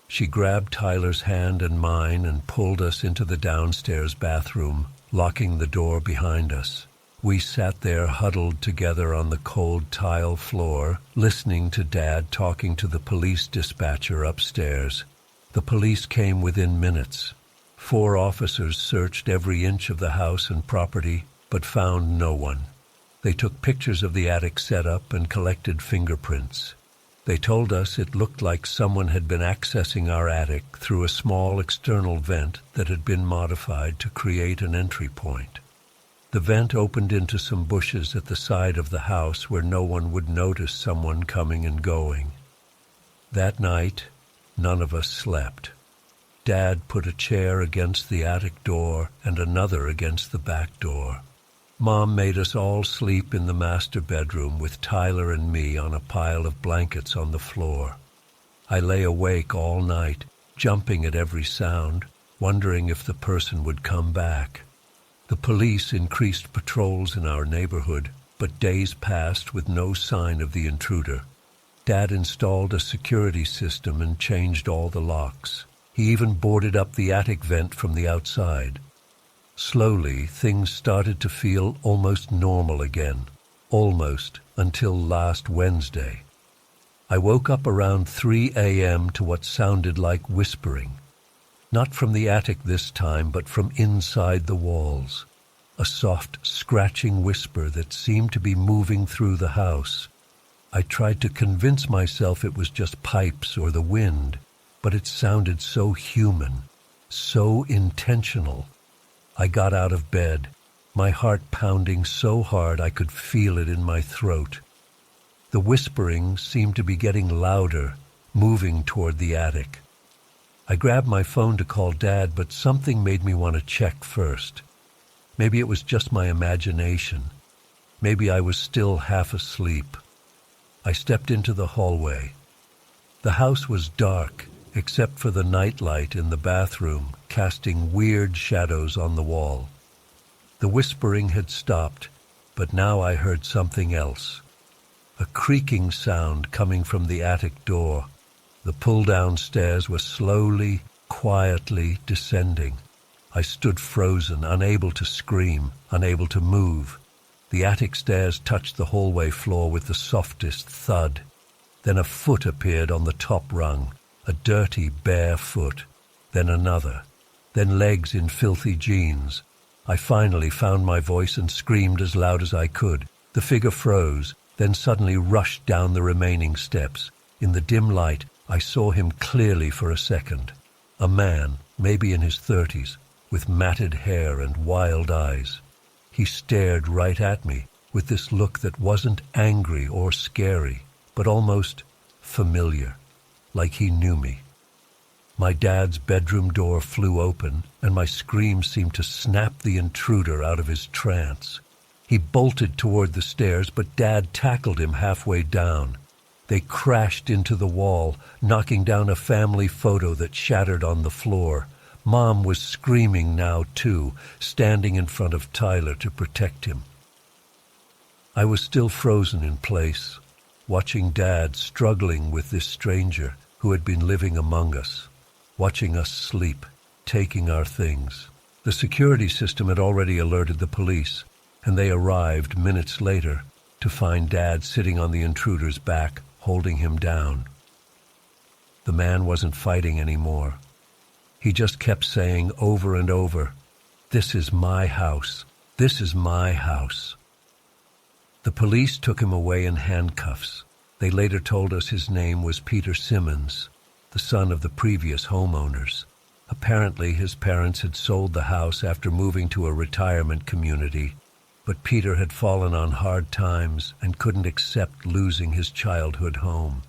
She grabbed Tyler's hand and mine and pulled us into the downstairs bathroom, locking the door behind us. We sat there huddled together on the cold tile floor, listening to Dad talking to the police dispatcher upstairs. The police came within minutes. 4 officers searched every inch of the house and property, but found no one. They took pictures of the attic setup and collected fingerprints. They told us it looked like someone had been accessing our attic through a small external vent that had been modified to create an entry point. The vent opened into some bushes at the side of the house where no one would notice someone coming and going. That night, none of us slept. Dad put a chair against the attic door and another against the back door. Mom made us all sleep in the master bedroom with Tyler and me on a pile of blankets on the floor. I lay awake all night, jumping at every sound, wondering if the person would come back. The police increased patrols in our neighborhood, but days passed with no sign of the intruder. Dad installed a security system and changed all the locks. He even boarded up the attic vent from the outside. Slowly, things started to feel almost normal again, almost until last Wednesday. I woke up around 3 a.m. to what sounded like whispering. Not from the attic this time, but from inside the walls. A soft, scratching whisper that seemed to be moving through the house. I tried to convince myself it was just pipes or the wind, but it sounded so human, so intentional. I got out of bed, my heart pounding so hard I could feel it in my throat. The whispering seemed to be getting louder, moving toward the attic. I grabbed my phone to call Dad, but something made me want to check first. Maybe it was just my imagination. Maybe I was still half asleep. I stepped into the hallway. The house was dark, except for the nightlight in the bathroom, casting weird shadows on the wall. The whispering had stopped, but now I heard something else. A creaking sound coming from the attic door. The pull-down stairs were slowly, quietly descending. I stood frozen, unable to scream, unable to move. The attic stairs touched the hallway floor with the softest thud. Then a foot appeared on the top rung, a dirty, bare foot. Then another. Then legs in filthy jeans. I finally found my voice and screamed as loud as I could. The figure froze, then suddenly rushed down the remaining steps. In the dim light, I saw him clearly for a second. A man, maybe in his 30s, with matted hair and wild eyes. He stared right at me with this look that wasn't angry or scary, but almost familiar, like he knew me. My dad's bedroom door flew open, and my scream seemed to snap the intruder out of his trance. He bolted toward the stairs, but Dad tackled him halfway down. They crashed into the wall, knocking down a family photo that shattered on the floor. Mom was screaming now, too, standing in front of Tyler to protect him. I was still frozen in place, watching Dad struggling with this stranger, who who had been living among us, watching us sleep, taking our things. The security system had already alerted the police, and they arrived minutes later to find Dad sitting on the intruder's back, holding him down. The man wasn't fighting anymore. He just kept saying over and over, "This is my house. This is my house." The police took him away in handcuffs. They later told us his name was Peter Simmons, the son of the previous homeowners. Apparently, his parents had sold the house after moving to a retirement community, but Peter had fallen on hard times and couldn't accept losing his childhood home.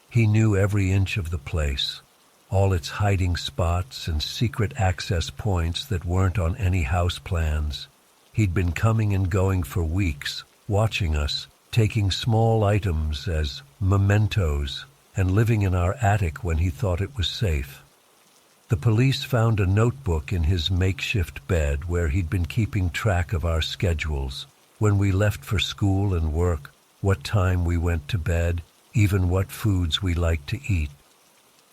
He knew every inch of the place, all its hiding spots and secret access points that weren't on any house plans. He'd been coming and going for weeks, watching us, taking small items as mementos, and living in our attic when he thought it was safe. The police found a notebook in his makeshift bed where he'd been keeping track of our schedules, when we left for school and work, what time we went to bed, even what foods we liked to eat.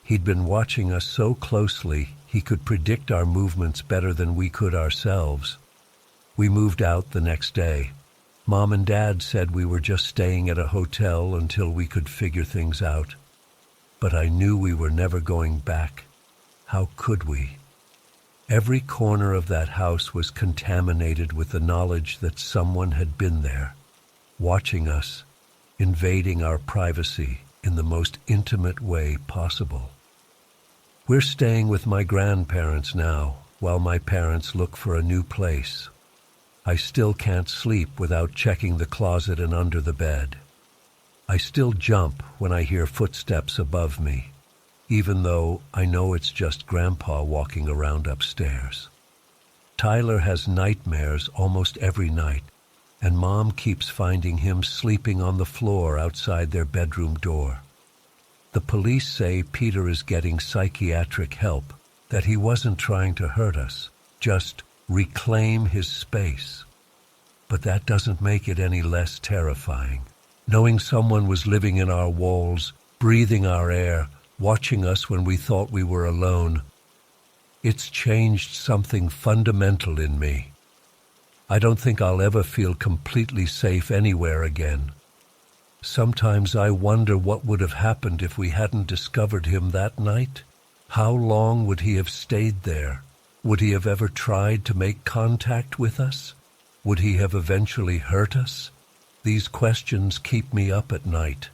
He'd been watching us so closely he could predict our movements better than we could ourselves. We moved out the next day. Mom and Dad said we were just staying at a hotel until we could figure things out. But I knew we were never going back. How could we? Every corner of that house was contaminated with the knowledge that someone had been there, watching us, invading our privacy in the most intimate way possible. We're staying with my grandparents now, while my parents look for a new place. I still can't sleep without checking the closet and under the bed. I still jump when I hear footsteps above me, even though I know it's just Grandpa walking around upstairs. Tyler has nightmares almost every night, and Mom keeps finding him sleeping on the floor outside their bedroom door. The police say Peter is getting psychiatric help, that he wasn't trying to hurt us, just reclaim his space. But that doesn't make it any less terrifying. Knowing someone was living in our walls, breathing our air, watching us when we thought we were alone, it's changed something fundamental in me. I don't think I'll ever feel completely safe anywhere again. Sometimes I wonder what would have happened if we hadn't discovered him that night. How long would he have stayed there? Would he have ever tried to make contact with us? Would he have eventually hurt us? These questions keep me up at night.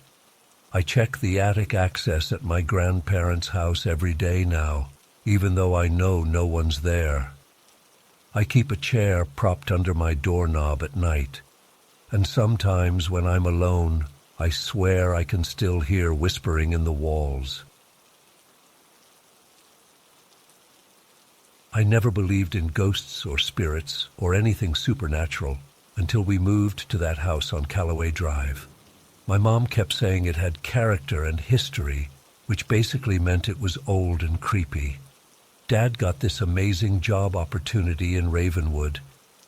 I check the attic access at my grandparents' house every day now, even though I know no one's there. I keep a chair propped under my doorknob at night, and sometimes when I'm alone, I swear I can still hear whispering in the walls. I never believed in ghosts or spirits or anything supernatural until we moved to that house on Callaway Drive. My mom kept saying it had character and history, which basically meant it was old and creepy. Dad got this amazing job opportunity in Ravenwood,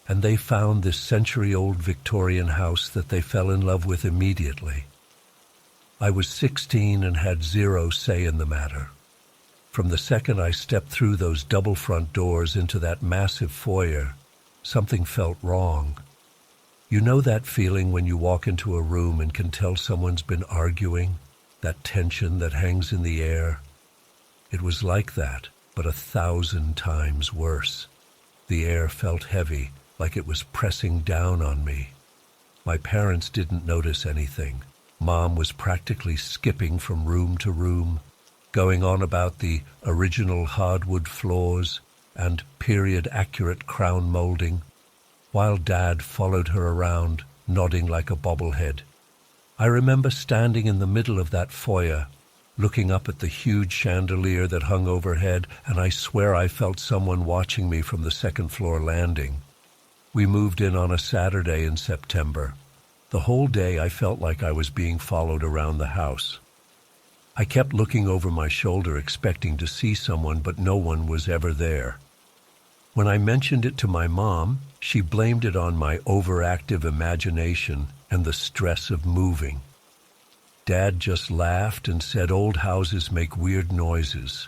and they found this century-old Victorian house that they fell in love with immediately. I was 16 and had zero say in the matter. From the second I stepped through those double front doors into that massive foyer, something felt wrong. You know that feeling when you walk into a room and can tell someone's been arguing? That tension that hangs in the air? It was like that, but 1,000 times worse. The air felt heavy, like it was pressing down on me. My parents didn't notice anything. Mom was practically skipping from room to room, going on about the original hardwood floors and period-accurate crown molding, while Dad followed her around, nodding like a bobblehead. I remember standing in the middle of that foyer, looking up at the huge chandelier that hung overhead, and I swear I felt someone watching me from the second-floor landing. We moved in on a Saturday in September. The whole day I felt like I was being followed around the house. I kept looking over my shoulder expecting to see someone, but no one was ever there. When I mentioned it to my mom, she blamed it on my overactive imagination and the stress of moving. Dad just laughed and said old houses make weird noises.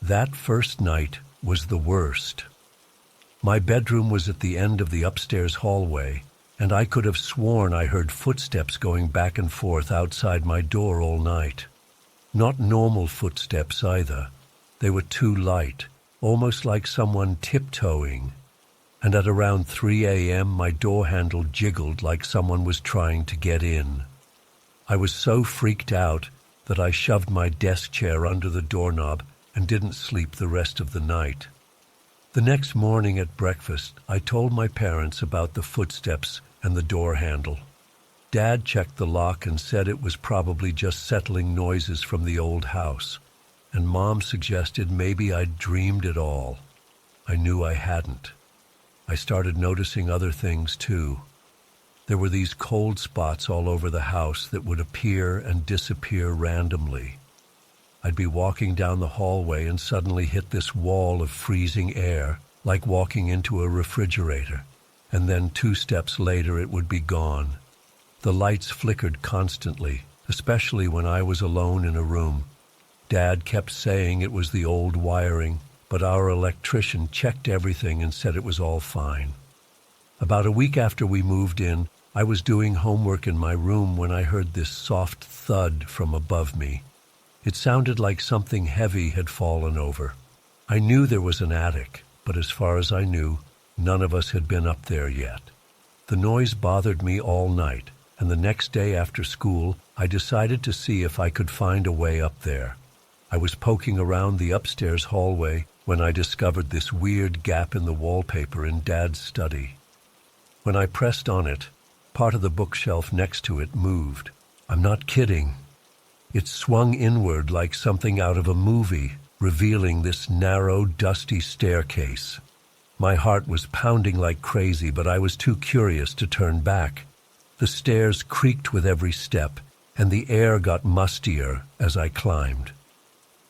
That first night was the worst. My bedroom was at the end of the upstairs hallway, and I could have sworn I heard footsteps going back and forth outside my door all night. Not normal footsteps either. They were too light, almost like someone tiptoeing. And at around 3 a.m. my door handle jiggled like someone was trying to get in. I was so freaked out that I shoved my desk chair under the doorknob and didn't sleep the rest of the night. The next morning at breakfast, I told my parents about the footsteps and the door handle. Dad checked the lock and said it was probably just settling noises from the old house, and Mom suggested maybe I'd dreamed it all. I knew I hadn't. I started noticing other things too. There were these cold spots all over the house that would appear and disappear randomly. I'd be walking down the hallway and suddenly hit this wall of freezing air, like walking into a refrigerator, and then 2 steps later it would be gone. The lights flickered constantly, especially when I was alone in a room. Dad kept saying it was the old wiring, but our electrician checked everything and said it was all fine. About a week after we moved in, I was doing homework in my room when I heard this soft thud from above me. It sounded like something heavy had fallen over. I knew there was an attic, but as far as I knew, none of us had been up there yet. The noise bothered me all night, and the next day after school, I decided to see if I could find a way up there. I was poking around the upstairs hallway when I discovered this weird gap in the wallpaper in Dad's study. When I pressed on it, part of the bookshelf next to it moved. I'm not kidding. It swung inward like something out of a movie, revealing this narrow, dusty staircase. My heart was pounding like crazy, but I was too curious to turn back. The stairs creaked with every step, and the air got mustier as I climbed.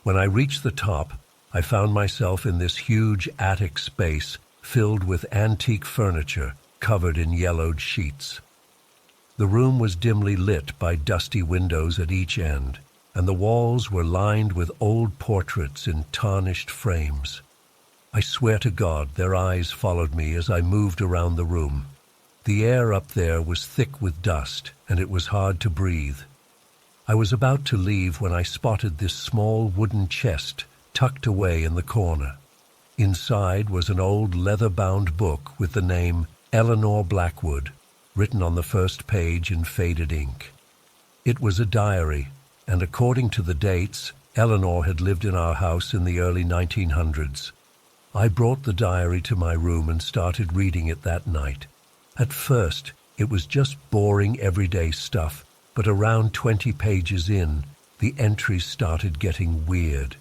When I reached the top, I found myself in this huge attic space filled with antique furniture covered in yellowed sheets. The room was dimly lit by dusty windows at each end, and the walls were lined with old portraits in tarnished frames. I swear to God, their eyes followed me as I moved around the room. The air up there was thick with dust, and it was hard to breathe. I was about to leave when I spotted this small wooden chest tucked away in the corner. Inside was an old leather-bound book with the name Eleanor Blackwood written on the first page in faded ink. It was a diary, and according to the dates, Eleanor had lived in our house in the early 1900s. I brought the diary to my room and started reading it that night. At first, it was just boring everyday stuff, but around 20 pages in, the entries started getting weird.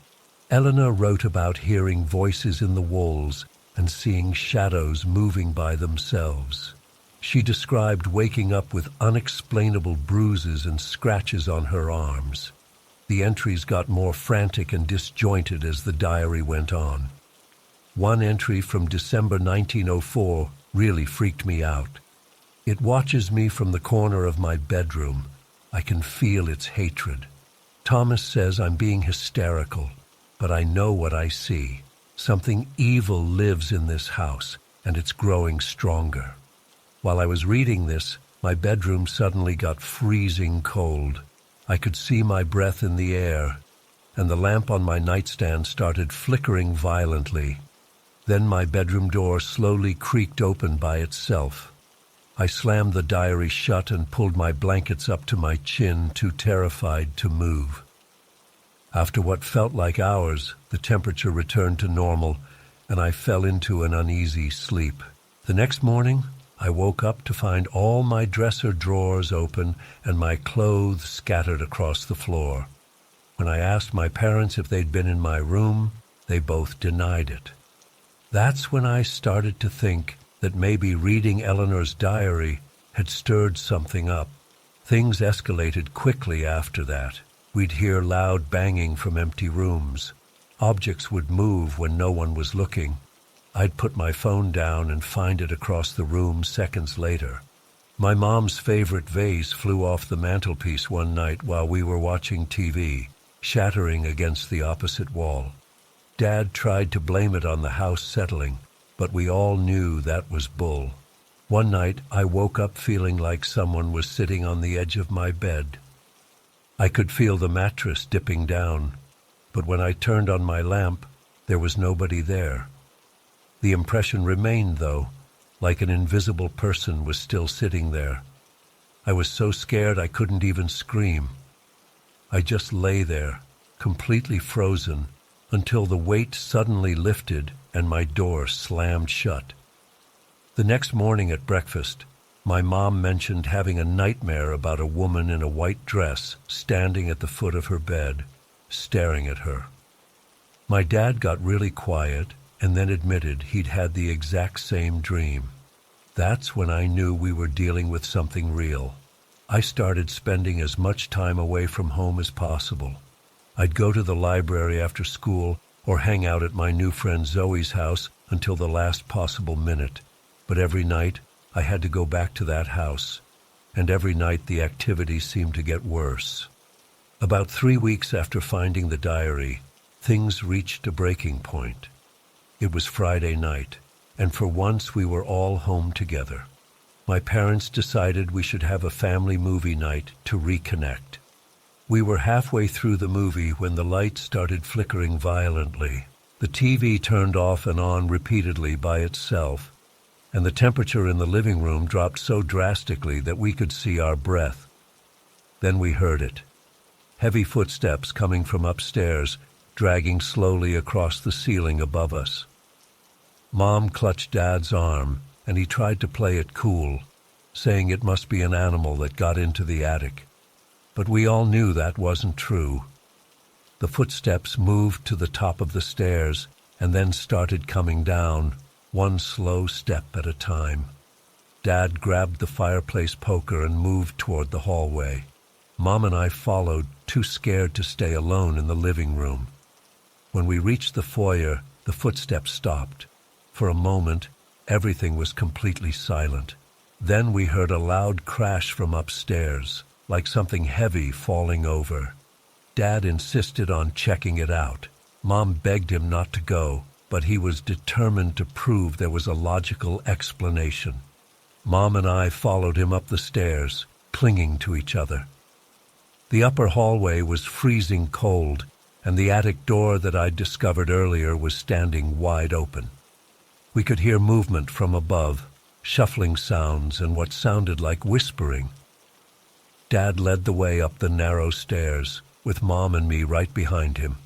Eleanor wrote about hearing voices in the walls and seeing shadows moving by themselves. She described waking up with unexplainable bruises and scratches on her arms. The entries got more frantic and disjointed as the diary went on. One entry from December 1904 really freaked me out. It watches me from the corner of my bedroom. I can feel its hatred. Thomas says I'm being hysterical, but I know what I see. Something evil lives in this house, and it's growing stronger. While I was reading this, my bedroom suddenly got freezing cold. I could see my breath in the air, and the lamp on my nightstand started flickering violently. Then my bedroom door slowly creaked open by itself. I slammed the diary shut and pulled my blankets up to my chin, too terrified to move. After what felt like hours, the temperature returned to normal, and I fell into an uneasy sleep. The next morning, I woke up to find all my dresser drawers open and my clothes scattered across the floor. When I asked my parents if they'd been in my room, they both denied it. That's when I started to think that maybe reading Eleanor's diary had stirred something up. Things escalated quickly after that. We'd hear loud banging from empty rooms. Objects would move when no one was looking. I'd put my phone down and find it across the room seconds later. My mom's favorite vase flew off the mantelpiece one night while we were watching TV, shattering against the opposite wall. Dad tried to blame it on the house settling, but we all knew that was bull. One night, I woke up feeling like someone was sitting on the edge of my bed. I could feel the mattress dipping down, but when I turned on my lamp, there was nobody there. The impression remained, though, like an invisible person was still sitting there. I was so scared I couldn't even scream. I just lay there, completely frozen, until the weight suddenly lifted and my door slammed shut. The next morning at breakfast, my mom mentioned having a nightmare about a woman in a white dress standing at the foot of her bed, staring at her. My dad got really quiet and then admitted he'd had the exact same dream. That's when I knew we were dealing with something real. I started spending as much time away from home as possible. I'd go to the library after school or hang out at my new friend Zoe's house until the last possible minute. But every night, I had to go back to that house, and every night the activity seemed to get worse. About 3 weeks after finding the diary, things reached a breaking point. It was Friday night, and for once we were all home together. My parents decided we should have a family movie night to reconnect. We were halfway through the movie when the lights started flickering violently. The TV turned off and on repeatedly by itself, and the temperature in the living room dropped so drastically that we could see our breath. Then we heard it. Heavy footsteps coming from upstairs, dragging slowly across the ceiling above us. Mom clutched Dad's arm, and he tried to play it cool, saying it must be an animal that got into the attic. But we all knew that wasn't true. The footsteps moved to the top of the stairs and then started coming down, one slow step at a time. Dad grabbed the fireplace poker and moved toward the hallway. Mom and I followed, too scared to stay alone in the living room. When we reached the foyer, the footsteps stopped. For a moment, everything was completely silent. Then we heard a loud crash from upstairs, like something heavy falling over. Dad insisted on checking it out. Mom begged him not to go, but he was determined to prove there was a logical explanation. Mom and I followed him up the stairs, clinging to each other. The upper hallway was freezing cold, and the attic door that I'd discovered earlier was standing wide open. We could hear movement from above, shuffling sounds and what sounded like whispering. Dad led the way up the narrow stairs, with Mom and me right behind him.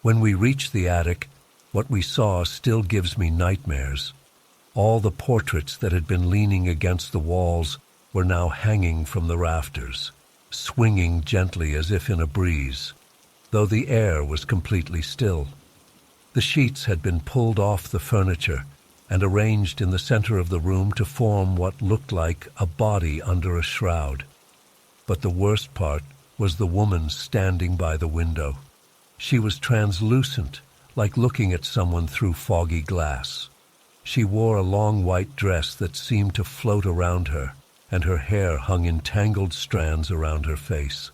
When we reached the attic, what we saw still gives me nightmares. All the portraits that had been leaning against the walls were now hanging from the rafters, swinging gently as if in a breeze, though the air was completely still. The sheets had been pulled off the furniture and arranged in the center of the room to form what looked like a body under a shroud. But the worst part was the woman standing by the window. She was translucent, like looking at someone through foggy glass. She wore a long white dress that seemed to float around her, and her hair hung in tangled strands around her face.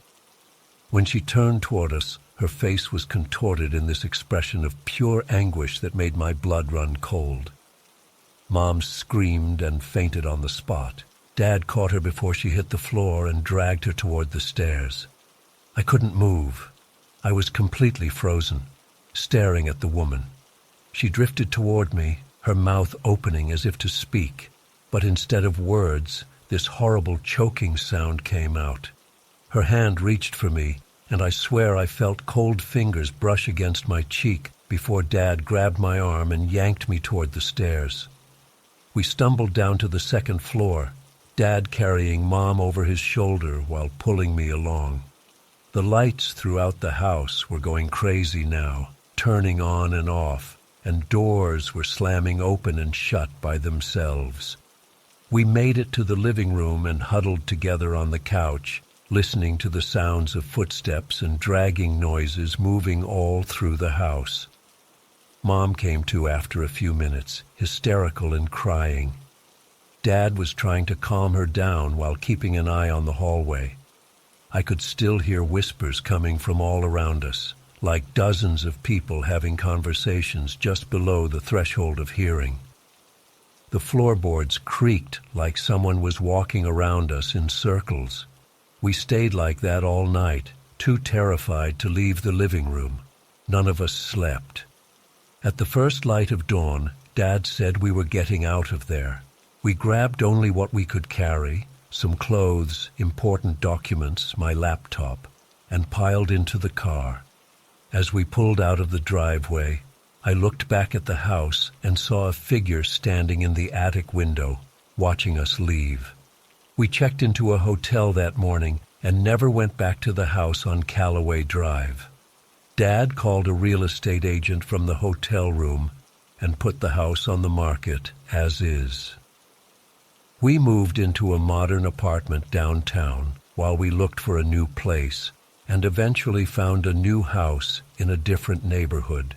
When she turned toward us, her face was contorted in this expression of pure anguish that made my blood run cold. Mom screamed and fainted on the spot. Dad caught her before she hit the floor and dragged her toward the stairs. I couldn't move. I was completely frozen, staring at the woman. She drifted toward me, her mouth opening as if to speak, but instead of words, this horrible choking sound came out. Her hand reached for me, and I swear I felt cold fingers brush against my cheek before Dad grabbed my arm and yanked me toward the stairs. We stumbled down to the second floor, Dad carrying Mom over his shoulder while pulling me along. The lights throughout the house were going crazy now, turning on and off, and doors were slamming open and shut by themselves. We made it to the living room and huddled together on the couch, listening to the sounds of footsteps and dragging noises moving all through the house. Mom came to after a few minutes, hysterical and crying. Dad was trying to calm her down while keeping an eye on the hallway. I could still hear whispers coming from all around us, like dozens of people having conversations just below the threshold of hearing. The floorboards creaked like someone was walking around us in circles. We stayed like that all night, too terrified to leave the living room. None of us slept. At the first light of dawn, Dad said we were getting out of there. We grabbed only what we could carry, some clothes, important documents, my laptop, and piled into the car. As we pulled out of the driveway, I looked back at the house and saw a figure standing in the attic window, watching us leave. We checked into a hotel that morning and never went back to the house on Callaway Drive. Dad called a real estate agent from the hotel room and put the house on the market as is. We moved into a modern apartment downtown while we looked for a new place and eventually found a new house in a different neighborhood.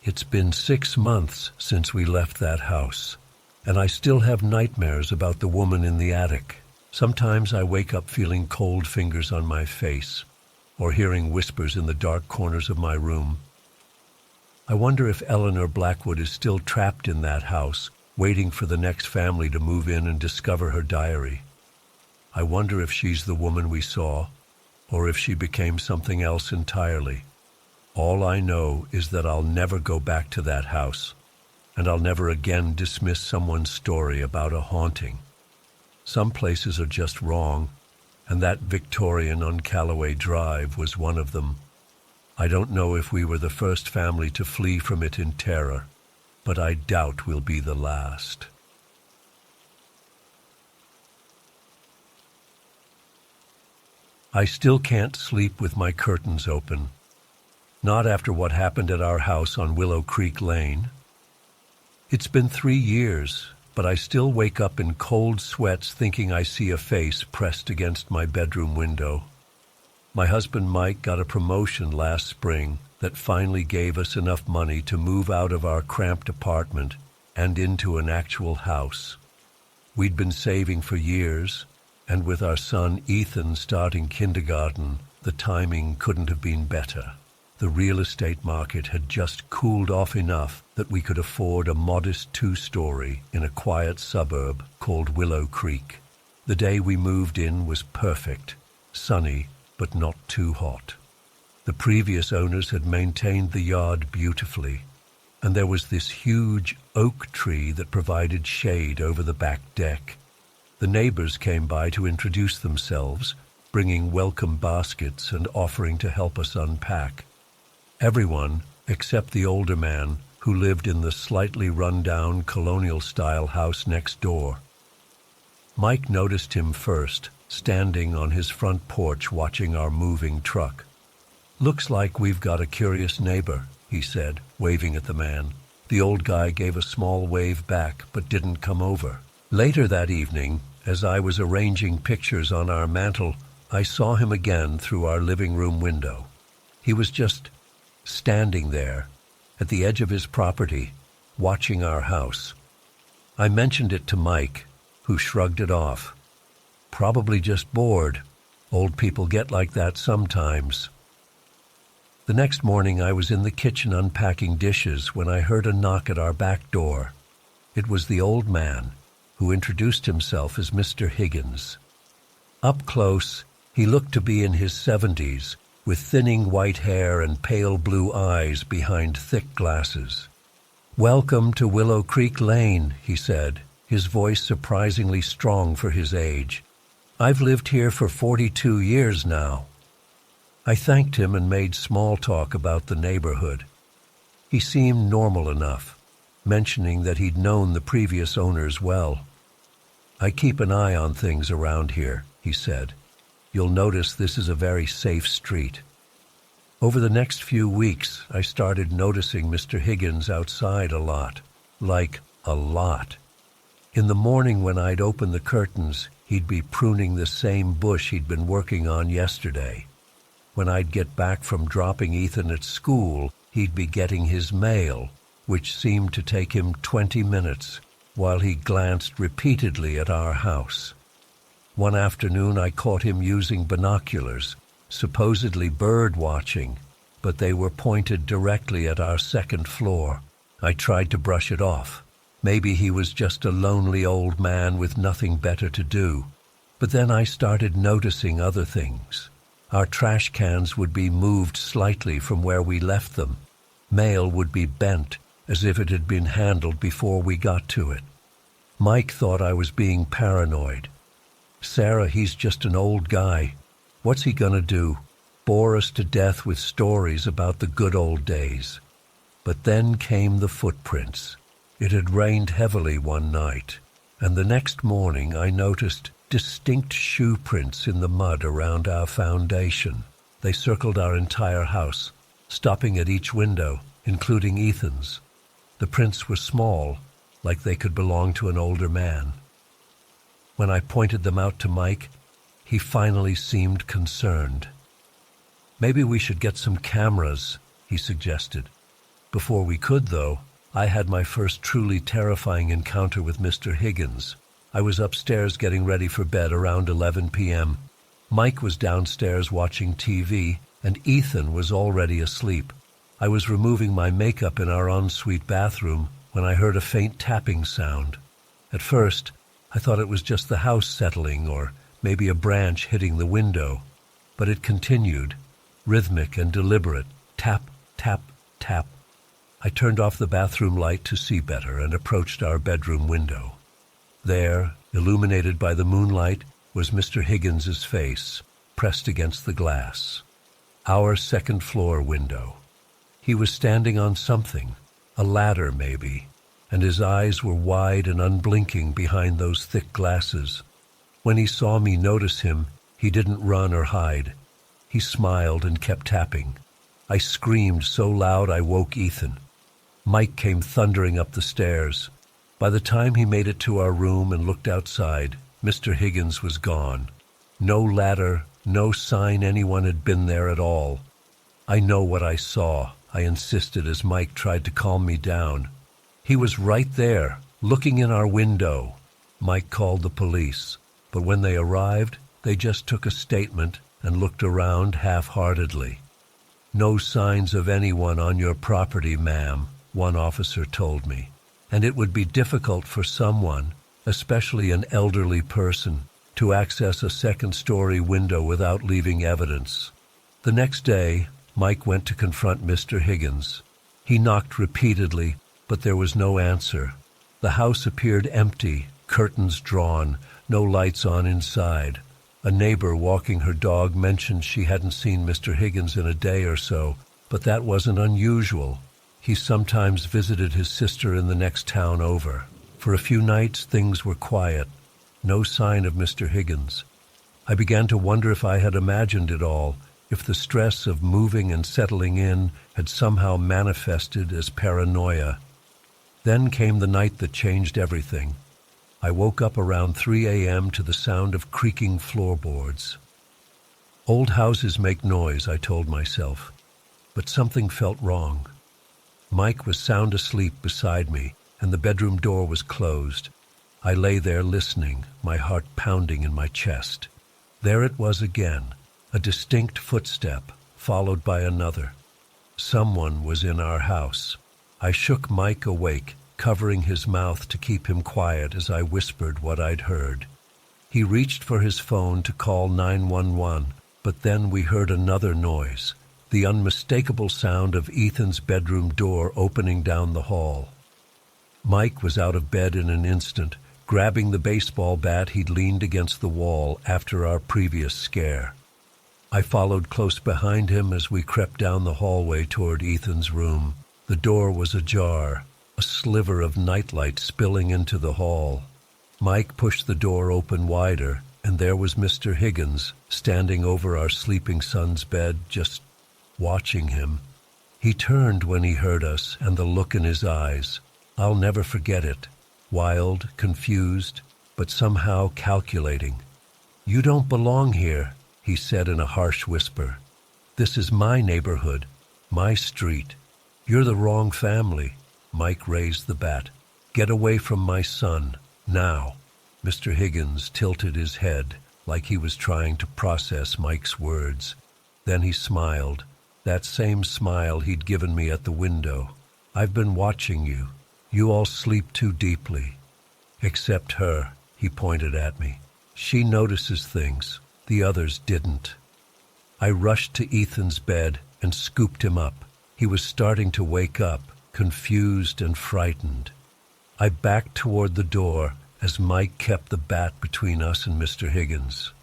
It's been 6 months since we left that house, and I still have nightmares about the woman in the attic. Sometimes I wake up feeling cold fingers on my face or hearing whispers in the dark corners of my room. I wonder if Eleanor Blackwood is still trapped in that house, waiting for the next family to move in and discover her diary. I wonder if she's the woman we saw, or if she became something else entirely. All I know is that I'll never go back to that house, and I'll never again dismiss someone's story about a haunting. Some places are just wrong, and that Victorian on Callaway Drive was one of them. I don't know if we were the first family to flee from it in terror, but I doubt we'll be the last. I still can't sleep with my curtains open. Not after what happened at our house on Willow Creek Lane. It's been 3 years, but I still wake up in cold sweats thinking I see a face pressed against my bedroom window. My husband Mike got a promotion last spring that finally gave us enough money to move out of our cramped apartment and into an actual house. We'd been saving for years, and with our son Ethan starting kindergarten, the timing couldn't have been better. The real estate market had just cooled off enough that we could afford a modest 2-story in a quiet suburb called Willow Creek. The day we moved in was perfect, sunny, but not too hot. The previous owners had maintained the yard beautifully, and there was this huge oak tree that provided shade over the back deck. The neighbors came by to introduce themselves, bringing welcome baskets and offering to help us unpack. Everyone, except the older man, who lived in the slightly run-down colonial-style house next door. Mike noticed him first, standing on his front porch watching our moving truck. "Looks like we've got a curious neighbor," he said, waving at the man. The old guy gave a small wave back, but didn't come over. Later that evening, as I was arranging pictures on our mantel, I saw him again through our living room window. He was just standing there, at the edge of his property, watching our house. I mentioned it to Mike, who shrugged it off. "Probably just bored. Old people get like that sometimes." The next morning I was in the kitchen unpacking dishes when I heard a knock at our back door. It was the old man, who introduced himself as Mr. Higgins. Up close, he looked to be in his 70s, with thinning white hair and pale blue eyes behind thick glasses. "Welcome to Willow Creek Lane," he said, his voice surprisingly strong for his age. "I've lived here for 42 years now." I thanked him and made small talk about the neighborhood. He seemed normal enough, mentioning that he'd known the previous owners well. "I keep an eye on things around here," he said. "You'll notice this is a very safe street." Over the next few weeks, I started noticing Mr. Higgins outside a lot. Like, a lot. In the morning when I'd open the curtains, he'd be pruning the same bush he'd been working on yesterday. When I'd get back from dropping Ethan at school, he'd be getting his mail, which seemed to take him 20 minutes. while he glanced repeatedly at our house. One afternoon I caught him using binoculars, supposedly bird watching, but they were pointed directly at our second floor. I tried to brush it off. Maybe he was just a lonely old man with nothing better to do. But then I started noticing other things. Our trash cans would be moved slightly from where we left them. Mail would be bent, as if it had been handled before we got to it. Mike thought I was being paranoid. "Sarah, he's just an old guy. What's he gonna do? Bore us to death with stories about the good old days." But then came the footprints. It had rained heavily one night, and the next morning I noticed distinct shoe prints in the mud around our foundation. They circled our entire house, stopping at each window, including Ethan's. The prints were small, like they could belong to an older man. When I pointed them out to Mike, he finally seemed concerned. "Maybe we should get some cameras," he suggested. Before we could, though, I had my first truly terrifying encounter with Mr. Higgins. I was upstairs getting ready for bed around 11 p.m. Mike was downstairs watching TV, and Ethan was already asleep. I was removing my makeup in our ensuite bathroom when I heard a faint tapping sound. At first, I thought it was just the house settling or maybe a branch hitting the window, but it continued, rhythmic and deliberate, tap, tap, tap. I turned off the bathroom light to see better and approached our bedroom window. There, illuminated by the moonlight, was Mr. Higgins's face, pressed against the glass. Our second-floor window. He was standing on something, a ladder maybe, and his eyes were wide and unblinking behind those thick glasses. When he saw me notice him, he didn't run or hide. He smiled and kept tapping. I screamed so loud I woke Ethan. Mike came thundering up the stairs. By the time he made it to our room and looked outside, Mr. Higgins was gone. No ladder, no sign anyone had been there at all. "I know what I saw," I insisted as Mike tried to calm me down. "He was right there, looking in our window." Mike called the police, but when they arrived, they just took a statement and looked around half-heartedly. "No signs of anyone on your property, ma'am," one officer told me, "and it would be difficult for someone, especially an elderly person, to access a second-story window without leaving evidence." The next day, Mike went to confront Mr. Higgins. He knocked repeatedly, but there was no answer. The house appeared empty, curtains drawn, no lights on inside. A neighbor walking her dog mentioned she hadn't seen Mr. Higgins in a day or so, but that wasn't unusual. He sometimes visited his sister in the next town over. For a few nights, things were quiet. No sign of Mr. Higgins. I began to wonder if I had imagined it all, if the stress of moving and settling in had somehow manifested as paranoia. Then came the night that changed everything. I woke up around 3 a.m. to the sound of creaking floorboards. Old houses make noise, I told myself, but something felt wrong. Mike was sound asleep beside me, and the bedroom door was closed. I lay there listening, my heart pounding in my chest. There it was again, a distinct footstep, followed by another. Someone was in our house. I shook Mike awake, covering his mouth to keep him quiet as I whispered what I'd heard. He reached for his phone to call 911, but then we heard another noise, the unmistakable sound of Ethan's bedroom door opening down the hall. Mike was out of bed in an instant, grabbing the baseball bat he'd leaned against the wall after our previous scare. I followed close behind him as we crept down the hallway toward Ethan's room. The door was ajar, a sliver of nightlight spilling into the hall. Mike pushed the door open wider, and there was Mr. Higgins, standing over our sleeping son's bed, just watching him. He turned when he heard us, and the look in his eyes. I'll never forget it. Wild, confused, but somehow calculating. "You don't belong here," he said in a harsh whisper. "This is my neighborhood, my street. You're the wrong family." Mike raised the bat. Get away from my son, now. Mr. Higgins tilted his head like he was trying to process Mike's words. Then he smiled, that same smile he'd given me at the window. I've been watching you. You all sleep too deeply. Except her, he pointed at me. She notices things. The others didn't. I rushed to Ethan's bed and scooped him up. He was starting to wake up, confused and frightened. I backed toward the door as Mike kept the bat between us and Mr. Higgins.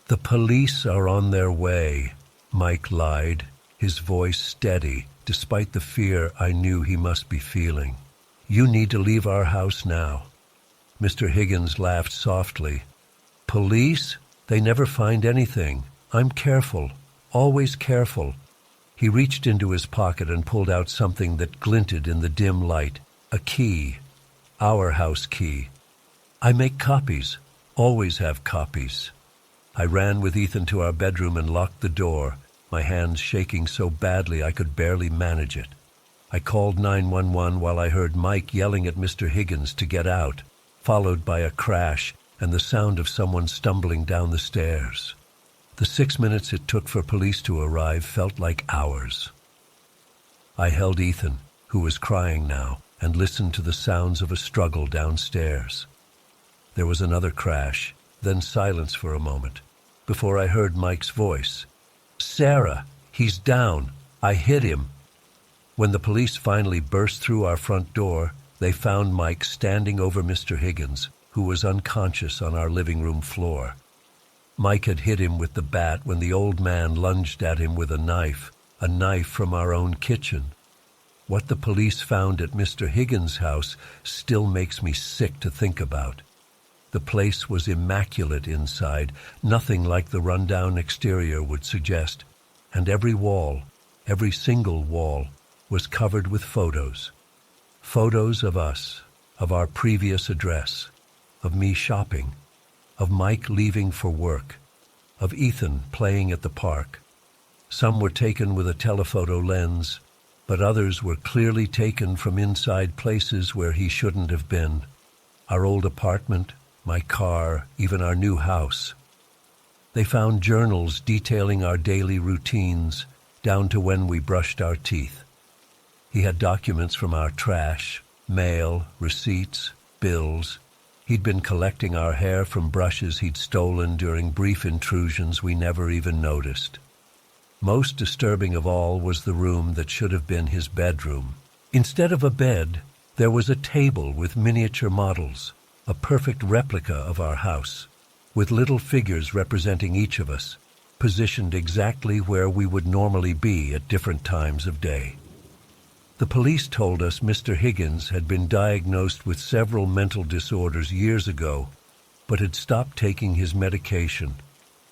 The police are on their way, Mike lied, his voice steady, despite the fear I knew he must be feeling. You need to leave our house now. Mr. Higgins laughed softly. Police? They never find anything. I'm careful, always careful. He reached into his pocket and pulled out something that glinted in the dim light. A key. Our house key. I make copies. Always have copies. I ran with Ethan to our bedroom and locked the door, my hands shaking so badly I could barely manage it. I called 911 while I heard Mike yelling at Mr. Higgins to get out, followed by a crash and the sound of someone stumbling down the stairs. The 6 minutes it took for police to arrive felt like hours. I held Ethan, who was crying now, and listened to the sounds of a struggle downstairs. There was another crash, then silence for a moment, before I heard Mike's voice. Sarah, he's down. I hit him. When the police finally burst through our front door, they found Mike standing over Mr. Higgins, who was unconscious on our living room floor. Mike had hit him with the bat when the old man lunged at him with a knife from our own kitchen. What the police found at Mr. Higgins' house still makes me sick to think about. The place was immaculate inside, nothing like the rundown exterior would suggest, and every wall, every single wall, was covered with photos. Photos of us, of our previous address, of me shopping, of Mike leaving for work, of Ethan playing at the park. Some were taken with a telephoto lens, but others were clearly taken from inside places where he shouldn't have been. Our old apartment, my car, even our new house. They found journals detailing our daily routines, down to when we brushed our teeth. He had documents from our trash, mail, receipts, bills. He'd been collecting our hair from brushes he'd stolen during brief intrusions we never even noticed. Most disturbing of all was the room that should have been his bedroom. Instead of a bed, there was a table with miniature models, a perfect replica of our house, with little figures representing each of us, positioned exactly where we would normally be at different times of day. The police told us Mr. Higgins had been diagnosed with several mental disorders years ago, but had stopped taking his medication.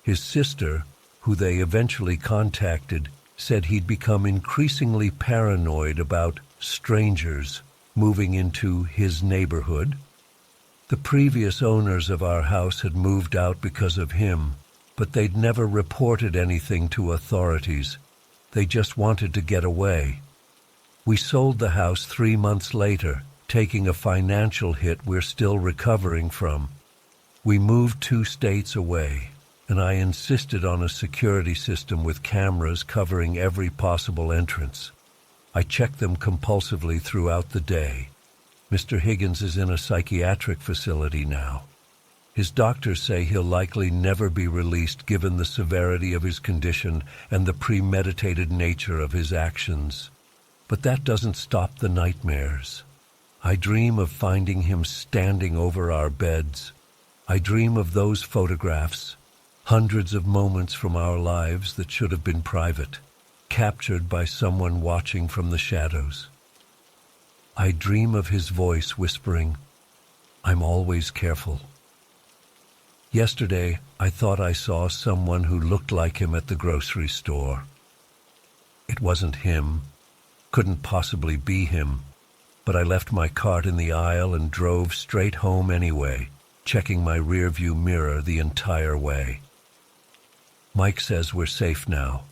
His sister, who they eventually contacted, said he'd become increasingly paranoid about strangers moving into his neighborhood. The previous owners of our house had moved out because of him, but they'd never reported anything to authorities. They just wanted to get away. We sold the house 3 months later, taking a financial hit we're still recovering from. We moved 2 states away, and I insisted on a security system with cameras covering every possible entrance. I checked them compulsively throughout the day. Mr. Higgins is in a psychiatric facility now. His doctors say he'll likely never be released given the severity of his condition and the premeditated nature of his actions. But that doesn't stop the nightmares. I dream of finding him standing over our beds. I dream of those photographs, hundreds of moments from our lives that should have been private, captured by someone watching from the shadows. I dream of his voice whispering, "I'm always careful." Yesterday, I thought I saw someone who looked like him at the grocery store. It wasn't him. Couldn't possibly be him, but I left my cart in the aisle and drove straight home anyway, checking my rearview mirror the entire way. Mike says we're safe now.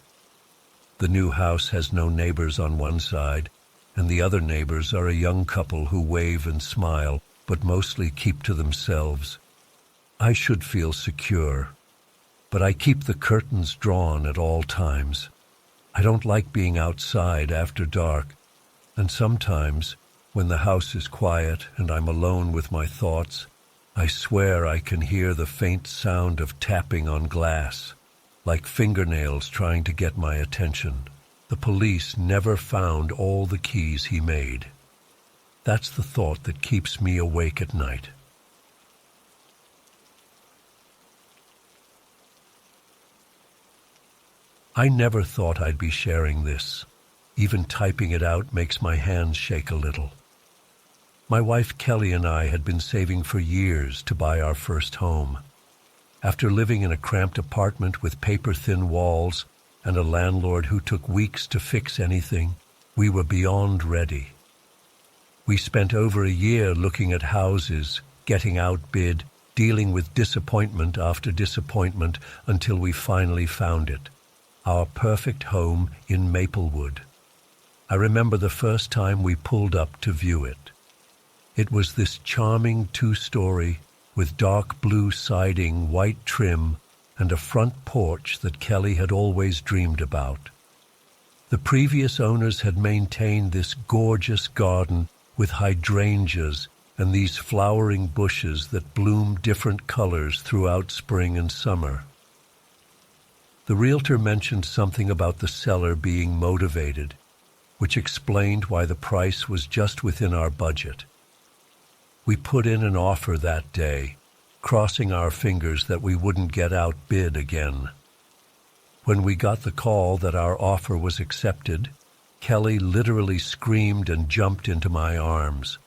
The new house has no neighbors on one side, and the other neighbors are a young couple who wave and smile, but mostly keep to themselves. I should feel secure, but I keep the curtains drawn at all times. I don't like being outside after dark, and sometimes, when the house is quiet and I'm alone with my thoughts, I swear I can hear the faint sound of tapping on glass, like fingernails trying to get my attention. The police never found all the keys he made. That's the thought that keeps me awake at night. I never thought I'd be sharing this. Even typing it out makes my hands shake a little. My wife Kelly and I had been saving for years to buy our first home. After living in a cramped apartment with paper-thin walls and a landlord who took weeks to fix anything, we were beyond ready. We spent over a year looking at houses, getting outbid, dealing with disappointment after disappointment until we finally found it. Our perfect home in Maplewood. I remember the first time we pulled up to view it. It was this charming two-story with dark blue siding, white trim, and a front porch that Kelly had always dreamed about. The previous owners had maintained this gorgeous garden with hydrangeas and these flowering bushes that bloom different colors throughout spring and summer. The realtor mentioned something about the seller being motivated, which explained why the price was just within our budget. We put in an offer that day, crossing our fingers that we wouldn't get outbid again. When we got the call that our offer was accepted, Kelly literally screamed and jumped into my arms.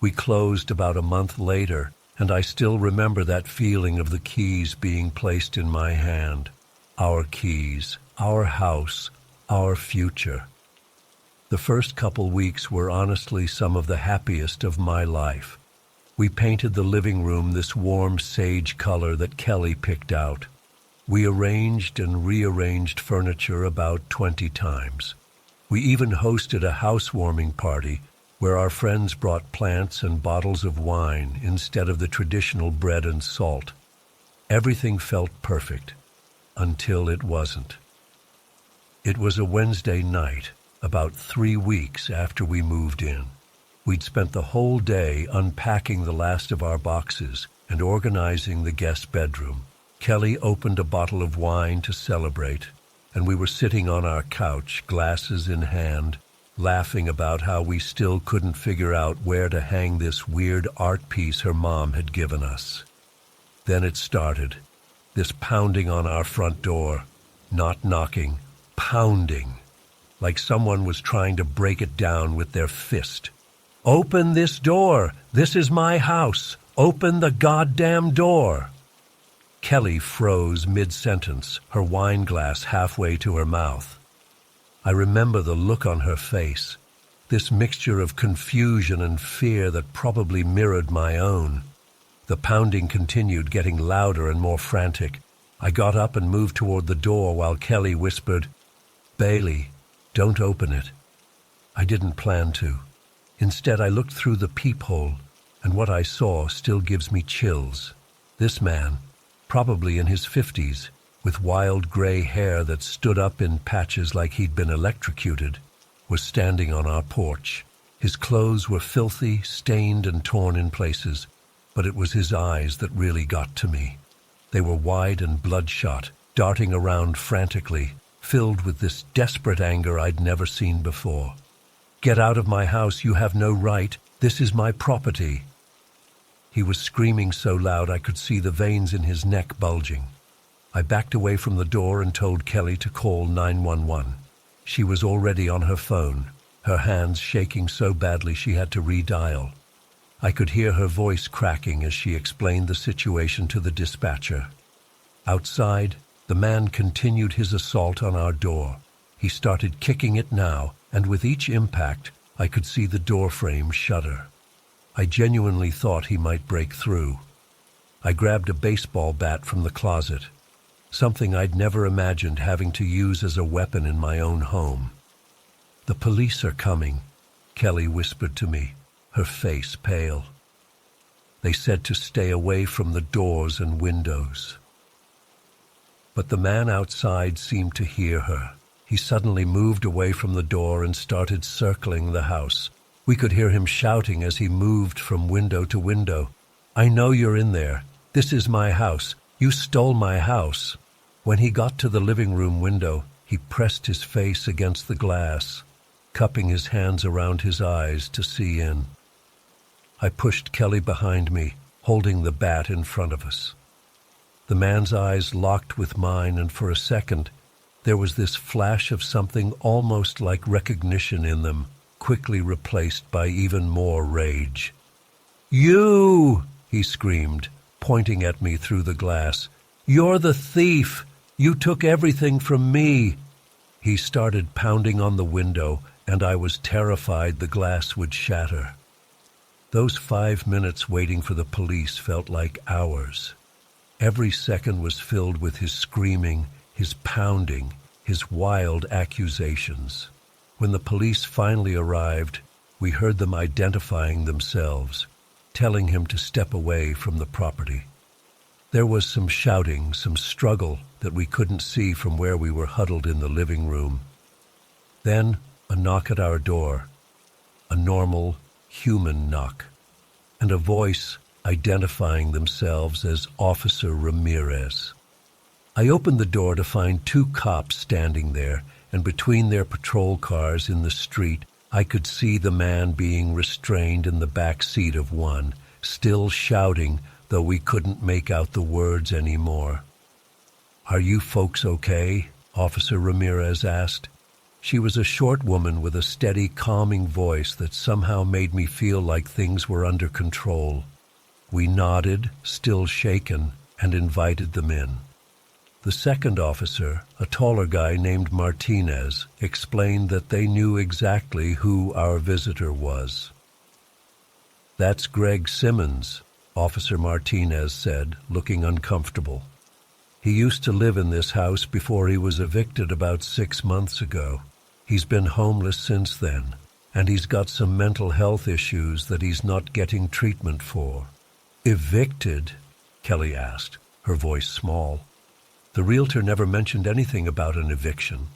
We closed about a month later, and I still remember that feeling of the keys being placed in my hand. Our keys, our house, our future. The first couple weeks were honestly some of the happiest of my life. We painted the living room this warm sage color that Kelly picked out. We arranged and rearranged furniture about 20 times. We even hosted a housewarming party where our friends brought plants and bottles of wine instead of the traditional bread and salt. Everything felt perfect, until it wasn't. It was a Wednesday night, about 3 weeks after we moved in. We'd spent the whole day unpacking the last of our boxes and organizing the guest bedroom. Kelly opened a bottle of wine to celebrate, and we were sitting on our couch, glasses in hand, laughing about how we still couldn't figure out where to hang this weird art piece her mom had given us. Then it started, this pounding on our front door, not knocking, pounding, like someone was trying to break it down with their fist. "Open this door! This is my house! Open the goddamn door!" Kelly froze mid-sentence, her wine glass halfway to her mouth. I remember the look on her face, this mixture of confusion and fear that probably mirrored my own. The pounding continued, getting louder and more frantic. I got up and moved toward the door while Kelly whispered, "Bailey, don't open it." I didn't plan to. Instead, I looked through the peephole, and what I saw still gives me chills. This man, probably in his 50s, with wild gray hair that stood up in patches like he'd been electrocuted, was standing on our porch. His clothes were filthy, stained, and torn in places, but it was his eyes that really got to me. They were wide and bloodshot, darting around frantically, filled with this desperate anger I'd never seen before. "Get out of my house, you have no right. This is my property." He was screaming so loud I could see the veins in his neck bulging. I backed away from the door and told Kelly to call 911. She was already on her phone, her hands shaking so badly she had to redial. I could hear her voice cracking as she explained the situation to the dispatcher. Outside, the man continued his assault on our door. He started kicking it now, and with each impact, I could see the door frame shudder. I genuinely thought he might break through. I grabbed a baseball bat from the closet, something I'd never imagined having to use as a weapon in my own home. "The police are coming," Kelly whispered to me, her face pale. They said to stay away from the doors and windows. But the man outside seemed to hear her. He suddenly moved away from the door and started circling the house. We could hear him shouting as he moved from window to window. "I know you're in there. This is my house. You stole my house." When he got to the living room window, he pressed his face against the glass, cupping his hands around his eyes to see in. I pushed Kelly behind me, holding the bat in front of us. The man's eyes locked with mine, and for a second, there was this flash of something almost like recognition in them, quickly replaced by even more rage. "You!" he screamed, pointing at me through the glass. "You're the thief! You took everything from me!" He started pounding on the window, and I was terrified the glass would shatter. Those 5 minutes waiting for the police felt like hours. Every second was filled with his screaming, his pounding, his wild accusations. When the police finally arrived, we heard them identifying themselves, telling him to step away from the property. There was some shouting, some struggle that we couldn't see from where we were huddled in the living room. Then a knock at our door, a normal, human knock, and a voice identifying themselves as Officer Ramirez. I opened the door to find 2 cops standing there, and between their patrol cars in the street, I could see the man being restrained in the back seat of one, still shouting, though we couldn't make out the words anymore. "Are you folks okay?" Officer Ramirez asked. She was a short woman with a steady, calming voice that somehow made me feel like things were under control. We nodded, still shaken, and invited them in. The second officer, a taller guy named Martinez, explained that they knew exactly who our visitor was. "That's Greg Simmons," Officer Martinez said, looking uncomfortable. "He used to live in this house before he was evicted about 6 months ago. He's been homeless since then, and he's got some mental health issues that he's not getting treatment for." "Evicted?" Kelly asked, her voice small. The realtor never mentioned anything about an eviction.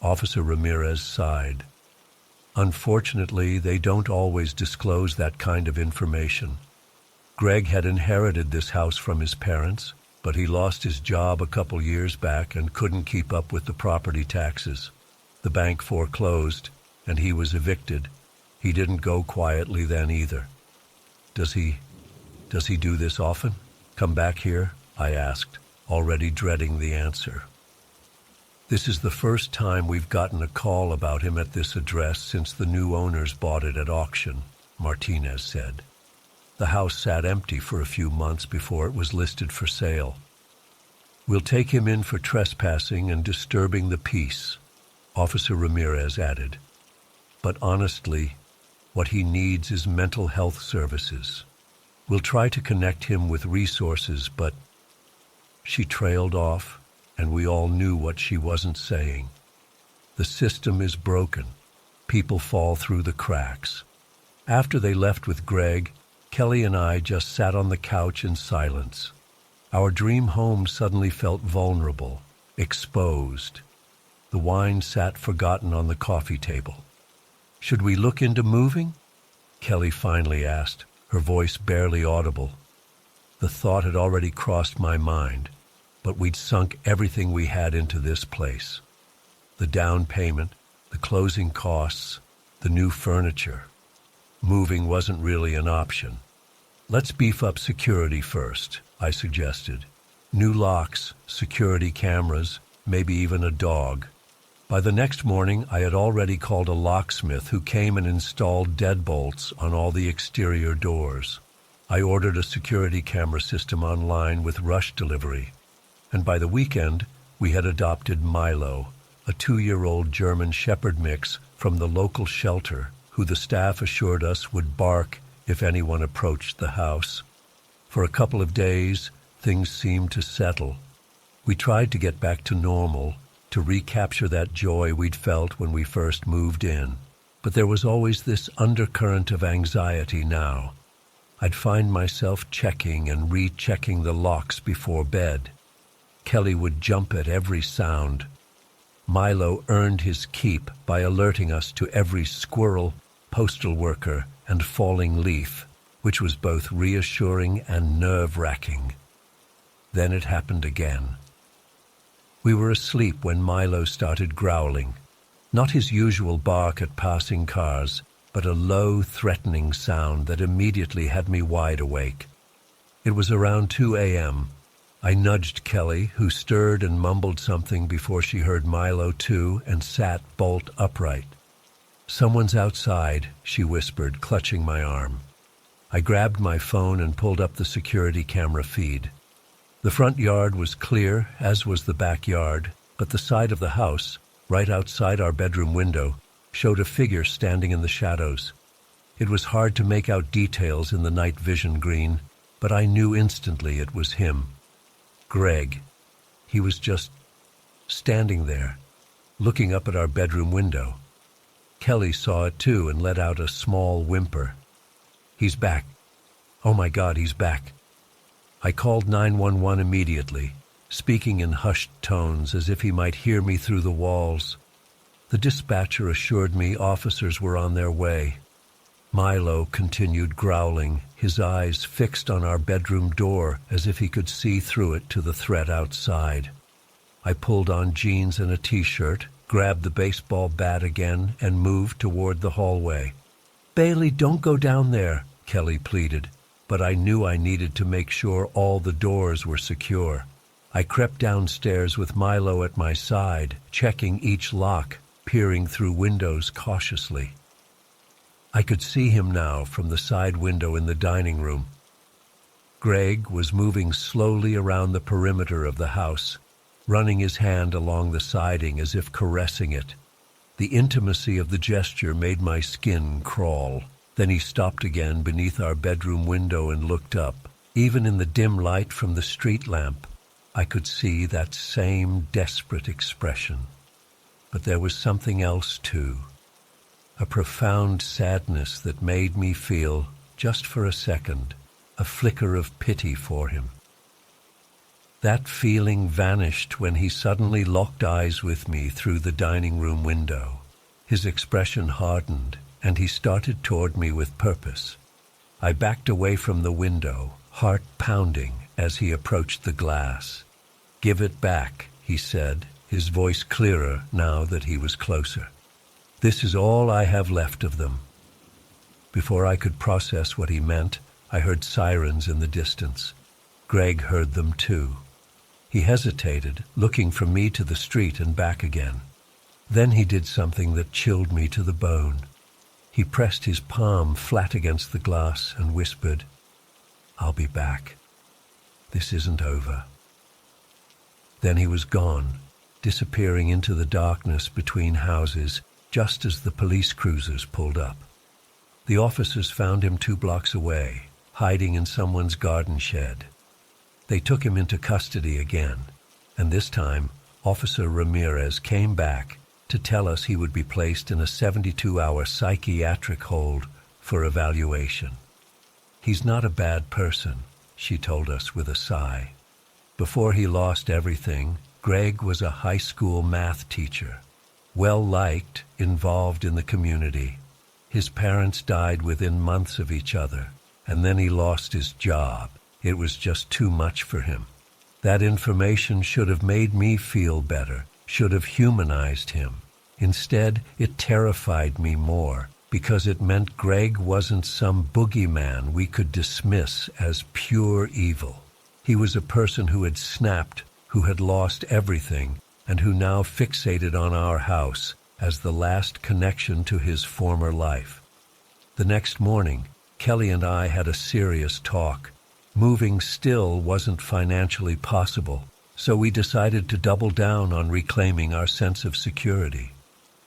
Officer Ramirez sighed. "Unfortunately, they don't always disclose that kind of information. Greg had inherited this house from his parents, but he lost his job a couple years back and couldn't keep up with the property taxes. The bank foreclosed, and he was evicted. He didn't go quietly then either." Does he do this often? Come back here?" I asked, already dreading the answer. "This is the first time we've gotten a call about him at this address since the new owners bought it at auction," Martinez said. "The house sat empty for a few months before it was listed for sale. We'll take him in for trespassing and disturbing the peace," Officer Ramirez added. "But honestly, what he needs is mental health services. We'll try to connect him with resources, but..." She trailed off, and we all knew what she wasn't saying. The system is broken. People fall through the cracks. After they left with Greg, Kelly and I just sat on the couch in silence. Our dream home suddenly felt vulnerable, exposed. The wine sat forgotten on the coffee table. "Should we look into moving?" Kelly finally asked, her voice barely audible. The thought had already crossed my mind, but we'd sunk everything we had into this place. The down payment, the closing costs, the new furniture. Moving wasn't really an option. "Let's beef up security first," I suggested. "New locks, security cameras, maybe even a dog." By the next morning, I had already called a locksmith who came and installed deadbolts on all the exterior doors. I ordered a security camera system online with rush delivery. And by the weekend, we had adopted Milo, a 2-year-old German Shepherd mix from the local shelter, who the staff assured us would bark if anyone approached the house. For a couple of days, things seemed to settle. We tried to get back to normal, to recapture that joy we'd felt when we first moved in. But there was always this undercurrent of anxiety now. I'd find myself checking and rechecking the locks before bed. Kelly would jump at every sound. Milo earned his keep by alerting us to every squirrel, postal worker, and falling leaf, which was both reassuring and nerve-wracking. Then it happened again. We were asleep when Milo started growling. Not his usual bark at passing cars, but a low, threatening sound that immediately had me wide awake. It was around 2 a.m. I nudged Kelly, who stirred and mumbled something before she heard Milo too and sat bolt upright. "Someone's outside," she whispered, clutching my arm. I grabbed my phone and pulled up the security camera feed. The front yard was clear, as was the backyard, but the side of the house, right outside our bedroom window, showed a figure standing in the shadows. It was hard to make out details in the night vision green, but I knew instantly it was him. Greg. He was just standing there, looking up at our bedroom window. Kelly saw it too and let out a small whimper. "He's back. Oh my God, he's back." I called 911 immediately, speaking in hushed tones as if he might hear me through the walls. The dispatcher assured me officers were on their way. Milo continued growling, his eyes fixed on our bedroom door as if he could see through it to the threat outside. I pulled on jeans and a t-shirt, grabbed the baseball bat again, and moved toward the hallway. "Bailey, don't go down there," Kelly pleaded, but I knew I needed to make sure all the doors were secure. I crept downstairs with Milo at my side, checking each lock, peering through windows cautiously. I could see him now from the side window in the dining room. Greg was moving slowly around the perimeter of the house, running his hand along the siding as if caressing it. The intimacy of the gesture made my skin crawl. Then he stopped again beneath our bedroom window and looked up. Even in the dim light from the street lamp, I could see that same desperate expression. But there was something else too. A profound sadness that made me feel, just for a second, a flicker of pity for him. That feeling vanished when he suddenly locked eyes with me through the dining room window. His expression hardened, and he started toward me with purpose. I backed away from the window, heart pounding, as he approached the glass. "Give it back," he said, his voice clearer now that he was closer. "This is all I have left of them." Before I could process what he meant, I heard sirens in the distance. Greg heard them too. He hesitated, looking from me to the street and back again. Then he did something that chilled me to the bone. He pressed his palm flat against the glass and whispered, "I'll be back. This isn't over." Then he was gone, disappearing into the darkness between houses, just as the police cruisers pulled up. The officers found him 2 blocks away, hiding in someone's garden shed. They took him into custody again, and this time, Officer Ramirez came back to tell us he would be placed in a 72-hour psychiatric hold for evaluation. "He's not a bad person," she told us with a sigh. Before he lost everything, Greg was a high school math teacher. Well-liked, involved in the community. His parents died within months of each other, and then he lost his job. It was just too much for him. That information should have made me feel better, should have humanized him. Instead, it terrified me more, because it meant Greg wasn't some boogeyman we could dismiss as pure evil. He was a person who had snapped, who had lost everything, and who now fixated on our house as the last connection to his former life. The next morning, Kelly and I had a serious talk. Moving still wasn't financially possible, so we decided to double down on reclaiming our sense of security.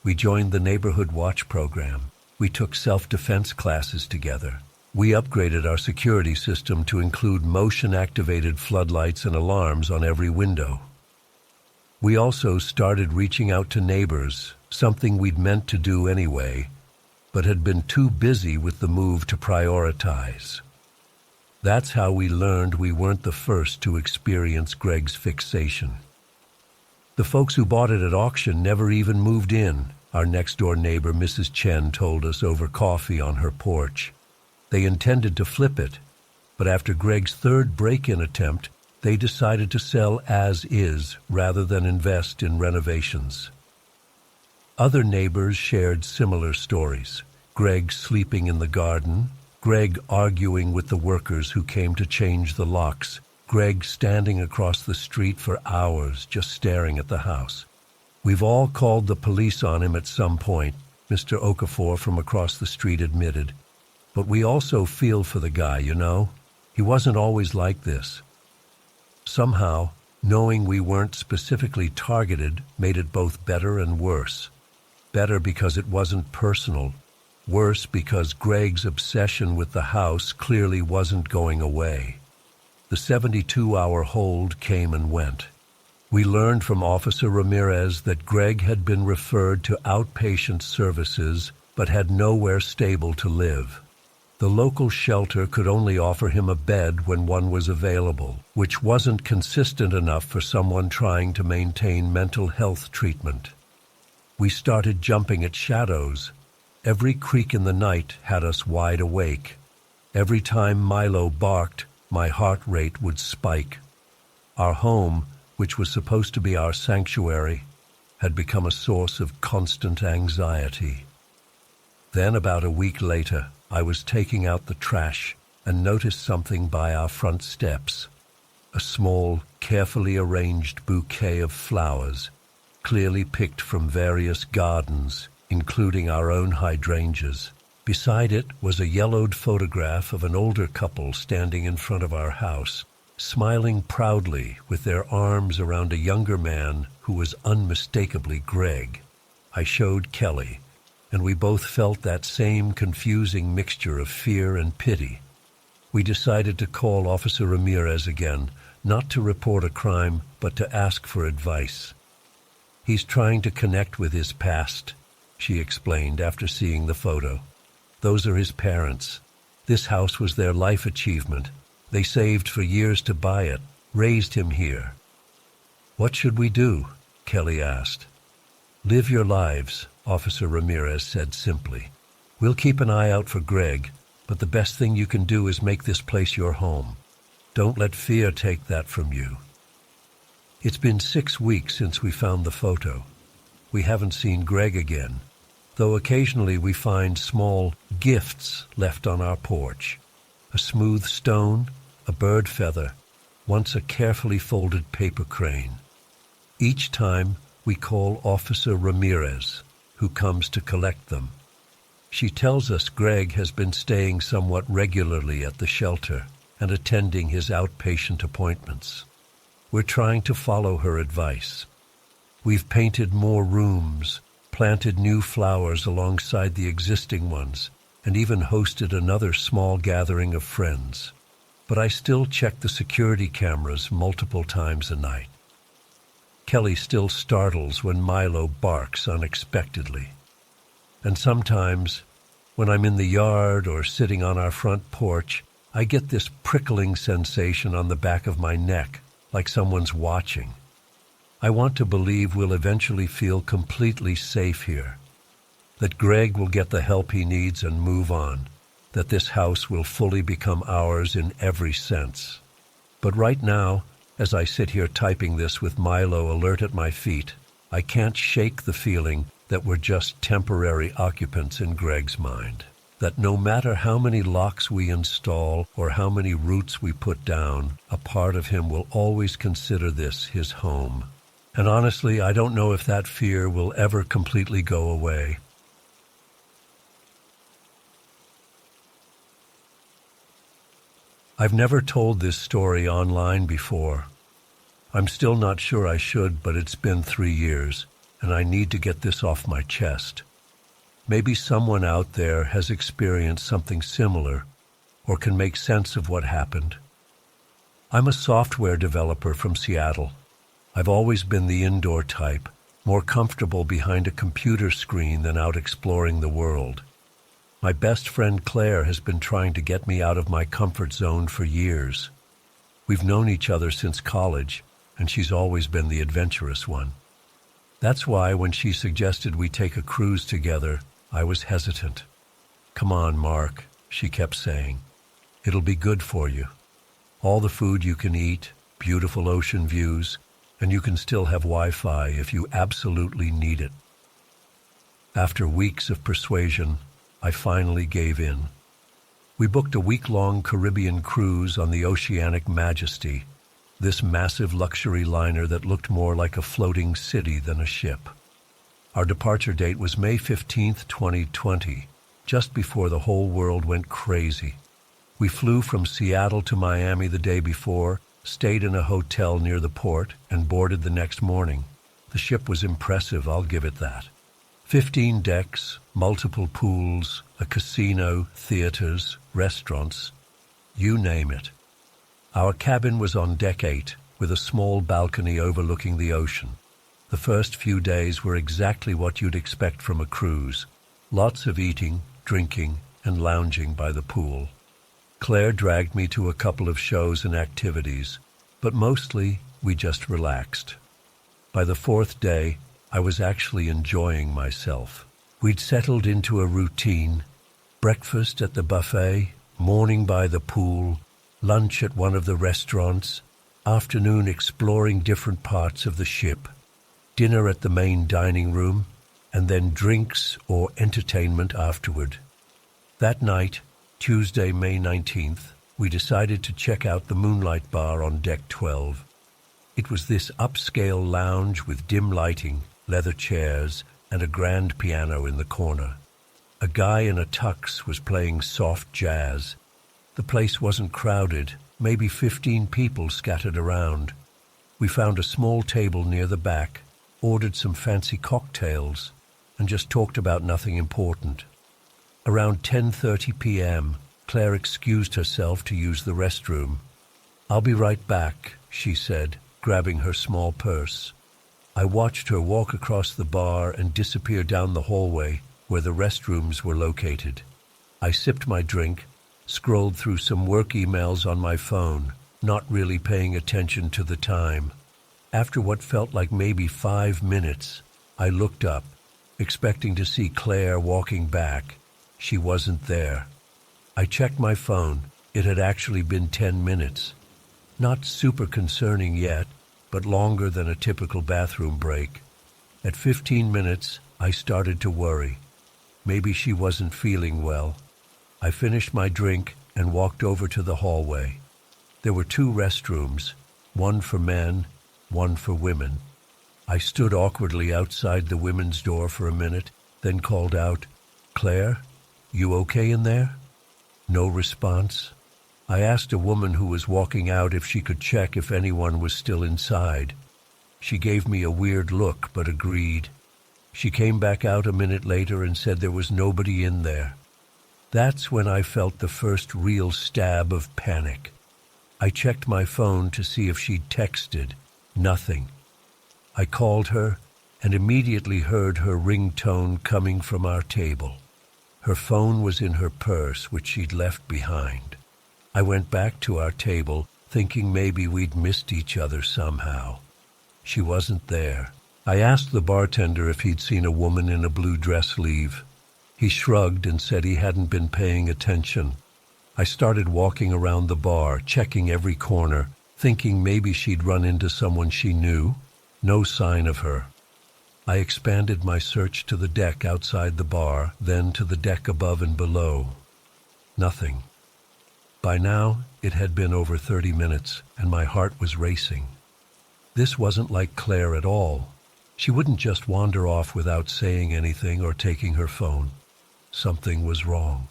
We joined the Neighborhood Watch program. We took self-defense classes together. We upgraded our security system to include motion-activated floodlights and alarms on every window. We also started reaching out to neighbors, something we'd meant to do anyway, but had been too busy with the move to prioritize. That's how we learned we weren't the first to experience Greg's fixation. The folks who bought it at auction never even moved in, our next-door neighbor Mrs. Chen told us over coffee on her porch. They intended to flip it, but after Greg's third break-in attempt, they decided to sell as is rather than invest in renovations. Other neighbors shared similar stories. Greg sleeping in the garden, Greg arguing with the workers who came to change the locks, Greg standing across the street for hours just staring at the house. We've all called the police on him at some point, Mr. Okafor from across the street admitted. But we also feel for the guy, you know. He wasn't always like this. Somehow, knowing we weren't specifically targeted made it both better and worse. Better because it wasn't personal. Worse because Greg's obsession with the house clearly wasn't going away. The 72-hour hold came and went. We learned from Officer Ramirez that Greg had been referred to outpatient services but had nowhere stable to live. The local shelter could only offer him a bed when one was available, which wasn't consistent enough for someone trying to maintain mental health treatment. We started jumping at shadows. Every creak in the night had us wide awake. Every time Milo barked, my heart rate would spike. Our home, which was supposed to be our sanctuary, had become a source of constant anxiety. Then, about a week later, I was taking out the trash and noticed something by our front steps. A small, carefully arranged bouquet of flowers, clearly picked from various gardens, including our own hydrangeas. Beside it was a yellowed photograph of an older couple standing in front of our house, smiling proudly with their arms around a younger man who was unmistakably Greg. I showed Kelly, and we both felt that same confusing mixture of fear and pity. We decided to call Officer Ramirez again, not to report a crime, but to ask for advice. He's trying to connect with his past, she explained after seeing the photo. Those are his parents. This house was their life achievement. They saved for years to buy it, raised him here. What should we do? Kelly asked. Live your lives, Officer Ramirez said simply. We'll keep an eye out for Greg, but the best thing you can do is make this place your home. Don't let fear take that from you. It's been 6 weeks since we found the photo. We haven't seen Greg again, though occasionally we find small gifts left on our porch. A smooth stone, a bird feather, once a carefully folded paper crane. Each time we call Officer Ramirez, who comes to collect them. She tells us Greg has been staying somewhat regularly at the shelter and attending his outpatient appointments. We're trying to follow her advice. We've painted more rooms, planted new flowers alongside the existing ones, and even hosted another small gathering of friends. But I still check the security cameras multiple times a night. Kelly still startles when Milo barks unexpectedly. And sometimes, when I'm in the yard or sitting on our front porch, I get this prickling sensation on the back of my neck, like someone's watching. I want to believe we'll eventually feel completely safe here, that Greg will get the help he needs and move on, that this house will fully become ours in every sense. But right now, as I sit here typing this with Milo alert at my feet, I can't shake the feeling that we're just temporary occupants in Greg's mind. That no matter how many locks we install or how many roots we put down, a part of him will always consider this his home. And honestly, I don't know if that fear will ever completely go away. I've never told this story online before. I'm still not sure I should, but it's been 3 years, and I need to get this off my chest. Maybe someone out there has experienced something similar or can make sense of what happened. I'm a software developer from Seattle. I've always been the indoor type, more comfortable behind a computer screen than out exploring the world. My best friend Claire has been trying to get me out of my comfort zone for years. We've known each other since college, and she's always been the adventurous one. That's why when she suggested we take a cruise together, I was hesitant. "Come on, Mark," she kept saying. "It'll be good for you. All the food you can eat, beautiful ocean views, and you can still have Wi-Fi if you absolutely need it." After weeks of persuasion, I finally gave in. We booked a week-long Caribbean cruise on the Oceanic Majesty, this massive luxury liner that looked more like a floating city than a ship. Our departure date was May 15th, 2020, just before the whole world went crazy. We flew from Seattle to Miami the day before, stayed in a hotel near the port, and boarded the next morning. The ship was impressive, I'll give it that. 15 decks, multiple pools, a casino, theaters, restaurants, you name it. Our cabin was on deck 8, with a small balcony overlooking the ocean. The first few days were exactly what you'd expect from a cruise. Lots of eating, drinking, and lounging by the pool. Claire dragged me to a couple of shows and activities, but mostly we just relaxed. By the 4th day, I was actually enjoying myself. We'd settled into a routine: breakfast at the buffet, morning by the pool, lunch at one of the restaurants, afternoon exploring different parts of the ship, dinner at the main dining room, and then drinks or entertainment afterward. That night, Tuesday, May 19th, we decided to check out the Moonlight Bar on Deck 12. It was this upscale lounge with dim lighting, leather chairs, and a grand piano in the corner. A guy in a tux was playing soft jazz. The place wasn't crowded, maybe 15 people scattered around. We found a small table near the back, ordered some fancy cocktails, and just talked about nothing important. Around 10:30 p.m., Claire excused herself to use the restroom. "I'll be right back," she said, grabbing her small purse. I watched her walk across the bar and disappear down the hallway where the restrooms were located. I sipped my drink, scrolled through some work emails on my phone, not really paying attention to the time. After what felt like maybe 5 minutes, I looked up, expecting to see Claire walking back. She wasn't there. I checked my phone. It had actually been 10 minutes. Not super concerning yet, but longer than a typical bathroom break. At 15 minutes, I started to worry. Maybe she wasn't feeling well. I finished my drink and walked over to the hallway. There were 2 restrooms, one for men, one for women. I stood awkwardly outside the women's door for a minute, then called out, "Claire, you okay in there?" No response. I asked a woman who was walking out if she could check if anyone was still inside. She gave me a weird look, but agreed. She came back out a minute later and said there was nobody in there. That's when I felt the first real stab of panic. I checked my phone to see if she'd texted. Nothing. I called her and immediately heard her ringtone coming from our table. Her phone was in her purse, which she'd left behind. I went back to our table, thinking maybe we'd missed each other somehow. She wasn't there. I asked the bartender if he'd seen a woman in a blue dress leave. He shrugged and said he hadn't been paying attention. I started walking around the bar, checking every corner, thinking maybe she'd run into someone she knew. No sign of her. I expanded my search to the deck outside the bar, then to the deck above and below. Nothing. By now, it had been over 30 minutes, and my heart was racing. This wasn't like Claire at all. She wouldn't just wander off without saying anything or taking her phone. Something was wrong.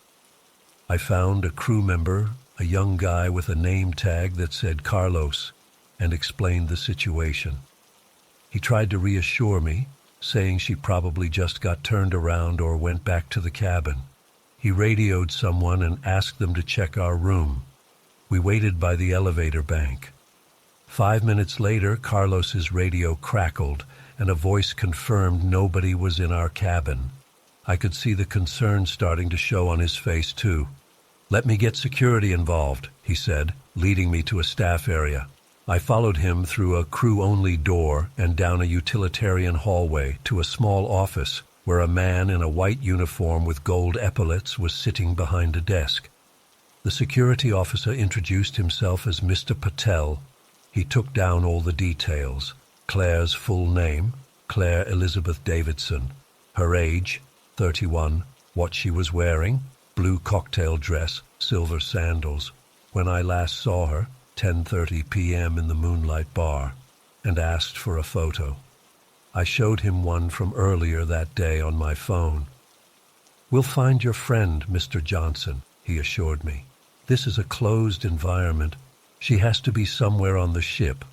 I found a crew member, a young guy with a name tag that said Carlos, and explained the situation. He tried to reassure me, saying she probably just got turned around or went back to the cabin. He radioed someone and asked them to check our room. We waited by the elevator bank. 5 minutes later, Carlos's radio crackled, and a voice confirmed nobody was in our cabin. I could see the concern starting to show on his face, too. "Let me get security involved," he said, leading me to a staff area. I followed him through a crew-only door and down a utilitarian hallway to a small office where a man in a white uniform with gold epaulets was sitting behind a desk. The security officer introduced himself as Mr. Patel. He took down all the details. Claire's full name, Claire Elizabeth Davidson. Her age, 31. What she was wearing, blue cocktail dress, silver sandals. When I last saw her, 10:30 p.m. in the Moonlight Bar, and asked for a photo. I showed him one from earlier that day on my phone. "We'll find your friend, Mr. Johnson," he assured me. "This is a closed environment. She has to be somewhere on the ship."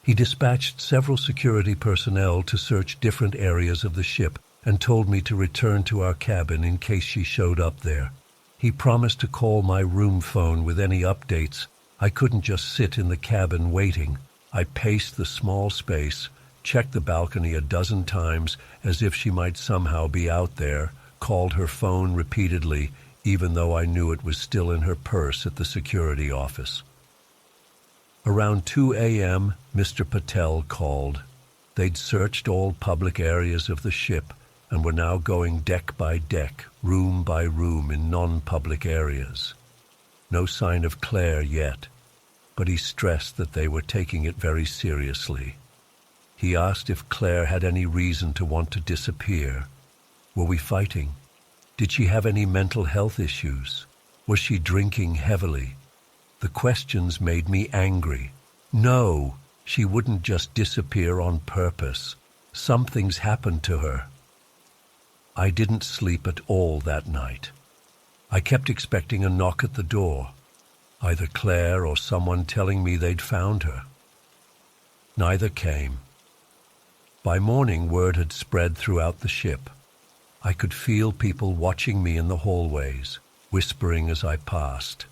He dispatched several security personnel to search different areas of the ship and told me to return to our cabin in case she showed up there. He promised to call my room phone with any updates. I couldn't just sit in the cabin waiting. I paced the small space, checked the balcony a dozen times as if she might somehow be out there, called her phone repeatedly, even though I knew it was still in her purse at the security office. Around 2 a.m., Mr. Patel called. They'd searched all public areas of the ship and were now going deck by deck, room by room in non-public areas. No sign of Claire yet, but he stressed that they were taking it very seriously. He asked if Claire had any reason to want to disappear. Were we fighting? Did she have any mental health issues? Was she drinking heavily? The questions made me angry. No, she wouldn't just disappear on purpose. Something's happened to her. I didn't sleep at all that night. I kept expecting a knock at the door, either Claire or someone telling me they'd found her. Neither came. By morning, word had spread throughout the ship. I could feel people watching me in the hallways, whispering as I passed.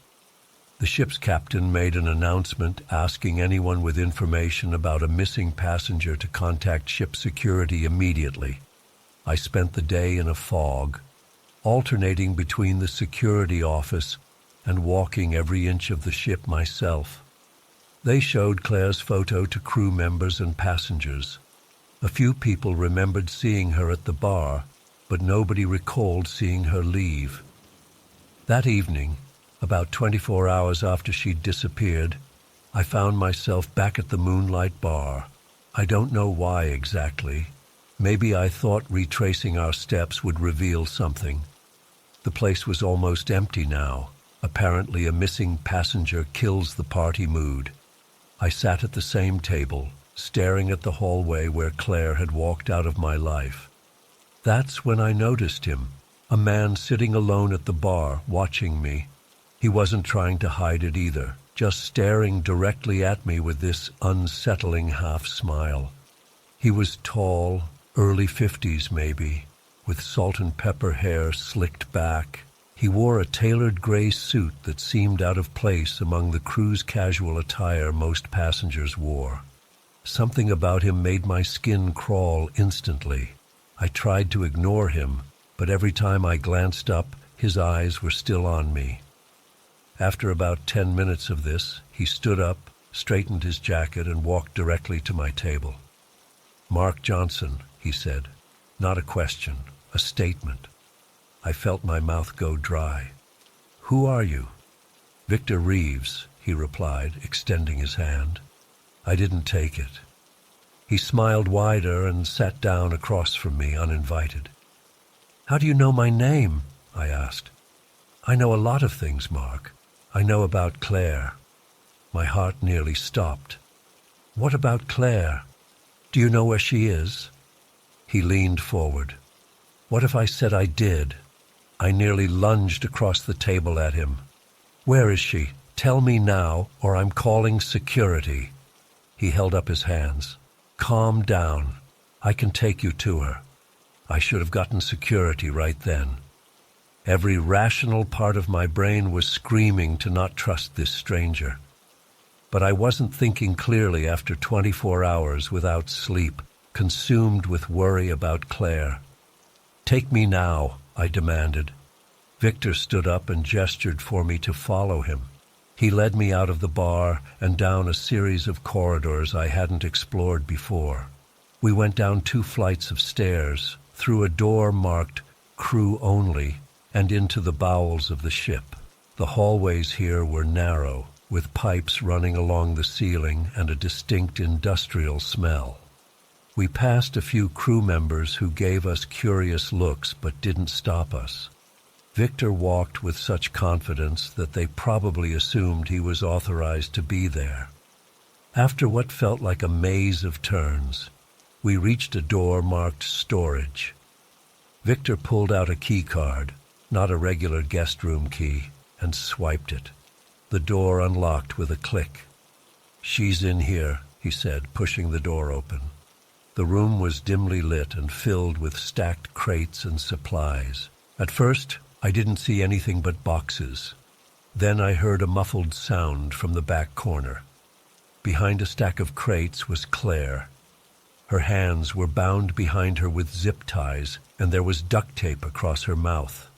The ship's captain made an announcement asking anyone with information about a missing passenger to contact ship security immediately. I spent the day in a fog, alternating between the security office and walking every inch of the ship myself. They showed Claire's photo to crew members and passengers. A few people remembered seeing her at the bar, but nobody recalled seeing her leave. That evening, about 24 hours after she'd disappeared, I found myself back at the Moonlight Bar. I don't know why exactly. Maybe I thought retracing our steps would reveal something. The place was almost empty now. Apparently a missing passenger kills the party mood. I sat at the same table, staring at the hallway where Claire had walked out of my life. That's when I noticed him, a man sitting alone at the bar, watching me. He wasn't trying to hide it either, just staring directly at me with this unsettling half-smile. He was tall, early 50s maybe, with salt and pepper hair slicked back. He wore a tailored gray suit that seemed out of place among the crew's casual attire most passengers wore. Something about him made my skin crawl instantly. I tried to ignore him, but every time I glanced up, his eyes were still on me. After about 10 minutes of this, he stood up, straightened his jacket, and walked directly to my table. "Mark Johnson," he said. Not a question, a statement. I felt my mouth go dry. "Who are you?" "Victor Reeves," he replied, extending his hand. I didn't take it. He smiled wider and sat down across from me, uninvited. "How do you know my name?" I asked. "I know a lot of things, Mark. I know about Claire." My heart nearly stopped. "What about Claire? Do you know where she is?" He leaned forward. What if I said I did? I nearly lunged across the table at him. "Where is she? Tell me now, or I'm calling security." He held up his hands. "Calm down. I can take you to her." I should have gotten security right then. Every rational part of my brain was screaming to not trust this stranger. But I wasn't thinking clearly after 24 hours without sleep, consumed with worry about Claire. "Take me now," I demanded. Victor stood up and gestured for me to follow him. He led me out of the bar and down a series of corridors I hadn't explored before. We went down 2 flights of stairs, through a door marked "Crew Only," and into the bowels of the ship. The hallways here were narrow, with pipes running along the ceiling and a distinct industrial smell. We passed a few crew members who gave us curious looks but didn't stop us. Victor walked with such confidence that they probably assumed he was authorized to be there. After what felt like a maze of turns, we reached a door marked "Storage." Victor pulled out a key card, not a regular guest room key, and swiped it. The door unlocked with a click. "She's in here," he said, pushing the door open. The room was dimly lit and filled with stacked crates and supplies. At first, I didn't see anything but boxes. Then I heard a muffled sound from the back corner. Behind a stack of crates was Claire. Her hands were bound behind her with zip ties, and there was duct tape across her mouth.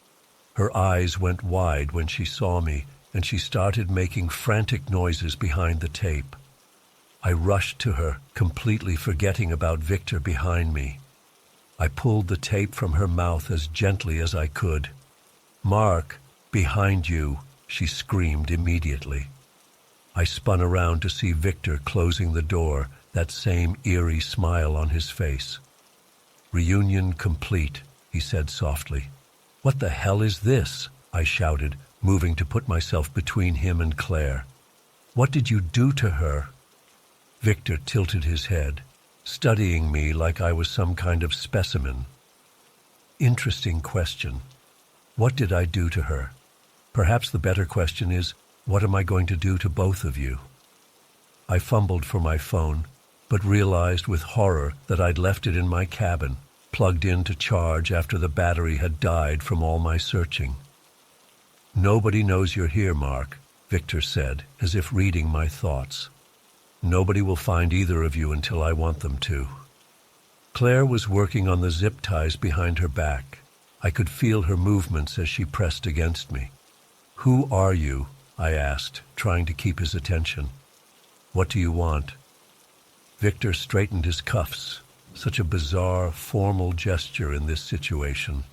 Her eyes went wide when she saw me, and she started making frantic noises behind the tape. I rushed to her, completely forgetting about Victor behind me. I pulled the tape from her mouth as gently as I could. "Mark, behind you," she screamed immediately. I spun around to see Victor closing the door, that same eerie smile on his face. "Reunion complete," he said softly. "What the hell is this?" I shouted, moving to put myself between him and Claire. "What did you do to her?" Victor tilted his head, studying me like I was some kind of specimen. "Interesting question. What did I do to her? Perhaps the better question is, what am I going to do to both of you?" I fumbled for my phone, but realized with horror that I'd left it in my cabin, plugged in to charge after the battery had died from all my searching. "Nobody knows you're here, Mark," Victor said, as if reading my thoughts. "Nobody will find either of you until I want them to." Claire was working on the zip ties behind her back. I could feel her movements as she pressed against me. "Who are you?" I asked, trying to keep his attention. "What do you want?" Victor straightened his cuffs, such a bizarre, formal gesture in this situation.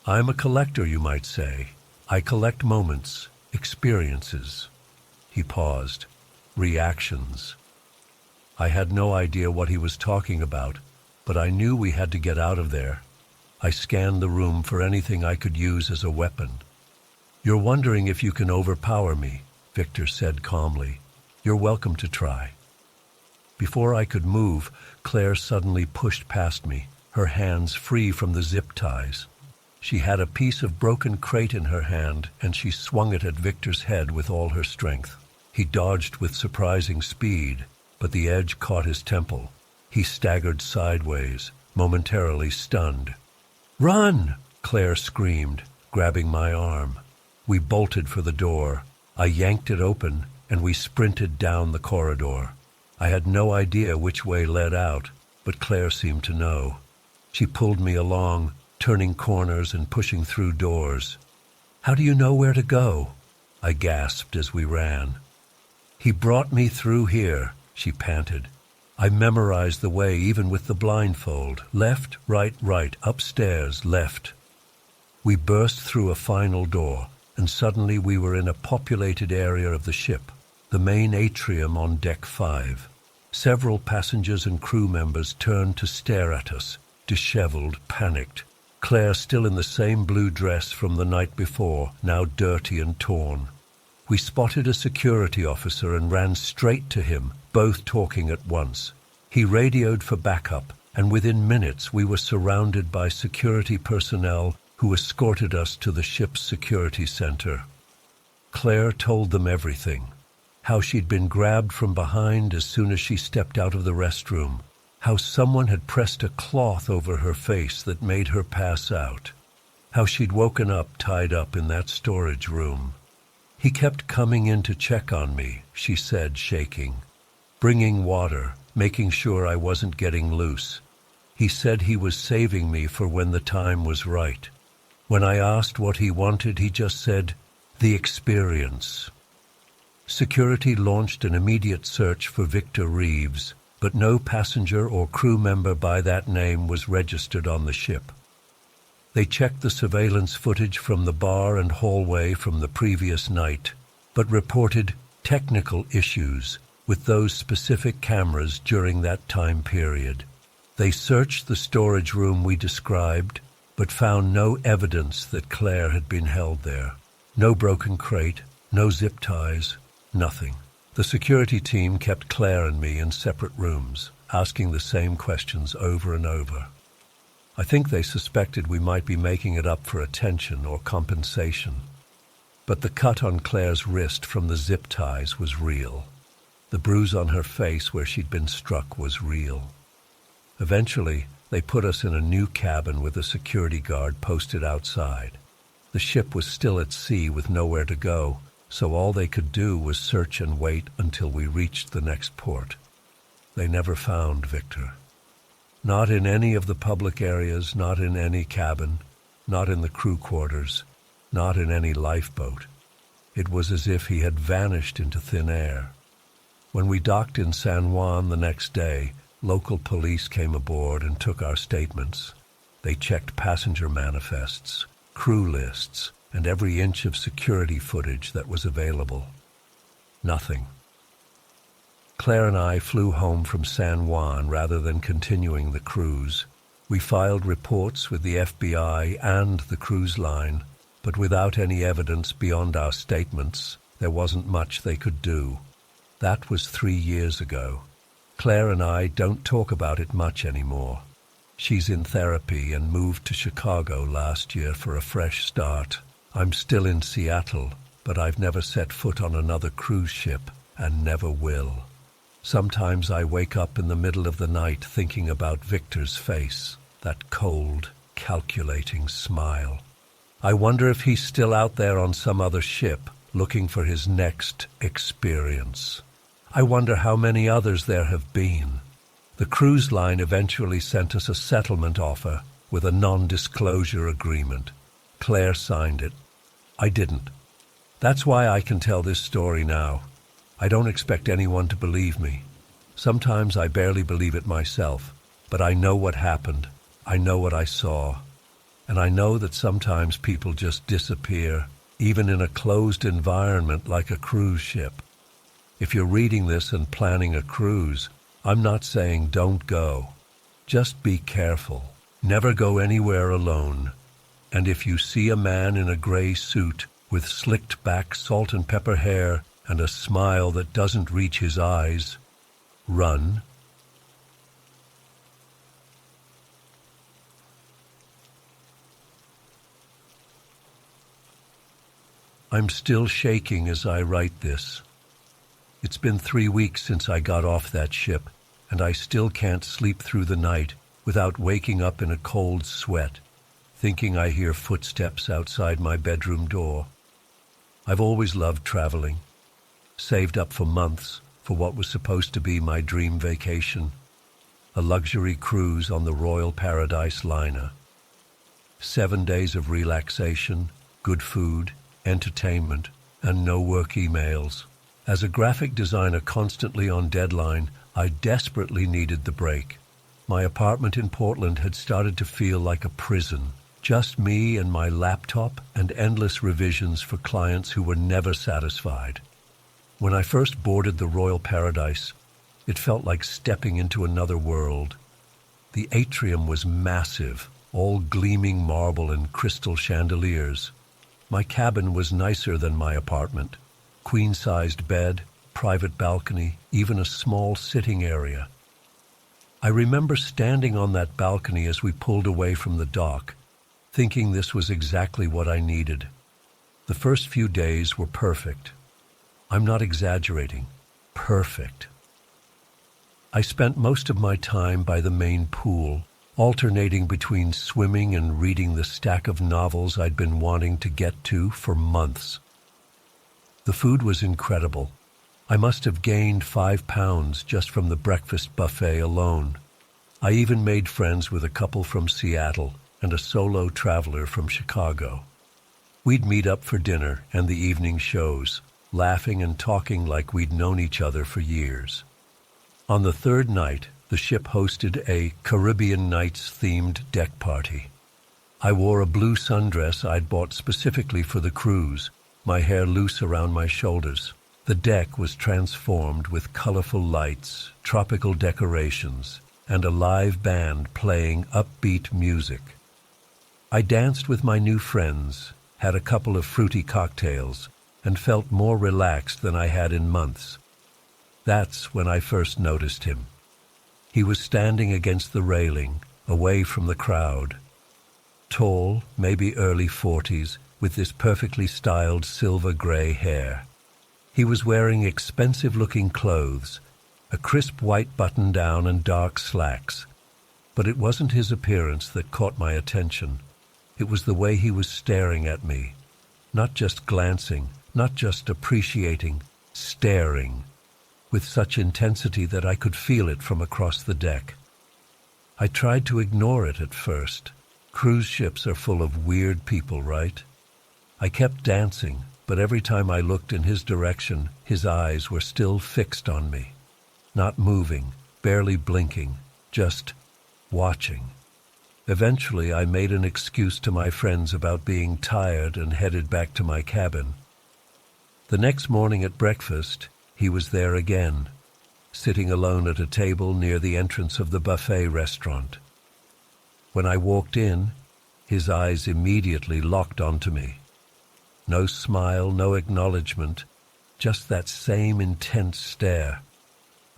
"I'm a collector, you might say. I collect moments, experiences." He paused. "Reactions." I had no idea what he was talking about, but I knew we had to get out of there. I scanned the room for anything I could use as a weapon. "You're wondering if you can overpower me," Victor said calmly. "You're welcome to try." Before I could move, Claire suddenly pushed past me, her hands free from the zip ties. She had a piece of broken crate in her hand, and she swung it at Victor's head with all her strength. He dodged with surprising speed, but the edge caught his temple. He staggered sideways, momentarily stunned. "Run!" Claire screamed, grabbing my arm. We bolted for the door. I yanked it open, and we sprinted down the corridor. I had no idea which way led out, but Claire seemed to know. She pulled me along, turning corners and pushing through doors. "How do you know where to go?" I gasped as we ran. "He brought me through here," she panted. "I memorized the way even with the blindfold. Left, right, right, upstairs, left." We burst through a final door, and suddenly we were in a populated area of the ship, the main atrium on Deck 5. Several passengers and crew members turned to stare at us, disheveled, panicked. Claire still in the same blue dress from the night before, now dirty and torn. We spotted a security officer and ran straight to him, both talking at once. He radioed for backup, and within minutes we were surrounded by security personnel who escorted us to the ship's security center. Claire told them everything. How she'd been grabbed from behind as soon as she stepped out of the restroom. How someone had pressed a cloth over her face that made her pass out. How she'd woken up tied up in that storage room. "He kept coming in to check on me," she said, shaking. "Bringing water, making sure I wasn't getting loose. He said he was saving me for when the time was right." When I asked what he wanted, he just said, "The experience." Security launched an immediate search for Victor Reeves, but no passenger or crew member by that name was registered on the ship. They checked the surveillance footage from the bar and hallway from the previous night, but reported technical issues with those specific cameras during that time period. They searched the storage room we described, but found no evidence that Claire had been held there. No broken crate, no zip ties, nothing. The security team kept Claire and me in separate rooms, asking the same questions over and over. I think they suspected we might be making it up for attention or compensation. But the cut on Claire's wrist from the zip ties was real. The bruise on her face where she'd been struck was real. Eventually, they put us in a new cabin with a security guard posted outside. The ship was still at sea with nowhere to go, so all they could do was search and wait until we reached the next port. They never found Victor. Not in any of the public areas, not in any cabin, not in the crew quarters, not in any lifeboat. It was as if he had vanished into thin air. When we docked in San Juan the next day, local police came aboard and took our statements. They checked passenger manifests, crew lists, and every inch of security footage that was available. Nothing. Claire and I flew home from San Juan rather than continuing the cruise. We filed reports with the FBI and the cruise line, but without any evidence beyond our statements, there wasn't much they could do. That was 3 years ago. Claire and I don't talk about it much anymore. She's in therapy and moved to Chicago last year for a fresh start. I'm still in Seattle, but I've never set foot on another cruise ship and never will. Sometimes I wake up in the middle of the night thinking about Victor's face, that cold, calculating smile. I wonder if he's still out there on some other ship, looking for his next experience. I wonder how many others there have been. The cruise line eventually sent us a settlement offer with a non-disclosure agreement. Claire signed it. I didn't. That's why I can tell this story now. I don't expect anyone to believe me. Sometimes I barely believe it myself, but I know what happened. I know what I saw. And I know that sometimes people just disappear, even in a closed environment like a cruise ship. If you're reading this and planning a cruise, I'm not saying don't go. Just be careful. Never go anywhere alone. And if you see a man in a gray suit with slicked back salt and pepper hair and a smile that doesn't reach his eyes, run. I'm still shaking as I write this. It's been 3 weeks since I got off that ship, and I still can't sleep through the night without waking up in a cold sweat, thinking I hear footsteps outside my bedroom door. I've always loved traveling. Saved up for months for what was supposed to be my dream vacation, a luxury cruise on the Royal Paradise liner. 7 days of relaxation, good food, entertainment, and no work emails. As a graphic designer constantly on deadline, I desperately needed the break. My apartment in Portland had started to feel like a prison, just me and my laptop and endless revisions for clients who were never satisfied. When I first boarded the Royal Paradise, it felt like stepping into another world. The atrium was massive, all gleaming marble and crystal chandeliers. My cabin was nicer than my apartment. Queen-sized bed, private balcony, even a small sitting area. I remember standing on that balcony as we pulled away from the dock, thinking this was exactly what I needed. The first few days were perfect. I'm not exaggerating. Perfect. I spent most of my time by the main pool, alternating between swimming and reading the stack of novels I'd been wanting to get to for months. The food was incredible. I must have gained 5 pounds just from the breakfast buffet alone. I even made friends with a couple from Seattle, and a solo traveler from Chicago. We'd meet up for dinner and the evening shows, laughing and talking like we'd known each other for years. On the third night, the ship hosted a Caribbean Nights-themed deck party. I wore a blue sundress I'd bought specifically for the cruise, my hair loose around my shoulders. The deck was transformed with colorful lights, tropical decorations, and a live band playing upbeat music. I danced with my new friends, had a couple of fruity cocktails, and felt more relaxed than I had in months. That's when I first noticed him. He was standing against the railing, away from the crowd. Tall, maybe early 40s, with this perfectly styled silver-gray hair. He was wearing expensive-looking clothes, a crisp white button-down and dark slacks. But it wasn't his appearance that caught my attention. It was the way he was staring at me. Not just glancing, not just appreciating, staring, with such intensity that I could feel it from across the deck. I tried to ignore it at first. Cruise ships are full of weird people, right? I kept dancing, but every time I looked in his direction, his eyes were still fixed on me. Not moving, barely blinking, just watching. Eventually, I made an excuse to my friends about being tired and headed back to my cabin. The next morning at breakfast, he was there again, sitting alone at a table near the entrance of the buffet restaurant. When I walked in, his eyes immediately locked onto me. No smile, no acknowledgement, just that same intense stare.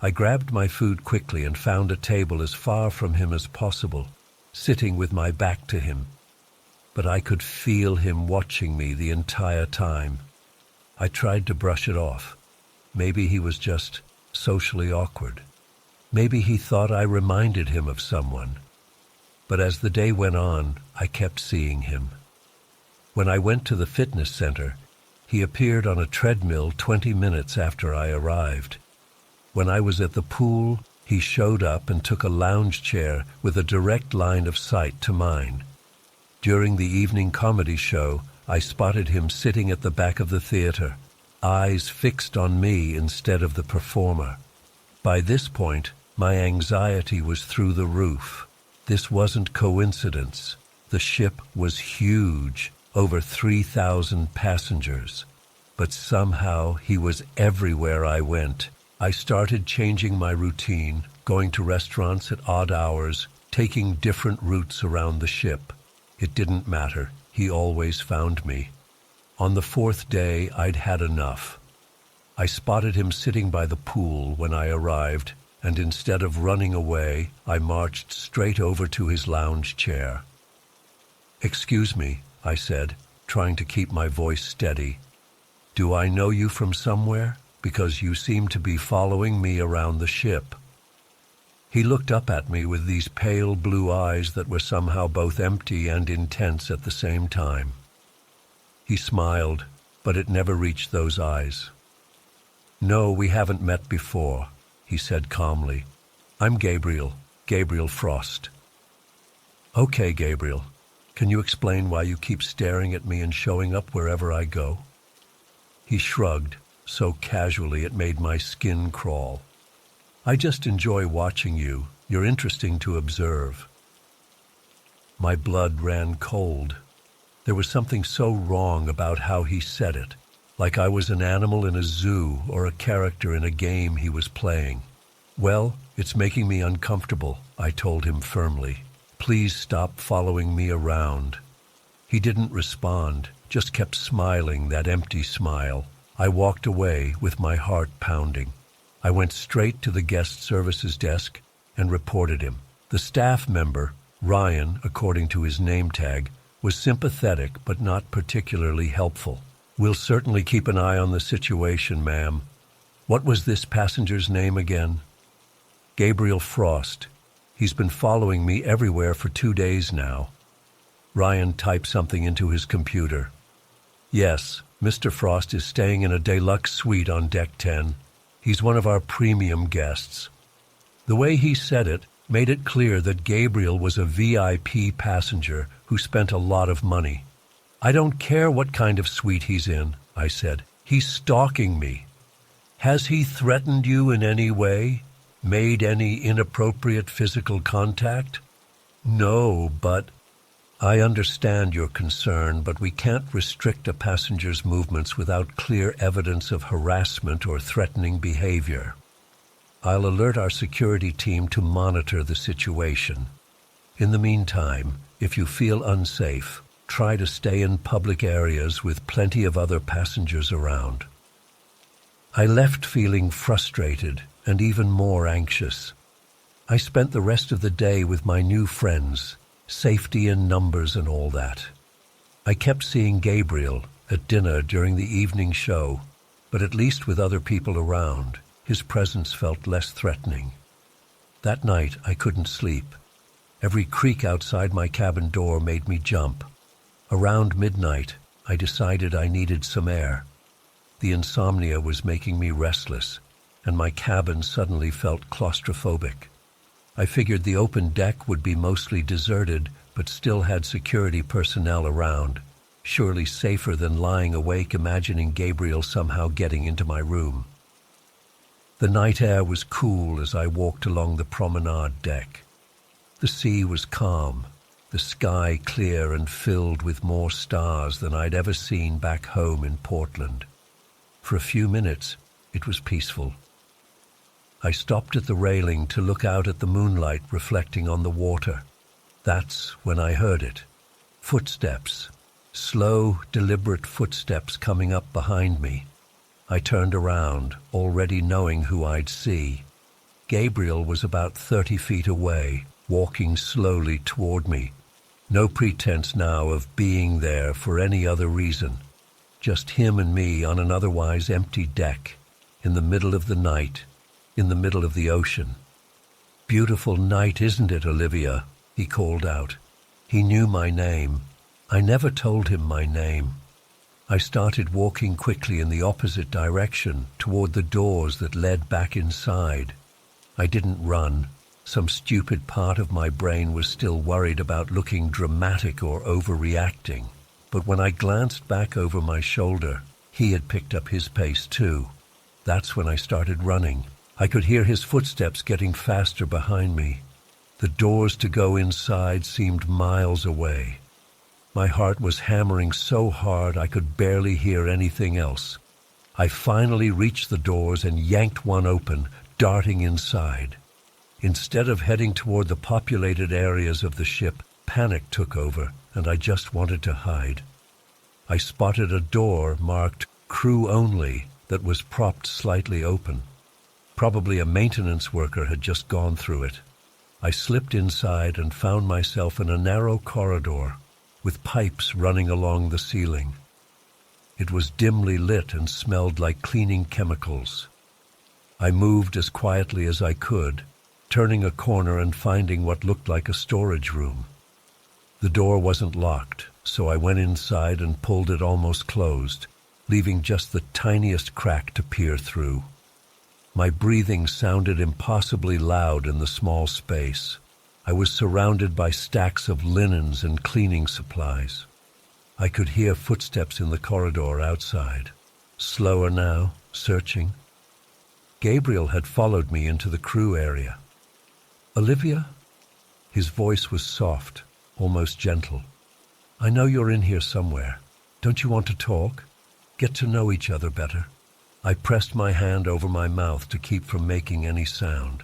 I grabbed my food quickly and found a table as far from him as possible, sitting with my back to him. But I could feel him watching me the entire time. I tried to brush it off. Maybe he was just socially awkward. Maybe he thought I reminded him of someone. But as the day went on, I kept seeing him. When I went to the fitness center, he appeared on a treadmill 20 minutes after I arrived. When I was at the pool, he showed up and took a lounge chair with a direct line of sight to mine. During the evening comedy show, I spotted him sitting at the back of the theater, eyes fixed on me instead of the performer. By this point, my anxiety was through the roof. This wasn't coincidence. The ship was huge, over 3,000 passengers. But somehow he was everywhere I went. I started changing my routine, going to restaurants at odd hours, taking different routes around the ship. It didn't matter. He always found me. On the fourth day, I'd had enough. I spotted him sitting by the pool when I arrived, and instead of running away, I marched straight over to his lounge chair. "Excuse me," I said, trying to keep my voice steady. "Do I know you from somewhere? Because you seem to be following me around the ship." He looked up at me with these pale blue eyes that were somehow both empty and intense at the same time. He smiled, but it never reached those eyes. "No, we haven't met before," he said calmly. "I'm Gabriel Frost." "Okay, Gabriel. Can you explain why you keep staring at me and showing up wherever I go?" He shrugged, so casually it made my skin crawl. "I just enjoy watching you. You're interesting to observe." My blood ran cold. There was something so wrong about how he said it, like I was an animal in a zoo or a character in a game he was playing. "Well, it's making me uncomfortable," I told him firmly. "Please stop following me around." He didn't respond, just kept smiling that empty smile. I walked away with my heart pounding. I went straight to the guest services desk and reported him. The staff member, Ryan, according to his name tag, was sympathetic but not particularly helpful. "We'll certainly keep an eye on the situation, ma'am." "What was this passenger's name again?" "Gabriel Frost. He's been following me everywhere for 2 days now." Ryan typed something into his computer. "Yes, Mr. Frost is staying in a deluxe suite on Deck 10. He's one of our premium guests." The way he said it, made it clear that Gabriel was a VIP passenger who spent a lot of money. "I don't care what kind of suite he's in," I said. "He's stalking me." "Has he threatened you in any way? Made any inappropriate physical contact?" "No, but—" "I understand your concern, but we can't restrict a passenger's movements without clear evidence of harassment or threatening behavior. I'll alert our security team to monitor the situation. In the meantime, if you feel unsafe, try to stay in public areas with plenty of other passengers around." I left feeling frustrated and even more anxious. I spent the rest of the day with my new friends, safety in numbers and all that. I kept seeing Gabriel at dinner during the evening show, but at least with other people around, his presence felt less threatening. That night, I couldn't sleep. Every creak outside my cabin door made me jump. Around midnight, I decided I needed some air. The insomnia was making me restless, and my cabin suddenly felt claustrophobic. I figured the open deck would be mostly deserted, but still had security personnel around, surely safer than lying awake imagining Gabriel somehow getting into my room. The night air was cool as I walked along the promenade deck. The sea was calm, the sky clear and filled with more stars than I'd ever seen back home in Portland. For a few minutes, it was peaceful. I stopped at the railing to look out at the moonlight reflecting on the water. That's when I heard it. Footsteps. Slow, deliberate footsteps coming up behind me. I turned around, already knowing who I'd see. Gabriel was about 30 feet away, walking slowly toward me. No pretense now of being there for any other reason. Just him and me on an otherwise empty deck, in the middle of the night, in the middle of the ocean. "Beautiful night, isn't it, Olivia?" he called out. He knew my name. I never told him my name. I started walking quickly in the opposite direction, toward the doors that led back inside. I didn't run. Some stupid part of my brain was still worried about looking dramatic or overreacting. But when I glanced back over my shoulder, he had picked up his pace too. That's when I started running. I could hear his footsteps getting faster behind me. The doors to go inside seemed miles away. My heart was hammering so hard I could barely hear anything else. I finally reached the doors and yanked one open, darting inside. Instead of heading toward the populated areas of the ship, panic took over, and I just wanted to hide. I spotted a door marked "Crew Only" that was propped slightly open. Probably a maintenance worker had just gone through it. I slipped inside and found myself in a narrow corridor with pipes running along the ceiling. It was dimly lit and smelled like cleaning chemicals. I moved as quietly as I could, turning a corner and finding what looked like a storage room. The door wasn't locked, so I went inside and pulled it almost closed, leaving just the tiniest crack to peer through. My breathing sounded impossibly loud in the small space. I was surrounded by stacks of linens and cleaning supplies. I could hear footsteps in the corridor outside. Slower now, searching. Gabriel had followed me into the crew area. "Olivia?" His voice was soft, almost gentle. "I know you're in here somewhere. Don't you want to talk? Get to know each other better?" I pressed my hand over my mouth to keep from making any sound.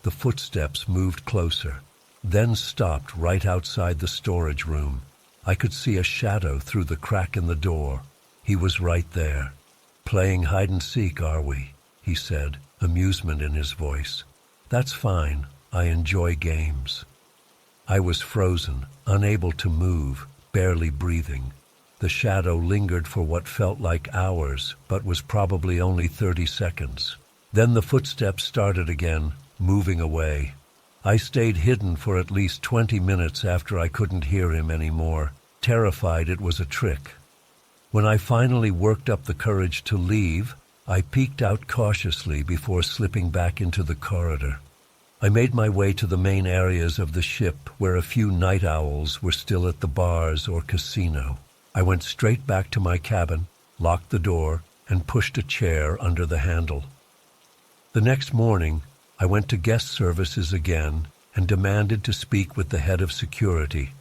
The footsteps moved closer, then stopped right outside the storage room. I could see a shadow through the crack in the door. He was right there. "Playing hide-and-seek, are we?" he said, amusement in his voice. "That's fine. I enjoy games." I was frozen, unable to move, barely breathing. The shadow lingered for what felt like hours, but was probably only 30 seconds. Then the footsteps started again, moving away. I stayed hidden for at least 20 minutes after I couldn't hear him anymore, terrified it was a trick. When I finally worked up the courage to leave, I peeked out cautiously before slipping back into the corridor. I made my way to the main areas of the ship where a few night owls were still at the bars or casino. I went straight back to my cabin, locked the door, and pushed a chair under the handle. The next morning, I went to guest services again and demanded to speak with the head of security.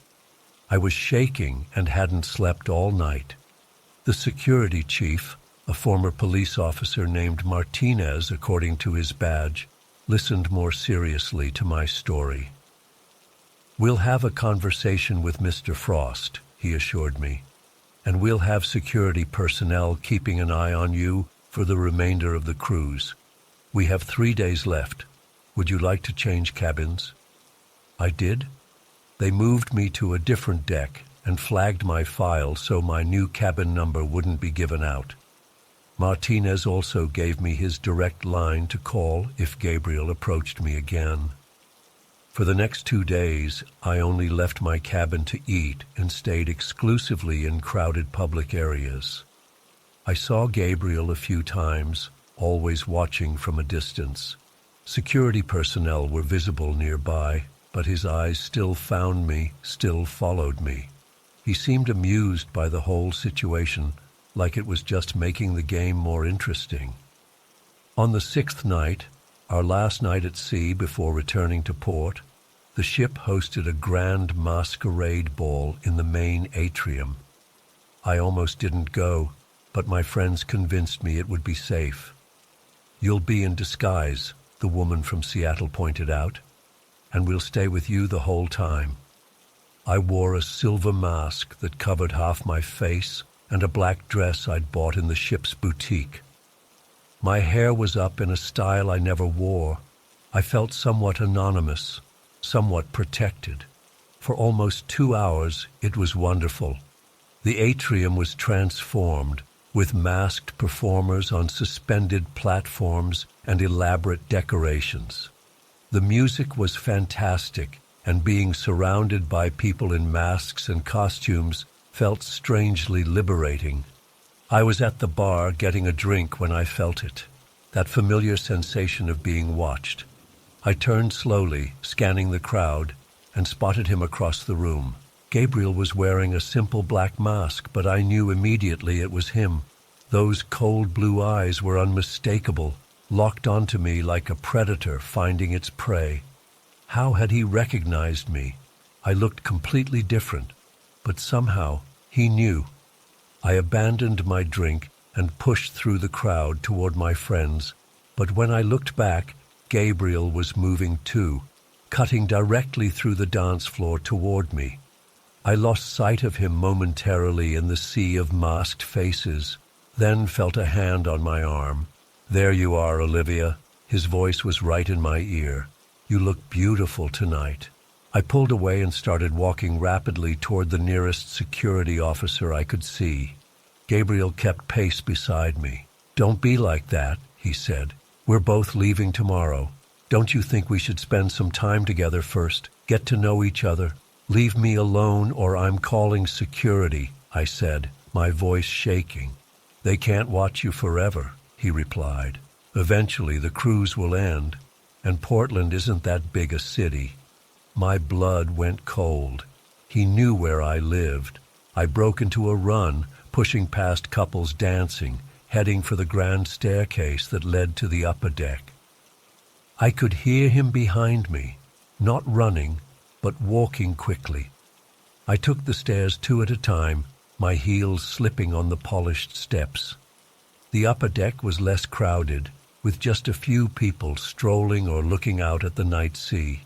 I was shaking and hadn't slept all night. The security chief, a former police officer named Martinez according to his badge, listened more seriously to my story. "We'll have a conversation with Mr. Frost," he assured me, "and we'll have security personnel keeping an eye on you for the remainder of the cruise. We have 3 days left. Would you like to change cabins?" I did. They moved me to a different deck and flagged my file so my new cabin number wouldn't be given out. Martinez also gave me his direct line to call if Gabriel approached me again. For the next 2 days, I only left my cabin to eat and stayed exclusively in crowded public areas. I saw Gabriel a few times, always watching from a distance. Security personnel were visible nearby, but his eyes still found me, still followed me. He seemed amused by the whole situation, like it was just making the game more interesting. On the 6th night, our last night at sea before returning to port, the ship hosted a grand masquerade ball in the main atrium. I almost didn't go, but my friends convinced me it would be safe. "You'll be in disguise," the woman from Seattle pointed out, "and we'll stay with you the whole time." I wore a silver mask that covered half my face and a black dress I'd bought in the ship's boutique. My hair was up in a style I never wore. I felt somewhat anonymous, somewhat protected. For almost 2 hours, it was wonderful. The atrium was transformed, with masked performers on suspended platforms and elaborate decorations. The music was fantastic, and being surrounded by people in masks and costumes felt strangely liberating. I was at the bar getting a drink when I felt it, that familiar sensation of being watched. I turned slowly, scanning the crowd, and spotted him across the room. Gabriel was wearing a simple black mask, but I knew immediately it was him. Those cold blue eyes were unmistakable, locked onto me like a predator finding its prey. How had he recognized me? I looked completely different, but somehow he knew. I abandoned my drink and pushed through the crowd toward my friends, but when I looked back, Gabriel was moving too, cutting directly through the dance floor toward me. I lost sight of him momentarily in the sea of masked faces, then felt a hand on my arm. "There you are, Olivia." His voice was right in my ear. "You look beautiful tonight." I pulled away and started walking rapidly toward the nearest security officer I could see. Gabriel kept pace beside me. "Don't be like that," he said. "We're both leaving tomorrow. Don't you think we should spend some time together first, get to know each other? Leave me alone or I'm calling security," I said, my voice shaking. "They can't watch you forever," he replied. "Eventually the cruise will end, and Portland isn't that big a city." My blood went cold. He knew where I lived. I broke into a run, pushing past couples dancing, heading for the grand staircase that led to the upper deck. I could hear him behind me, not running, but walking quickly. I took the stairs 2 at a time, my heels slipping on the polished steps. The upper deck was less crowded, with just a few people strolling or looking out at the night sea.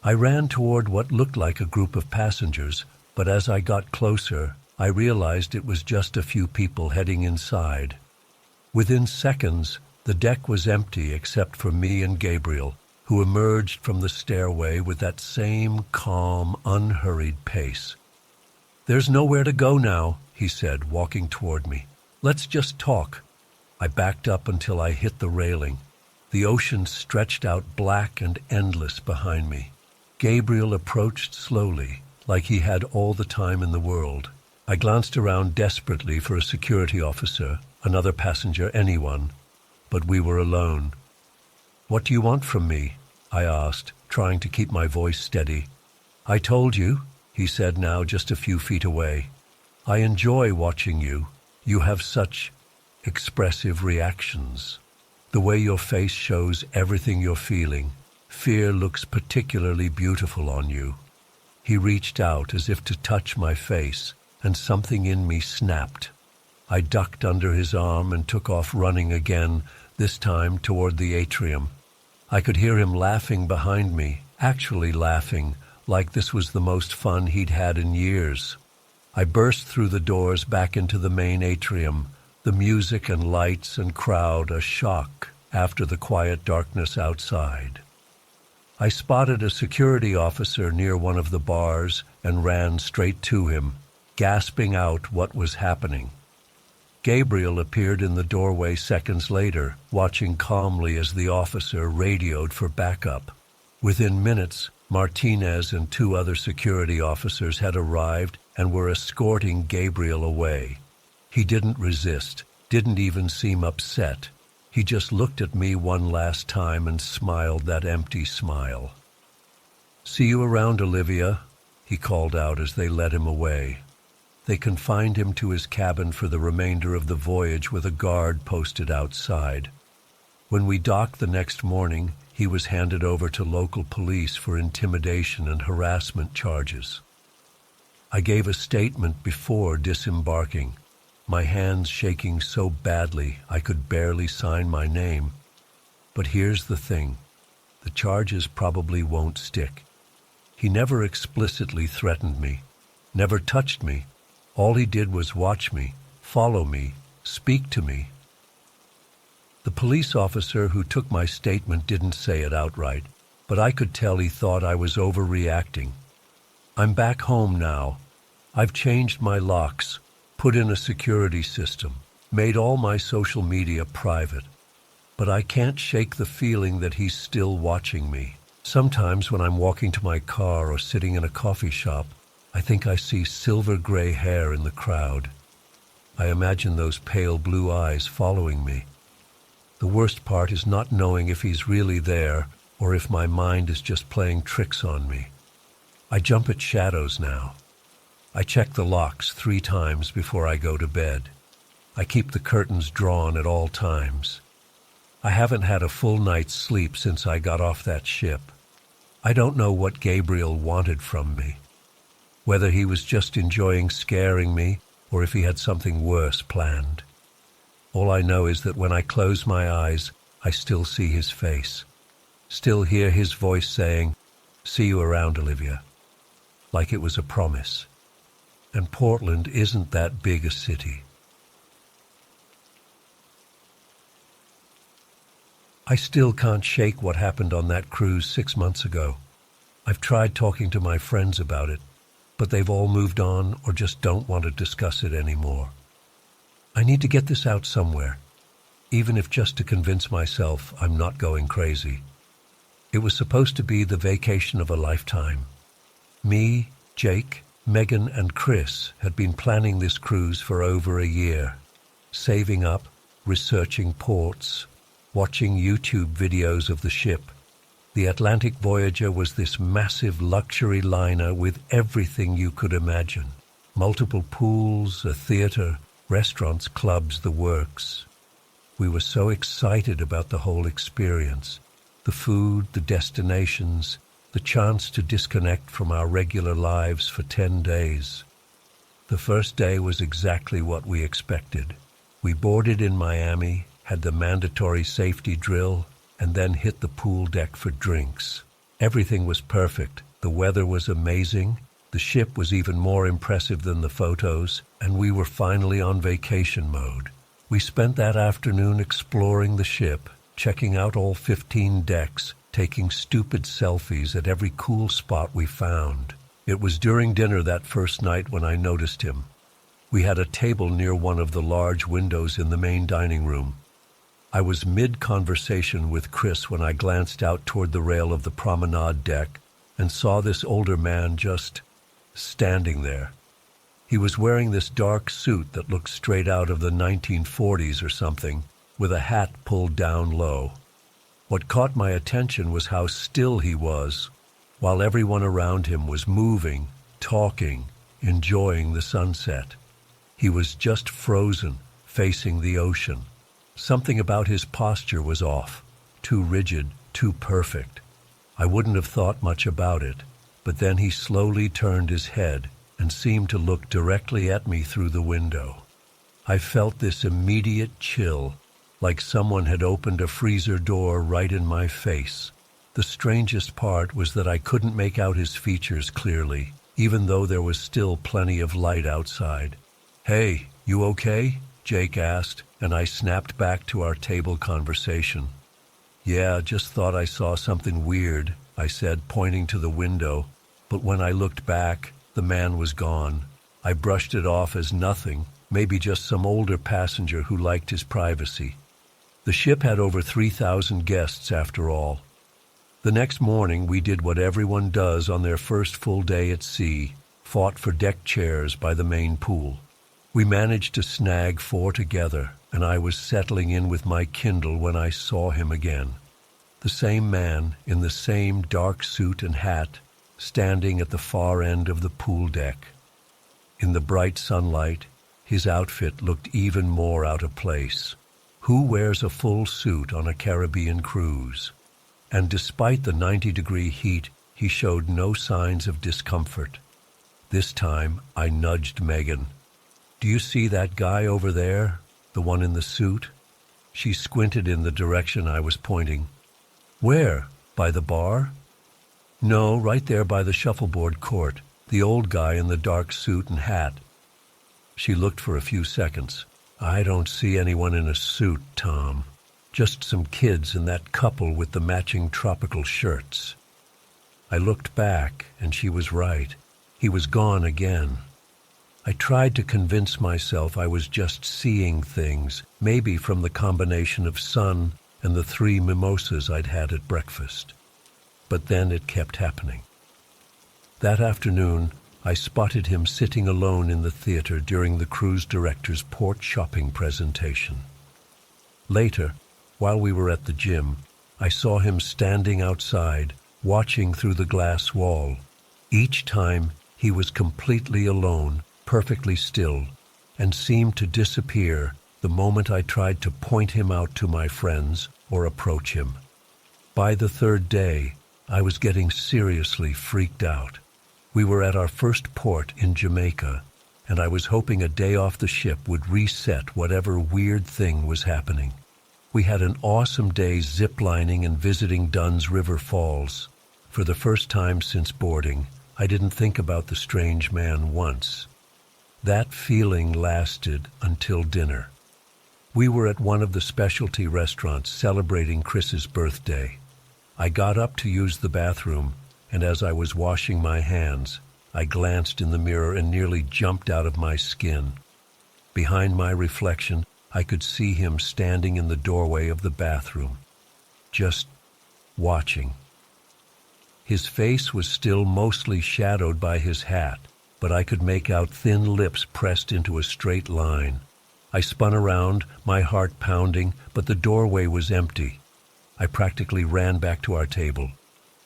I ran toward what looked like a group of passengers, but as I got closer, I realized it was just a few people heading inside. Within seconds, the deck was empty except for me and Gabriel, who emerged from the stairway with that same calm, unhurried pace. "There's nowhere to go now," he said, walking toward me. "Let's just talk." I backed up until I hit the railing. The ocean stretched out black and endless behind me. Gabriel approached slowly, like he had all the time in the world. I glanced around desperately for a security officer, another passenger, anyone, but we were alone. "What do you want from me?" I asked, trying to keep my voice steady. I told you, he said now just a few feet away. I enjoy watching you. You have such expressive reactions. The way your face shows everything you're feeling. Fear looks particularly beautiful on you. He reached out as if to touch my face, and something in me snapped. I ducked under his arm and took off running again, this time toward the atrium. I could hear him laughing behind me, actually laughing, like this was the most fun he'd had in years. I burst through the doors back into the main atrium, the music and lights and crowd a shock after the quiet darkness outside. I spotted a security officer near one of the bars and ran straight to him, gasping out what was happening. Gabriel appeared in the doorway seconds later, watching calmly as the officer radioed for backup. Within minutes, Martinez and 2 other security officers had arrived and were escorting Gabriel away. He didn't resist, didn't even seem upset. He just looked at me one last time and smiled that empty smile. "See you around, Olivia," he called out as they led him away. They confined him to his cabin for the remainder of the voyage with a guard posted outside. When we docked the next morning, he was handed over to local police for intimidation and harassment charges. I gave a statement before disembarking, my hands shaking so badly I could barely sign my name. But here's the thing, the charges probably won't stick. He never explicitly threatened me, never touched me. All he did was watch me, follow me, speak to me. The police officer who took my statement didn't say it outright, but I could tell he thought I was overreacting. I'm back home now. I've changed my locks, put in a security system, made all my social media private. But I can't shake the feeling that he's still watching me. Sometimes when I'm walking to my car or sitting in a coffee shop, I think I see silver-gray hair in the crowd. I imagine those pale blue eyes following me. The worst part is not knowing if he's really there or if my mind is just playing tricks on me. I jump at shadows now. I check the locks 3 times before I go to bed. I keep the curtains drawn at all times. I haven't had a full night's sleep since I got off that ship. I don't know what Gabriel wanted from me, whether he was just enjoying scaring me or if he had something worse planned. All I know is that when I close my eyes, I still see his face, still hear his voice saying, "See you around, Olivia," like it was a promise. And Portland isn't that big a city. I still can't shake what happened on that cruise 6 months ago. I've tried talking to my friends about it, but they've all moved on or just don't want to discuss it anymore. I need to get this out somewhere, even if just to convince myself I'm not going crazy. It was supposed to be the vacation of a lifetime. Me, Jake, Megan, and Chris had been planning this cruise for over a year, saving up, researching ports, watching YouTube videos of the ship. The Atlantic Voyager was this massive luxury liner with everything you could imagine. Multiple pools, a theater, restaurants, clubs, the works. We were so excited about the whole experience. The food, the destinations, the chance to disconnect from our regular lives for 10 days. The first day was exactly what we expected. We boarded in Miami, had the mandatory safety drill, and then hit the pool deck for drinks. Everything was perfect. The weather was amazing. The ship was even more impressive than the photos, and we were finally on vacation mode. We spent that afternoon exploring the ship, checking out all 15 decks, taking stupid selfies at every cool spot we found. It was during dinner that first night when I noticed him. We had a table near one of the large windows in the main dining room. I was mid-conversation with Chris when I glanced out toward the rail of the promenade deck and saw this older man just standing there. He was wearing this dark suit that looked straight out of the 1940s or something, with a hat pulled down low. What caught my attention was how still he was, while everyone around him was moving, talking, enjoying the sunset. He was just frozen, facing the ocean. Something about his posture was off, too rigid, too perfect. I wouldn't have thought much about it, but then he slowly turned his head and seemed to look directly at me through the window. I felt this immediate chill, like someone had opened a freezer door right in my face. The strangest part was that I couldn't make out his features clearly, even though there was still plenty of light outside. "Hey, you okay?" Jake asked, and I snapped back to our table conversation. "Yeah, just thought I saw something weird," I said, pointing to the window, but when I looked back, the man was gone. I brushed it off as nothing, maybe just some older passenger who liked his privacy. The ship had over 3,000 guests after all. The next morning we did what everyone does on their first full day at sea, fought for deck chairs by the main pool. We managed to snag 4 together, and I was settling in with my Kindle when I saw him again. The same man, in the same dark suit and hat, standing at the far end of the pool deck. In the bright sunlight, his outfit looked even more out of place. Who wears a full suit on a Caribbean cruise? And despite the 90-degree heat, he showed no signs of discomfort. This time, I nudged Megan. "Do you see that guy over there? The one in the suit?" She squinted in the direction I was pointing. "Where? By the bar?" "No, right there by the shuffleboard court. The old guy in the dark suit and hat." She looked for a few seconds. "I don't see anyone in a suit, Tom. Just some kids and that couple with the matching tropical shirts." I looked back, and she was right. He was gone again. I tried to convince myself I was just seeing things, maybe from the combination of sun and the 3 mimosas I'd had at breakfast. But then it kept happening. That afternoon, I spotted him sitting alone in the theater during the cruise director's port shopping presentation. Later, while we were at the gym, I saw him standing outside, watching through the glass wall. Each time, he was completely alone, perfectly still, and seemed to disappear the moment I tried to point him out to my friends or approach him. By the 3rd day, I was getting seriously freaked out. We were at our first port in Jamaica, and I was hoping a day off the ship would reset whatever weird thing was happening. We had an awesome day ziplining and visiting Dunn's River Falls. For the first time since boarding, I didn't think about the strange man once. That feeling lasted until dinner. We were at one of the specialty restaurants celebrating Chris's birthday. I got up to use the bathroom, and as I was washing my hands, I glanced in the mirror and nearly jumped out of my skin. Behind my reflection, I could see him standing in the doorway of the bathroom, just watching. His face was still mostly shadowed by his hat, but I could make out thin lips pressed into a straight line. I spun around, my heart pounding, but the doorway was empty. I practically ran back to our table.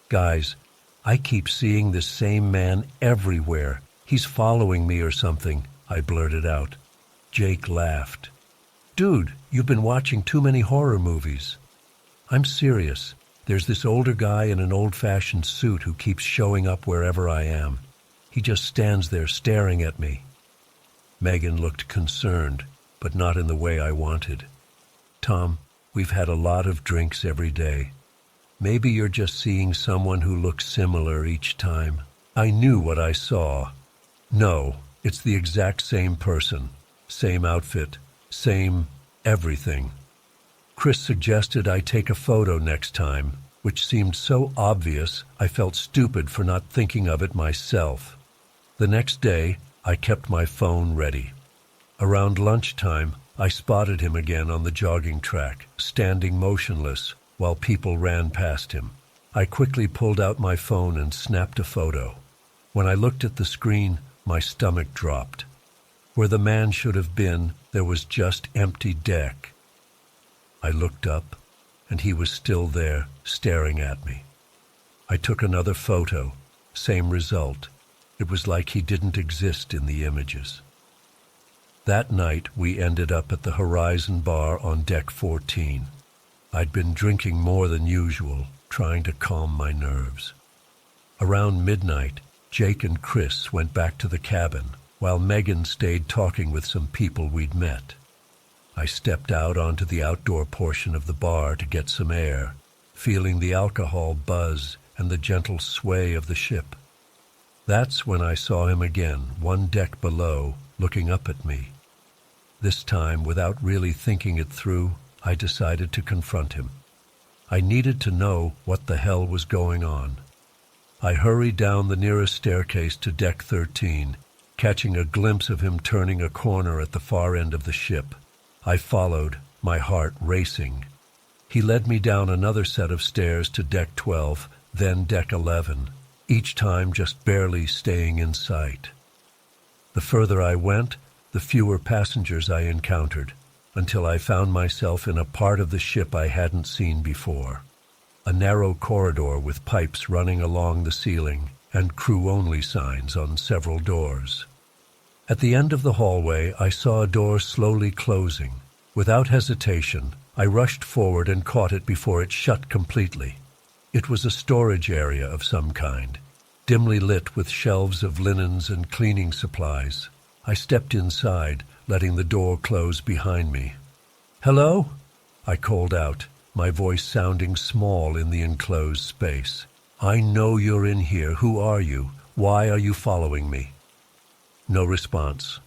"Guys, I keep seeing this same man everywhere. He's following me or something," I blurted out. Jake laughed. "Dude, you've been watching too many horror movies." "I'm serious. There's this older guy in an old-fashioned suit who keeps showing up wherever I am. He just stands there staring at me." Megan looked concerned, but not in the way I wanted. "Tom, we've had a lot of drinks every day. Maybe you're just seeing someone who looks similar each time." I knew what I saw. No, it's the exact same person, same outfit, same everything. Chris suggested I take a photo next time, which seemed so obvious I felt stupid for not thinking of it myself. The next day, I kept my phone ready. Around lunchtime, I spotted him again on the jogging track, standing motionless while people ran past him. I quickly pulled out my phone and snapped a photo. When I looked at the screen, my stomach dropped. Where the man should have been, there was just empty deck. I looked up, and he was still there, staring at me. I took another photo. Same result. It was like he didn't exist in the images. That night, we ended up at the Horizon Bar on deck 14. I'd been drinking more than usual, trying to calm my nerves. Around midnight, Jake and Chris went back to the cabin, while Megan stayed talking with some people we'd met. I stepped out onto the outdoor portion of the bar to get some air, feeling the alcohol buzz and the gentle sway of the ship. That's when I saw him again, one deck below, looking up at me. This time, without really thinking it through, I decided to confront him. I needed to know what the hell was going on. I hurried down the nearest staircase to deck 13, catching a glimpse of him turning a corner at the far end of the ship. I followed, my heart racing. He led me down another set of stairs to deck 12, then deck 11, each time just barely staying in sight. The further I went, the fewer passengers I encountered, until I found myself in a part of the ship I hadn't seen before. A narrow corridor with pipes running along the ceiling and crew-only signs on several doors. At the end of the hallway, I saw a door slowly closing. Without hesitation, I rushed forward and caught it before it shut completely. It was a storage area of some kind, dimly lit with shelves of linens and cleaning supplies. I stepped inside, letting the door close behind me. "Hello?" I called out, my voice sounding small in the enclosed space. "I know you're in here. Who are you? Why are you following me?" No response.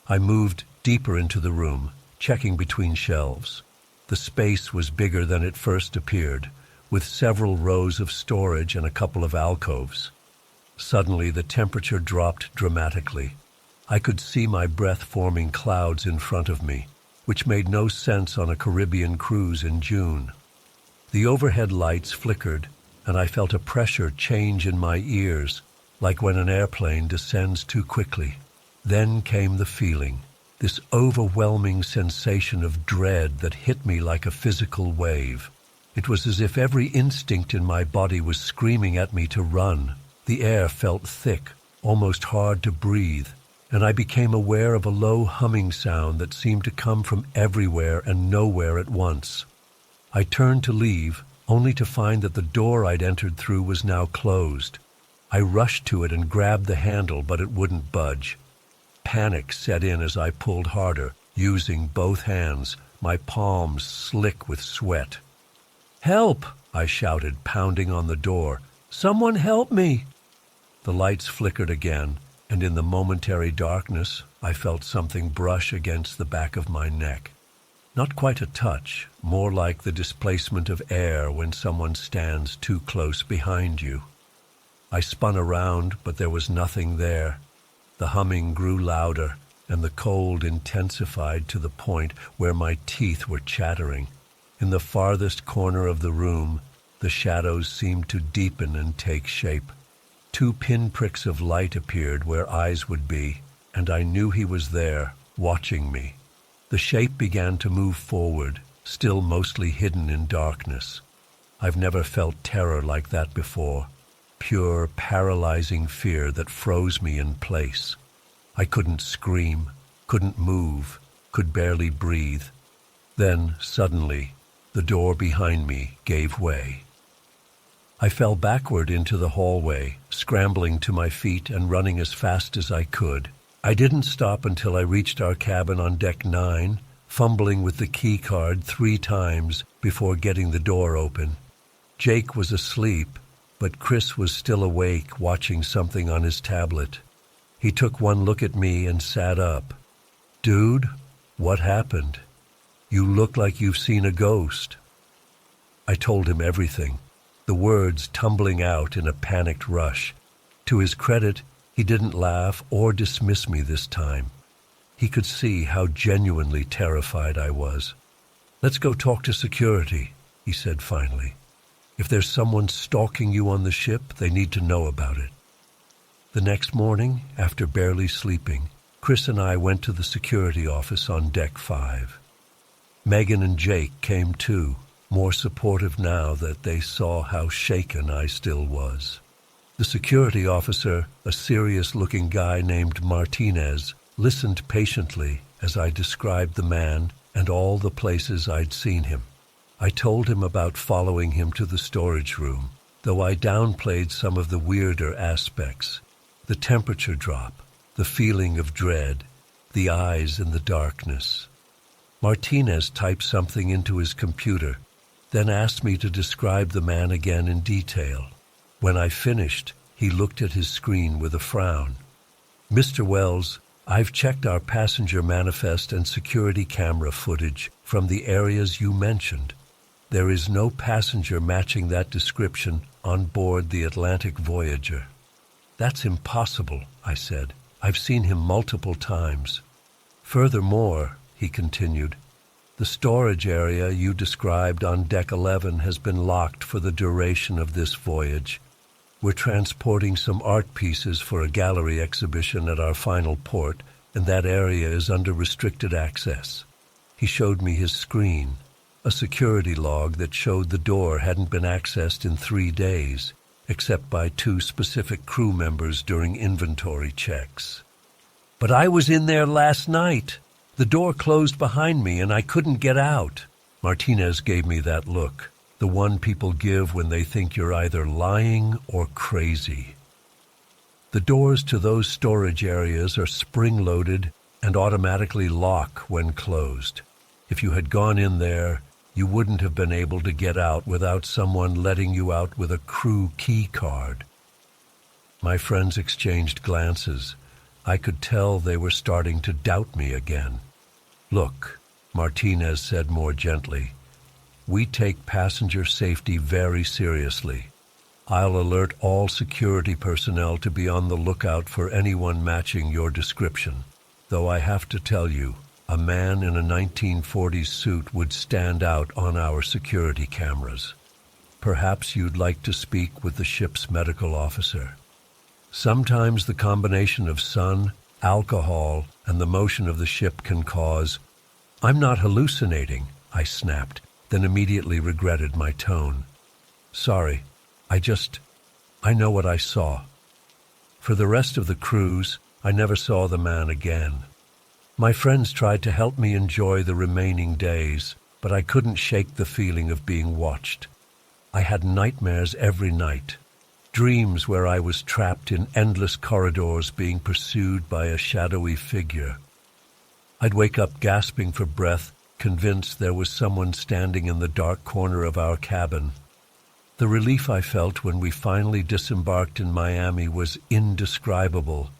I moved deeper into the room, checking between shelves. The space was bigger than it first appeared, with several rows of storage and a couple of alcoves. Suddenly, the temperature dropped dramatically. I could see my breath forming clouds in front of me, which made no sense on a Caribbean cruise in June. The overhead lights flickered, and I felt a pressure change in my ears, like when an airplane descends too quickly. Then came the feeling, this overwhelming sensation of dread that hit me like a physical wave. It was as if every instinct in my body was screaming at me to run. The air felt thick, almost hard to breathe, and I became aware of a low humming sound that seemed to come from everywhere and nowhere at once. I turned to leave, only to find that the door I'd entered through was now closed. I rushed to it and grabbed the handle, but it wouldn't budge. Panic set in as I pulled harder, using both hands, my palms slick with sweat. "Help!" I shouted, pounding on the door. "Someone help me!" The lights flickered again, and in the momentary darkness, I felt something brush against the back of my neck. Not quite a touch, more like the displacement of air when someone stands too close behind you. I spun around, but there was nothing there. The humming grew louder, and the cold intensified to the point where my teeth were chattering. In the farthest corner of the room, the shadows seemed to deepen and take shape. 2 pinpricks of light appeared where eyes would be, and I knew he was there, watching me. The shape began to move forward, still mostly hidden in darkness. I've never felt terror like that before. Pure, paralyzing fear that froze me in place. I couldn't scream, couldn't move, could barely breathe. Then, suddenly, the door behind me gave way. I fell backward into the hallway, scrambling to my feet and running as fast as I could. I didn't stop until I reached our cabin on deck 9, fumbling with the key card 3 times before getting the door open. Jake was asleep, but Chris was still awake, watching something on his tablet. He took one look at me and sat up. "Dude, what happened? You look like you've seen a ghost." I told him everything, the words tumbling out in a panicked rush. To his credit, he didn't laugh or dismiss me this time. He could see how genuinely terrified I was. "Let's go talk to security," he said finally. "If there's someone stalking you on the ship, they need to know about it." The next morning, after barely sleeping, Chris and I went to the security office on deck 5. Megan and Jake came too, more supportive now that they saw how shaken I still was. The security officer, a serious-looking guy named Martinez, listened patiently as I described the man and all the places I'd seen him. I told him about following him to the storage room, though I downplayed some of the weirder aspects: the temperature drop, the feeling of dread, the eyes in the darkness. Martinez typed something into his computer, then asked me to describe the man again in detail. When I finished, he looked at his screen with a frown. "Mr. Wells, I've checked our passenger manifest and security camera footage from the areas you mentioned. There is no passenger matching that description on board the Atlantic Voyager." "That's impossible," I said. "I've seen him multiple times." "Furthermore," he continued, "the storage area you described on Deck 11 has been locked for the duration of this voyage. We're transporting some art pieces for a gallery exhibition at our final port, and that area is under restricted access." He showed me his screen, a security log that showed the door hadn't been accessed in 3 days, except by 2 specific crew members during inventory checks. "But I was in there last night. The door closed behind me and I couldn't get out." Martinez gave me that look, the one people give when they think you're either lying or crazy. The doors to those storage areas are spring-loaded and automatically lock when closed. If you had gone in there, you wouldn't have been able to get out without someone letting you out with a crew key card. My friends exchanged glances. I could tell they were starting to doubt me again. "Look," Martinez said more gently, "we take passenger safety very seriously. I'll alert all security personnel to be on the lookout for anyone matching your description. Though I have to tell you, a man in a 1940s suit would stand out on our security cameras. Perhaps you'd like to speak with the ship's medical officer. Sometimes the combination of sun, alcohol, and the motion of the ship can cause—" "I'm not hallucinating," I snapped, then immediately regretted my tone. "Sorry, I know what I saw." For the rest of the cruise, I never saw the man again. My friends tried to help me enjoy the remaining days, but I couldn't shake the feeling of being watched. I had nightmares every night, dreams where I was trapped in endless corridors being pursued by a shadowy figure. I'd wake up gasping for breath, convinced there was someone standing in the dark corner of our cabin. The relief I felt when we finally disembarked in Miami was indescribable.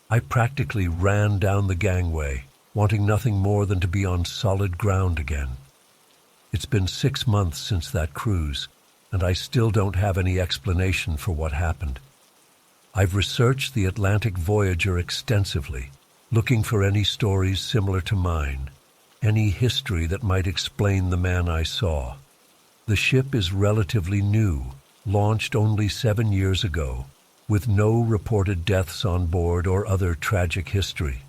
I practically ran down the gangway, wanting nothing more than to be on solid ground again. It's been 6 months since that cruise, and I still don't have any explanation for what happened. I've researched the Atlantic Voyager extensively, looking for any stories similar to mine, any history that might explain the man I saw. The ship is relatively new, launched only 7 years ago, with no reported deaths on board or other tragic history.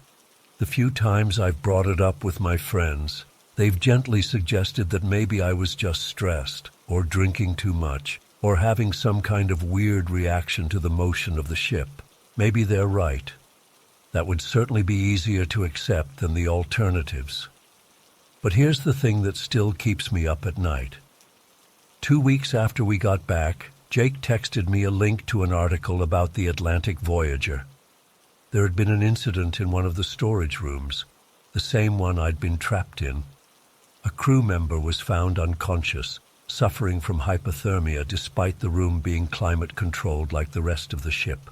The few times I've brought it up with my friends, they've gently suggested that maybe I was just stressed, or drinking too much, or having some kind of weird reaction to the motion of the ship. Maybe they're right. That would certainly be easier to accept than the alternatives. But here's the thing that still keeps me up at night. 2 weeks after we got back, Jake texted me a link to an article about the Atlantic Voyager. There had been an incident in one of the storage rooms, the same one I'd been trapped in. A crew member was found unconscious, suffering from hypothermia despite the room being climate-controlled like the rest of the ship.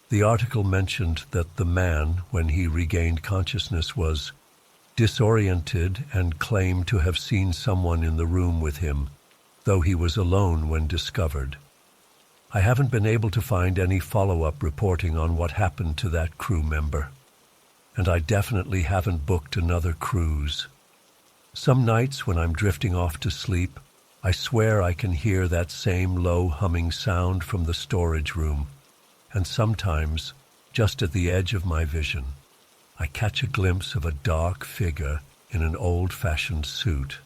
The article mentioned that the man, when he regained consciousness, was disoriented and claimed to have seen someone in the room with him, though he was alone when discovered. I haven't been able to find any follow-up reporting on what happened to that crew member, and I definitely haven't booked another cruise. Some nights when I'm drifting off to sleep, I swear I can hear that same low humming sound from the storage room, and sometimes, just at the edge of my vision, I catch a glimpse of a dark figure in an old-fashioned suit.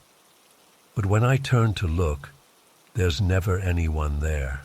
But when I turn to look, there's never anyone there.